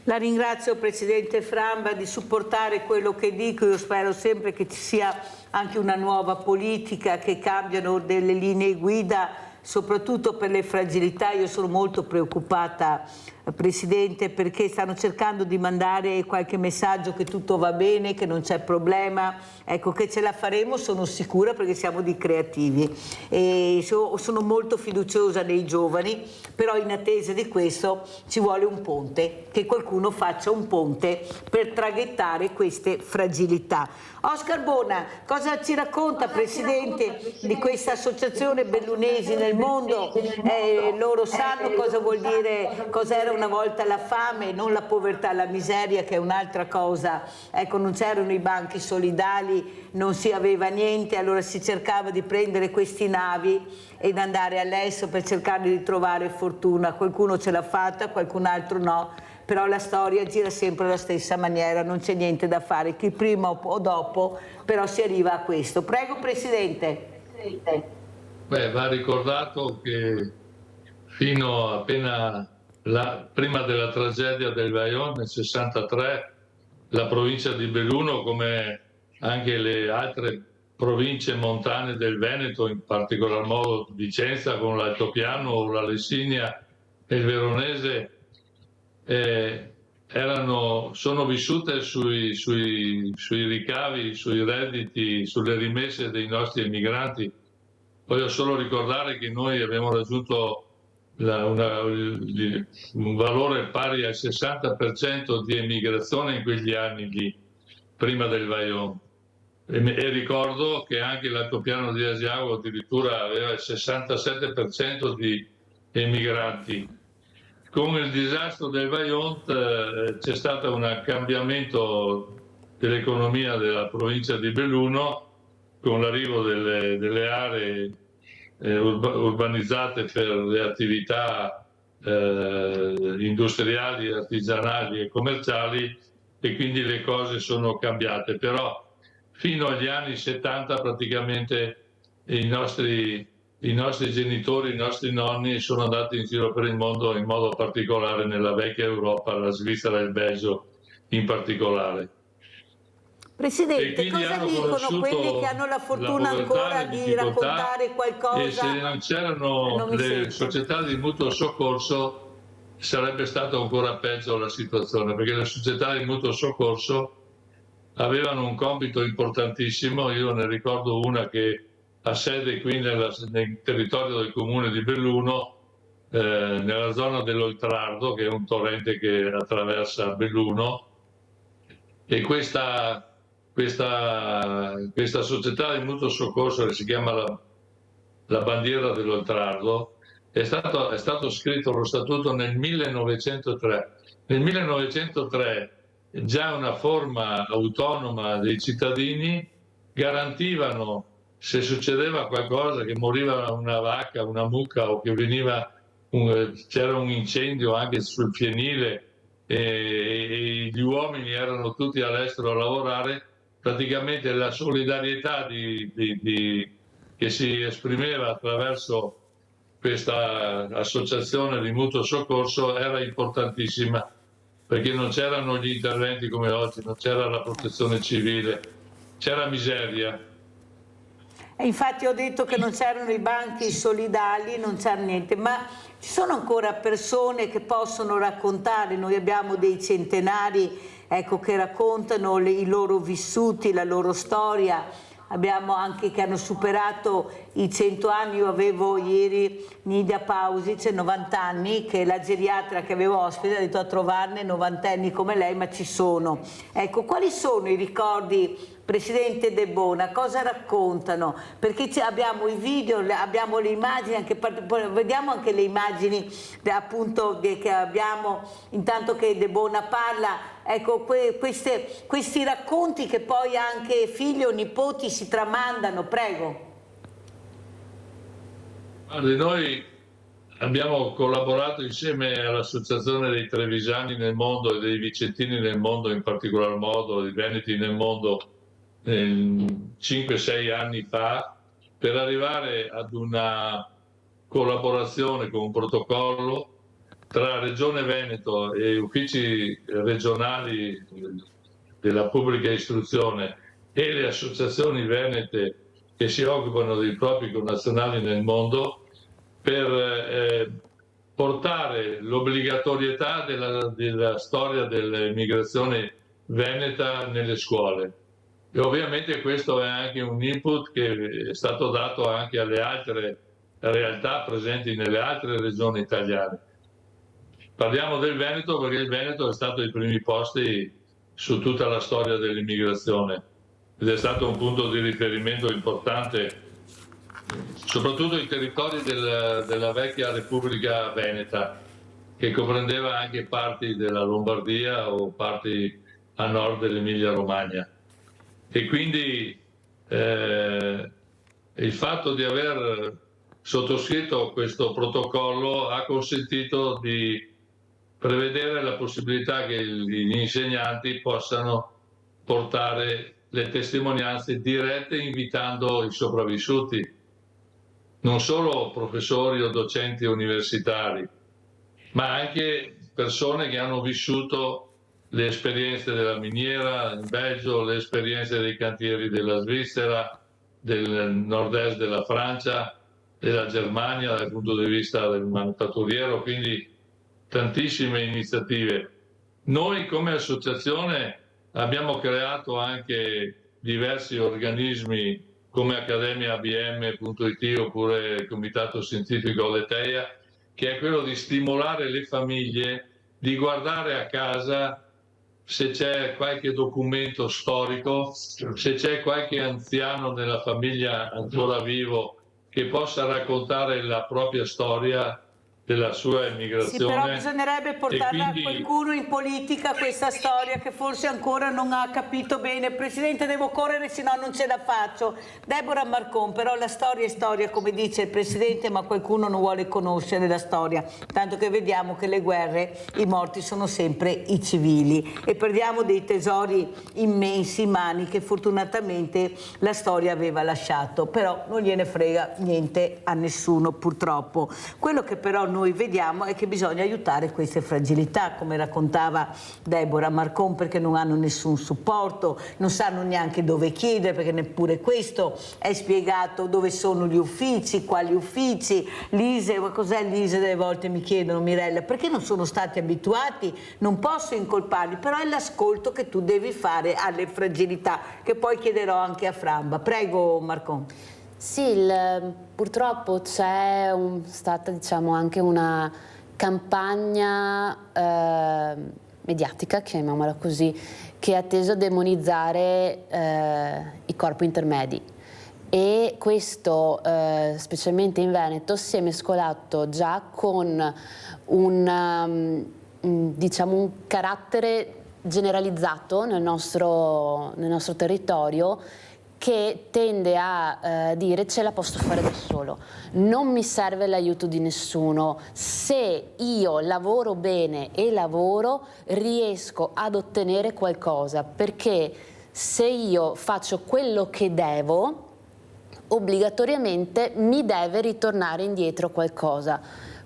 La ringrazio Presidente Framba di supportare quello che dico. Io spero sempre che ci sia anche una nuova politica, che cambiano delle linee guida, soprattutto per le fragilità. Io sono molto preoccupata, Presidente, perché stanno cercando di mandare qualche messaggio che tutto va bene, che non c'è problema. Ecco, che ce la faremo, sono sicura, perché siamo di creativi e sono molto fiduciosa nei giovani, però in attesa di questo ci vuole un ponte, che qualcuno faccia un ponte per traghettare queste fragilità. Oscar Bona, cosa ci racconta, Presidente, di questa associazione Bellunesi nel Mondo? Loro sanno cosa vuol dire, cosa era una volta la fame, non la povertà, la miseria, che è un'altra cosa. Ecco, non c'erano i banchi solidali, non si aveva niente, allora si cercava di prendere questi navi ed andare all'estero per cercare di trovare fortuna. Qualcuno ce l'ha fatta, qualcun altro no, però la storia gira sempre alla stessa maniera, non c'è niente da fare, chi prima o dopo, però si arriva a questo. Prego, Presidente. Beh, va ricordato che fino appena prima della tragedia del Vajont nel 63, la provincia di Belluno, come anche le altre province montane del Veneto, in particolar modo Vicenza con l'Altopiano, la Lessinia e il Veronese, sono vissute sui ricavi, sui redditi, sulle rimesse dei nostri emigranti. Voglio solo ricordare che noi abbiamo raggiunto un valore pari al 60% di emigrazione in quegli anni lì, prima del Vajont. E ricordo che anche l'Altopiano di Asiago addirittura aveva il 67% di emigranti. Con il disastro del Vajont c'è stato un cambiamento dell'economia della provincia di Belluno, con l'arrivo delle aree urbanizzate per le attività industriali, artigianali e commerciali, e quindi le cose sono cambiate. Però fino agli anni 70 praticamente i nostri genitori, i nostri nonni sono andati in giro per il mondo, in modo particolare nella vecchia Europa, la Svizzera e il Belgio in particolare. Presidente, cosa dicono quelli che hanno la fortuna ancora di raccontare qualcosa? E se non c'erano le società di mutuo soccorso sarebbe stata ancora peggio la situazione, perché le società di mutuo soccorso avevano un compito importantissimo. Io ne ricordo una che ha sede qui nel territorio del comune di Belluno, nella zona dell'Oltrardo, che è un torrente che attraversa Belluno, e questa società di mutuo soccorso, che si chiama la Bandiera dell'Oltrardo, è stato scritto lo statuto nel 1903. Nel 1903 già una forma autonoma dei cittadini garantivano, se succedeva qualcosa, che moriva una vacca, una mucca, o che c'era un incendio anche sul fienile e gli uomini erano tutti all'estero a lavorare, praticamente la solidarietà che si esprimeva attraverso questa associazione di mutuo soccorso era importantissima, perché non c'erano gli interventi come oggi, non c'era la protezione civile, c'era miseria. E infatti ho detto che non c'erano i banchi solidali, non c'era niente, ma ci sono ancora persone che possono raccontare. Noi abbiamo dei centenari, ecco, che raccontano i loro vissuti, la loro storia. Abbiamo anche che hanno superato i 100 anni. Io avevo ieri Nidia Pausic, 90 anni, che è la geriatra che avevo ospite, ha detto a trovarne 90 anni come lei, ma ci sono. Ecco, quali sono i ricordi, Presidente De Bona, cosa raccontano? Perché abbiamo i video, abbiamo le immagini, vediamo anche le immagini appunto che abbiamo, intanto che De Bona parla. Ecco, questi racconti che poi anche figli o nipoti si tramandano, prego. Guardi, noi abbiamo collaborato insieme all'Associazione dei Trevisani nel mondo e dei Vicentini nel mondo, in particolar modo dei Veneti nel mondo, 5-6 anni fa, per arrivare ad una collaborazione con un protocollo tra Regione Veneto e uffici regionali della pubblica istruzione e le associazioni venete che si occupano dei propri connazionali nel mondo, per portare l'obbligatorietà della storia dell'immigrazione veneta nelle scuole. E ovviamente questo è anche un input che è stato dato anche alle altre realtà presenti nelle altre regioni italiane. Parliamo del Veneto perché il Veneto è stato ai primi posti su tutta la storia dell'immigrazione ed è stato un punto di riferimento importante, soprattutto i territori della vecchia Repubblica Veneta. che comprendeva anche parti della Lombardia o parti a nord dell'Emilia Romagna. E quindi il fatto di aver sottoscritto questo protocollo ha consentito di prevedere la possibilità che gli insegnanti possano portare le testimonianze dirette invitando i sopravvissuti, non solo professori o docenti universitari, ma anche persone che hanno vissuto le esperienze della miniera in Belgio, le esperienze dei cantieri della Svizzera, del nord-est della Francia, della Germania dal punto di vista del manufatturiero, quindi tantissime iniziative. Noi come associazione abbiamo creato anche diversi organismi come Accademia ABM.it oppure il Comitato Scientifico Aletheia, che è quello di stimolare le famiglie di guardare a casa se c'è qualche documento storico, se c'è qualche anziano nella famiglia ancora vivo che possa raccontare la propria storia della sua emigrazione. Sì, però bisognerebbe portarla a qualcuno in politica questa storia che forse ancora non ha capito bene. Presidente, devo correre, se no non ce la faccio. Deborah Marcon, però la storia è storia, come dice il Presidente, ma qualcuno non vuole conoscere la storia. Tanto che vediamo che le guerre, i morti sono sempre i civili e perdiamo dei tesori immensi in mani che fortunatamente la storia aveva lasciato. Però non gliene frega niente a nessuno, purtroppo. Quello che però noi vediamo è che bisogna aiutare queste fragilità, come raccontava Deborah Marcon, perché non hanno nessun supporto, non sanno neanche dove chiedere, perché neppure questo è spiegato, dove sono gli uffici, quali uffici. L'ISEE, ma cos'è l'ISEE? Delle volte mi chiedono, Mirella, perché non sono stati abituati? Non posso incolparli, però è l'ascolto che tu devi fare alle fragilità, che poi chiederò anche a Framba. Prego Marcon. Sì, purtroppo c'è stata anche una campagna mediatica, chiamiamola così, che ha teso a demonizzare i corpi intermedi e questo, specialmente in Veneto, si è mescolato già con un carattere generalizzato nel nostro territorio, che tende a dire ce la posso fare da solo, non mi serve l'aiuto di nessuno, se io lavoro bene e lavoro riesco ad ottenere qualcosa, perché se io faccio quello che devo, obbligatoriamente mi deve ritornare indietro qualcosa.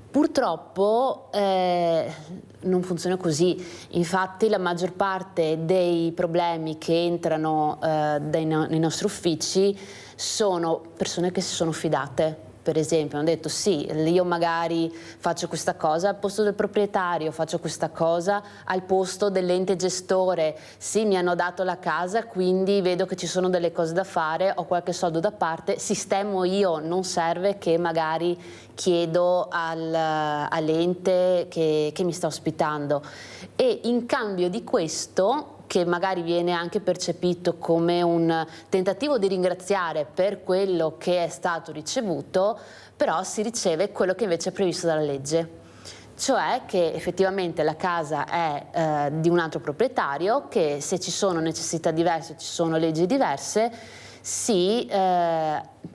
Purtroppo non funziona così, infatti la maggior parte dei problemi che entrano nei nostri uffici sono persone che si sono fidate. Per esempio hanno detto sì, io magari faccio questa cosa al posto del proprietario, faccio questa cosa al posto dell'ente gestore, sì mi hanno dato la casa quindi vedo che ci sono delle cose da fare, ho qualche soldo da parte, sistemo io, non serve che magari chiedo all'ente che mi sta ospitando. E in cambio di questo, che magari viene anche percepito come un tentativo di ringraziare per quello che è stato ricevuto, però si riceve quello che invece è previsto dalla legge, cioè che effettivamente la casa è di un altro proprietario, che se ci sono necessità diverse, ci sono leggi diverse,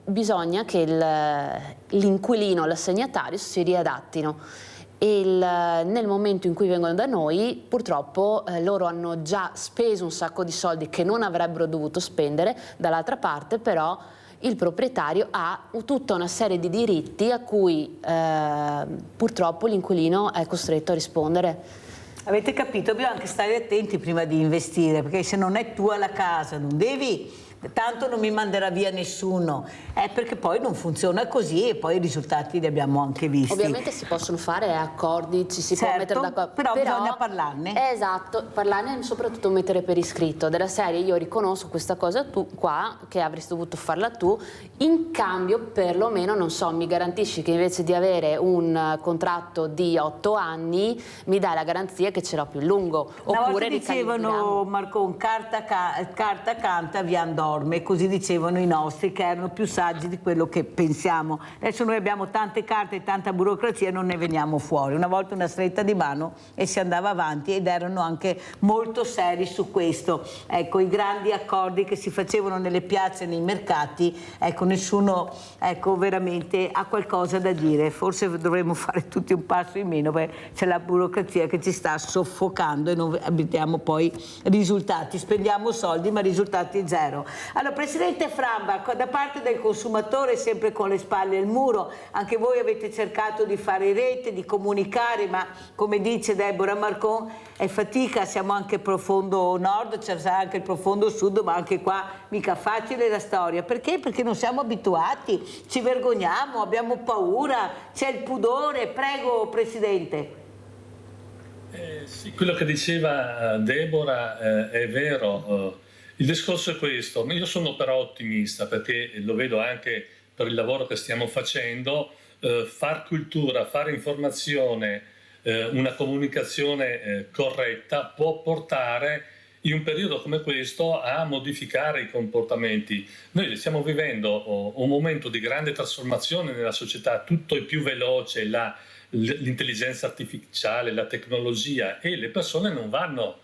bisogna che l'inquilino, l'assegnatario si riadattino. Nel momento in cui vengono da noi, purtroppo loro hanno già speso un sacco di soldi che non avrebbero dovuto spendere, dall'altra parte però il proprietario ha tutta una serie di diritti a cui purtroppo l'inquilino è costretto a rispondere. Avete capito? Dobbiamo anche stare attenti prima di investire, perché se non è tua la casa non devi... Tanto non mi manderà via nessuno, perché poi non funziona così e poi i risultati li abbiamo anche visti. Ovviamente si possono fare accordi, ci si può mettere d'accordo, però bisogna parlarne. Esatto, parlarne e soprattutto mettere per iscritto, della serie io riconosco questa cosa qua che avresti dovuto farla tu, in cambio perlomeno, non so, mi garantisci che invece di avere un contratto di 8 anni mi dai la garanzia che ce l'ho più lungo. Una volta dicevano, Marcon, carta canta, via andò. norme, così dicevano i nostri, che erano più saggi di quello che pensiamo. Adesso noi abbiamo tante carte e tanta burocrazia e non ne veniamo fuori. Una volta una stretta di mano e si andava avanti, ed erano anche molto seri su questo. Ecco, i grandi accordi che si facevano nelle piazze e nei mercati, ecco, nessuno veramente ha qualcosa da dire. Forse dovremmo fare tutti un passo in meno, perché c'è la burocrazia che ci sta soffocando e non abbiamo poi risultati. Spendiamo soldi ma risultati zero. Allora, Presidente Framba, da parte del consumatore, sempre con le spalle al muro, anche voi avete cercato di fare rete, di comunicare, ma come dice Deborah Marcon è fatica, siamo anche profondo nord, c'è anche il profondo sud, ma anche qua mica facile la storia. Perché? Perché non siamo abituati, ci vergogniamo, abbiamo paura, c'è il pudore. Prego, Presidente. Sì, quello che diceva Deborah è vero. Il discorso è questo. Io sono però ottimista, perché lo vedo anche per il lavoro che stiamo facendo. Far cultura, fare informazione, una comunicazione corretta può portare in un periodo come questo a modificare i comportamenti. Noi stiamo vivendo un momento di grande trasformazione nella società, tutto è più veloce, l'intelligenza artificiale, la tecnologia, e le persone non vanno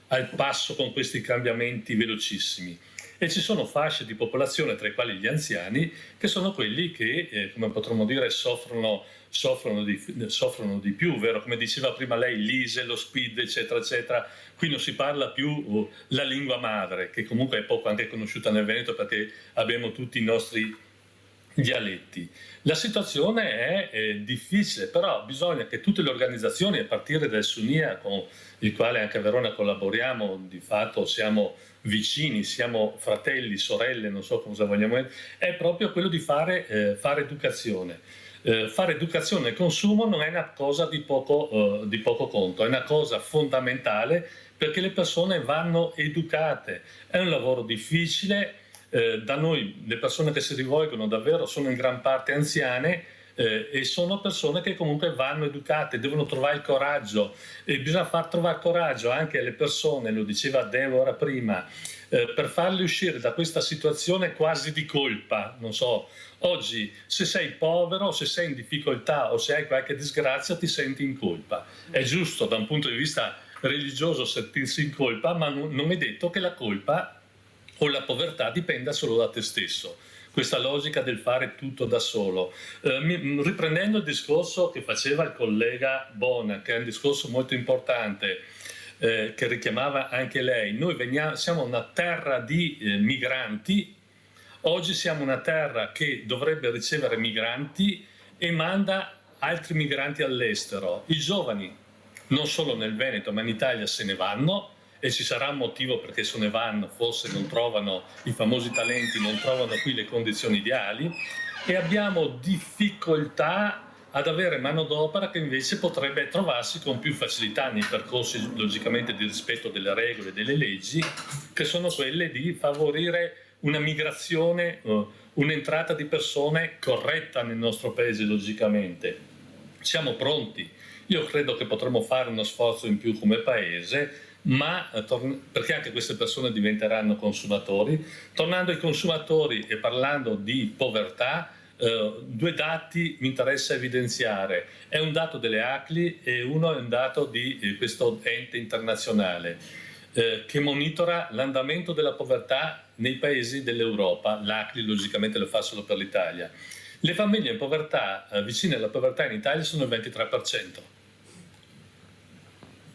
al passo con questi cambiamenti velocissimi. E ci sono fasce di popolazione, tra i quali gli anziani, che sono quelli che, come potremmo dire, soffrono di più, vero? Come diceva prima lei, l'ISE, lo SPID, eccetera, eccetera. Qui non si parla più la lingua madre, che comunque è poco anche conosciuta nel Veneto, perché abbiamo tutti i nostri dialetti. La situazione è difficile, però bisogna che tutte le organizzazioni, a partire dal SUNIA, con il quale anche a Verona collaboriamo, di fatto siamo vicini, siamo fratelli, sorelle, non so cosa vogliamo dire, è proprio quello di fare educazione. Fare educazione e consumo non è una cosa di poco conto, è una cosa fondamentale, perché le persone vanno educate. È un lavoro difficile. Da noi le persone che si rivolgono davvero sono in gran parte anziane, e sono persone che comunque vanno educate, devono trovare il coraggio, e bisogna far trovare coraggio anche alle persone, lo diceva Deborah prima, per farli uscire da questa situazione quasi di colpa. Non so, oggi se sei povero, se sei in difficoltà o se hai qualche disgrazia ti senti in colpa. È giusto da un punto di vista religioso sentirsi in colpa, ma non è detto che la colpa o la povertà dipenda solo da te stesso. Questa logica del fare tutto da solo. Riprendendo il discorso che faceva il collega Bona, che è un discorso molto importante, che richiamava anche lei, noi siamo una terra di migranti, oggi siamo una terra che dovrebbe ricevere migranti e manda altri migranti all'estero. I giovani, non solo nel Veneto ma in Italia, se ne vanno, e ci sarà un motivo perché se ne vanno, forse non trovano i famosi talenti, non trovano qui le condizioni ideali, e abbiamo difficoltà ad avere manodopera che invece potrebbe trovarsi con più facilità nei percorsi logicamente di rispetto delle regole e delle leggi, che sono quelle di favorire una migrazione, un'entrata di persone corretta nel nostro paese logicamente. Siamo pronti. Io credo che potremo fare uno sforzo in più come paese, ma perché anche queste persone diventeranno consumatori. Tornando ai consumatori e parlando di povertà, due dati mi interessa evidenziare. È un dato delle ACLI e uno è un dato di questo ente internazionale che monitora l'andamento della povertà nei paesi dell'Europa. L'ACLI logicamente lo fa solo per l'Italia. Le famiglie in povertà, vicine alla povertà in Italia, sono il 23%.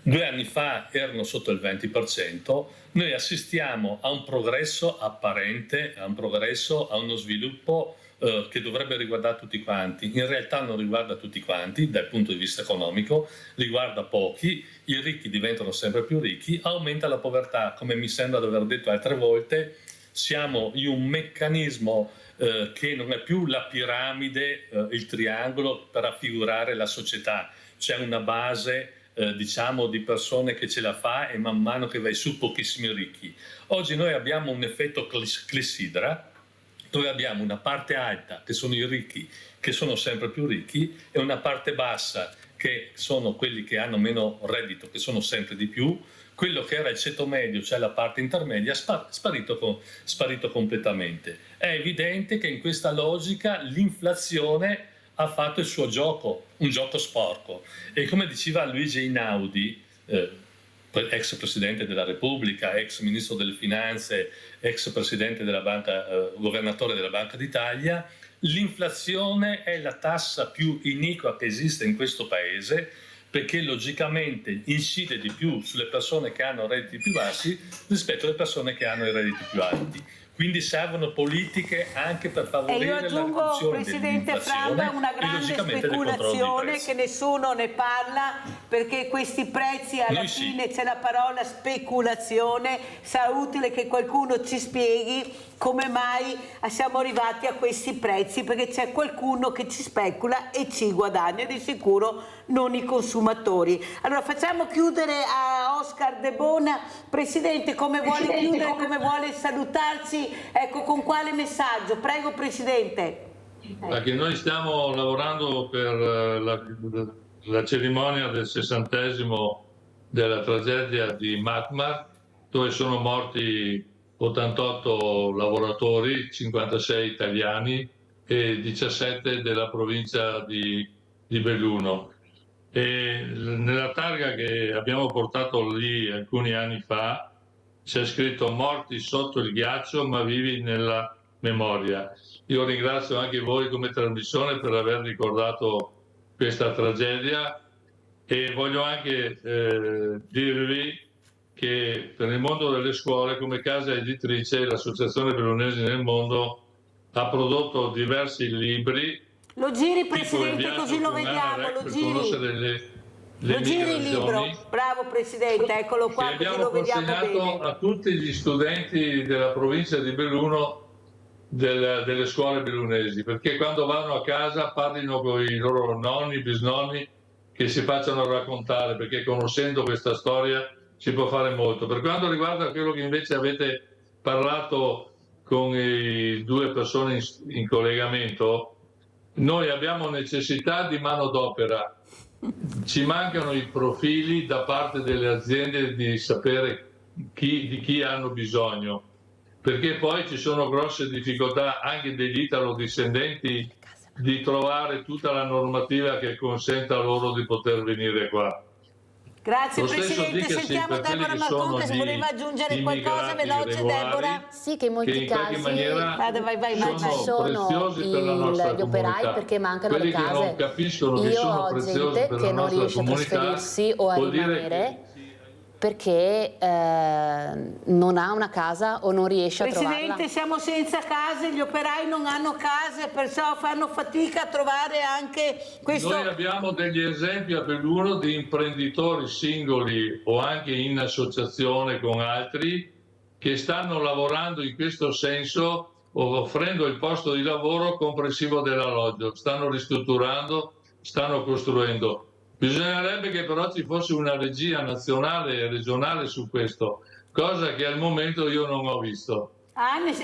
2 anni fa erano sotto il 20%, noi assistiamo a un progresso apparente, a uno sviluppo che dovrebbe riguardare tutti quanti. In realtà non riguarda tutti quanti dal punto di vista economico, riguarda pochi, i ricchi diventano sempre più ricchi, aumenta la povertà. Come mi sembra di aver detto altre volte, siamo in un meccanismo che non è più la piramide, il triangolo per raffigurare la società, c'è una base diciamo di persone che ce la fa, e man mano che vai su pochissimi ricchi. Oggi noi abbiamo un effetto clessidra, dove abbiamo una parte alta che sono i ricchi, che sono sempre più ricchi, e una parte bassa che sono quelli che hanno meno reddito, che sono sempre di più, quello che era il ceto medio, cioè la parte intermedia, è sparito completamente. È evidente che in questa logica l'inflazione ha fatto il suo gioco, un gioco sporco. E come diceva Luigi Einaudi, ex Presidente della Repubblica, ex Ministro delle Finanze, ex Presidente della Banca, Governatore della Banca d'Italia, l'inflazione è la tassa più iniqua che esiste in questo Paese, perché logicamente incide di più sulle persone che hanno redditi più bassi rispetto alle persone che hanno i redditi più alti. Quindi servono politiche anche per favorire la riduzione Presidente Framba, una grande speculazione che nessuno ne parla, perché questi prezzi alla fine c'è la parola speculazione. Sarà utile che qualcuno ci spieghi come mai siamo arrivati a questi prezzi, perché c'è qualcuno che ci specula e ci guadagna, di sicuro non i consumatori. Allora facciamo chiudere a Oscar De Bona. Presidente, come vuole chiudere, come vuole salutarci? Ecco, con quale messaggio? Prego, Presidente. Perché noi stiamo lavorando per la cerimonia del 60° della tragedia di Makmar, dove sono morti 88 lavoratori, 56 italiani e 17 della provincia di Belluno. E nella targa che abbiamo portato lì alcuni anni fa c'è scritto morti sotto il ghiaccio ma vivi nella memoria. Io ringrazio anche voi come trasmissione per aver ricordato questa tragedia e voglio anche dirvi che per il mondo delle scuole, come casa editrice, l'Associazione Bellunesi nel Mondo ha prodotto diversi libri. Lo giri, Presidente, così lo vediamo, lo giri. Lo giri il libro, bravo Presidente, eccolo qua, così lo vediamo bene. Abbiamo consegnato a tutti gli studenti della provincia di Belluno delle scuole bellunesi, perché quando vanno a casa parlino con i loro nonni, bisnonni, che si facciano raccontare, perché conoscendo questa storia si può fare molto. Per quanto riguarda quello che invece avete parlato con i due persone in collegamento, noi abbiamo necessità di manodopera, ci mancano i profili da parte delle aziende di sapere di chi hanno bisogno, perché poi ci sono grosse difficoltà anche degli italo-discendenti di trovare tutta la normativa che consenta loro di poter venire qua. Grazie Presidente, sentiamo Deborah Marconte se voleva aggiungere qualcosa, veloce Deborah. Sì, che in molti casi sono gli operai perché mancano le case. Io ho gente che non riesce a trasferirsi o a rimanere perché non ha una casa o non riesce a trovarla. Presidente, siamo senza case, gli operai non hanno case, perciò fanno fatica a trovare anche questo. Noi abbiamo degli esempi a Belluno di imprenditori singoli o anche in associazione con altri che stanno lavorando in questo senso, offrendo il posto di lavoro comprensivo dell'alloggio, stanno ristrutturando, stanno costruendo. Bisognerebbe che però ci fosse una regia nazionale e regionale su questo, cosa che al momento io non ho visto.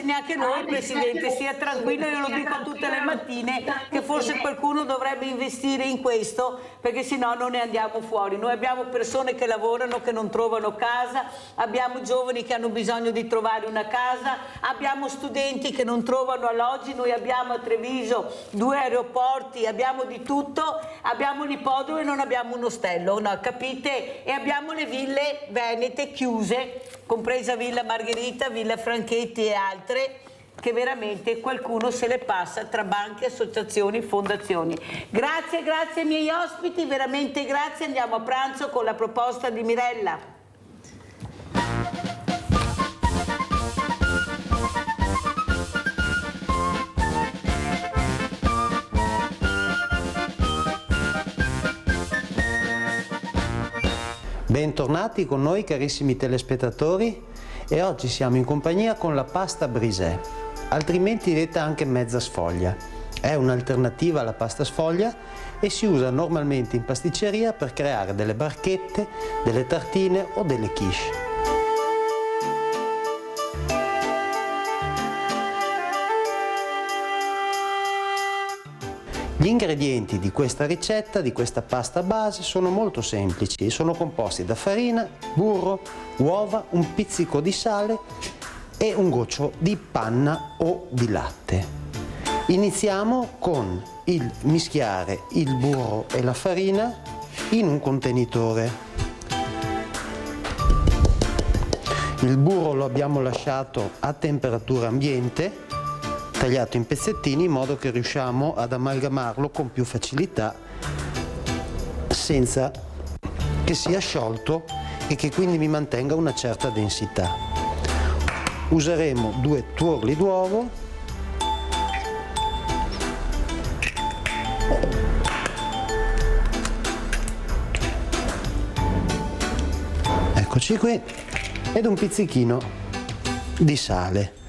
Neanche noi, Presidente, stia tranquillo, io lo dico tutte le mattine che forse qualcuno dovrebbe investire in questo, perché sennò non ne andiamo fuori. Noi abbiamo persone che lavorano, che non trovano casa, abbiamo giovani che hanno bisogno di trovare una casa, abbiamo studenti che non trovano alloggi, noi abbiamo a Treviso 2 aeroporti, abbiamo di tutto, abbiamo l'ippodromo e non abbiamo un ostello, no, capite? E abbiamo le ville venete chiuse, compresa Villa Margherita, Villa Franchetti e altre, che veramente qualcuno se le passa tra banche, associazioni, fondazioni. Grazie, grazie ai miei ospiti, veramente grazie. Andiamo a pranzo con la proposta di Mirella. Bentornati con noi carissimi telespettatori e oggi siamo in compagnia con la pasta brisée, altrimenti detta anche mezza sfoglia. È un'alternativa alla pasta sfoglia e si usa normalmente in pasticceria per creare delle barchette, delle tartine o delle quiche. Gli ingredienti di questa ricetta, di questa pasta base, sono molto semplici, sono composti da farina, burro, uova, un pizzico di sale e un goccio di panna o di latte. Iniziamo con il mischiare il burro e la farina in un contenitore. Il burro lo abbiamo lasciato a temperatura ambiente, tagliato in pezzettini in modo che riusciamo ad amalgamarlo con più facilità senza che sia sciolto e che quindi mi mantenga una certa densità. Useremo 2 tuorli d'uovo, eccoci qui, ed un pizzichino di sale.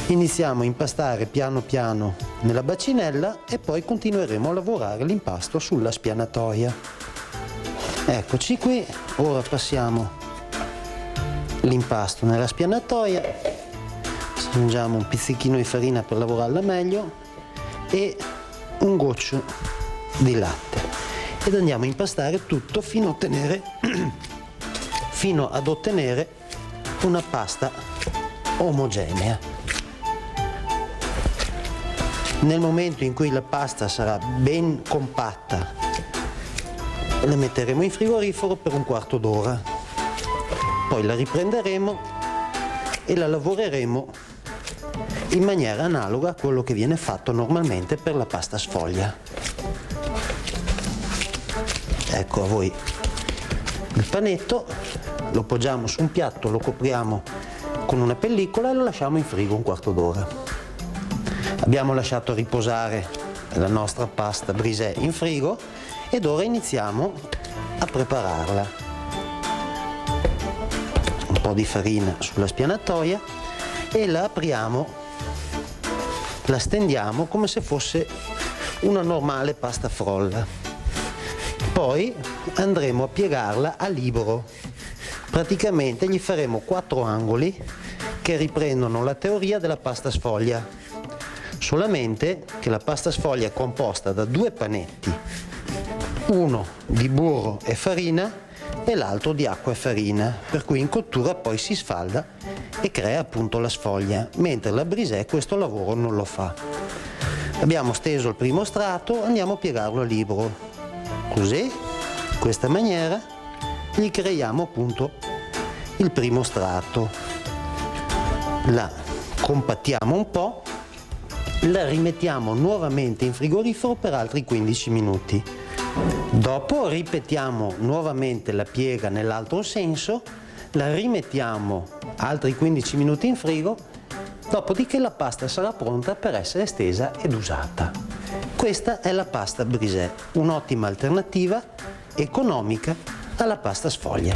Iniziamo a impastare piano piano nella bacinella e poi continueremo a lavorare l'impasto sulla spianatoia. Eccoci qui, ora passiamo l'impasto nella spianatoia, aggiungiamo un pizzichino di farina per lavorarla meglio e un goccio di latte ed andiamo a impastare tutto fino ad ottenere una pasta omogenea. Nel momento in cui la pasta sarà ben compatta, la metteremo in frigorifero per un quarto d'ora. Poi la riprenderemo e la lavoreremo in maniera analoga a quello che viene fatto normalmente per la pasta sfoglia. Ecco a voi il panetto, lo poggiamo su un piatto, lo copriamo con una pellicola e lo lasciamo in frigo un quarto d'ora. Abbiamo lasciato riposare la nostra pasta brisée in frigo ed ora iniziamo a prepararla. Un po' di farina sulla spianatoia e la apriamo, la stendiamo come se fosse una normale pasta frolla. Poi andremo a piegarla a libero. Praticamente gli faremo 4 angoli che riprendono la teoria della pasta sfoglia. Solamente che la pasta sfoglia è composta da 2 panetti, uno di burro e farina e l'altro di acqua e farina, per cui in cottura poi si sfalda e crea appunto la sfoglia, mentre la brisée questo lavoro non lo fa. Abbiamo steso il primo strato, andiamo a piegarlo a libero. Così, in questa maniera, gli creiamo appunto il primo strato. La compattiamo un po', la rimettiamo nuovamente in frigorifero per altri 15 minuti. Dopo ripetiamo nuovamente la piega nell'altro senso, la rimettiamo altri 15 minuti in frigo, dopodiché la pasta sarà pronta per essere stesa ed usata. Questa è la pasta brisée, un'ottima alternativa economica alla pasta sfoglia.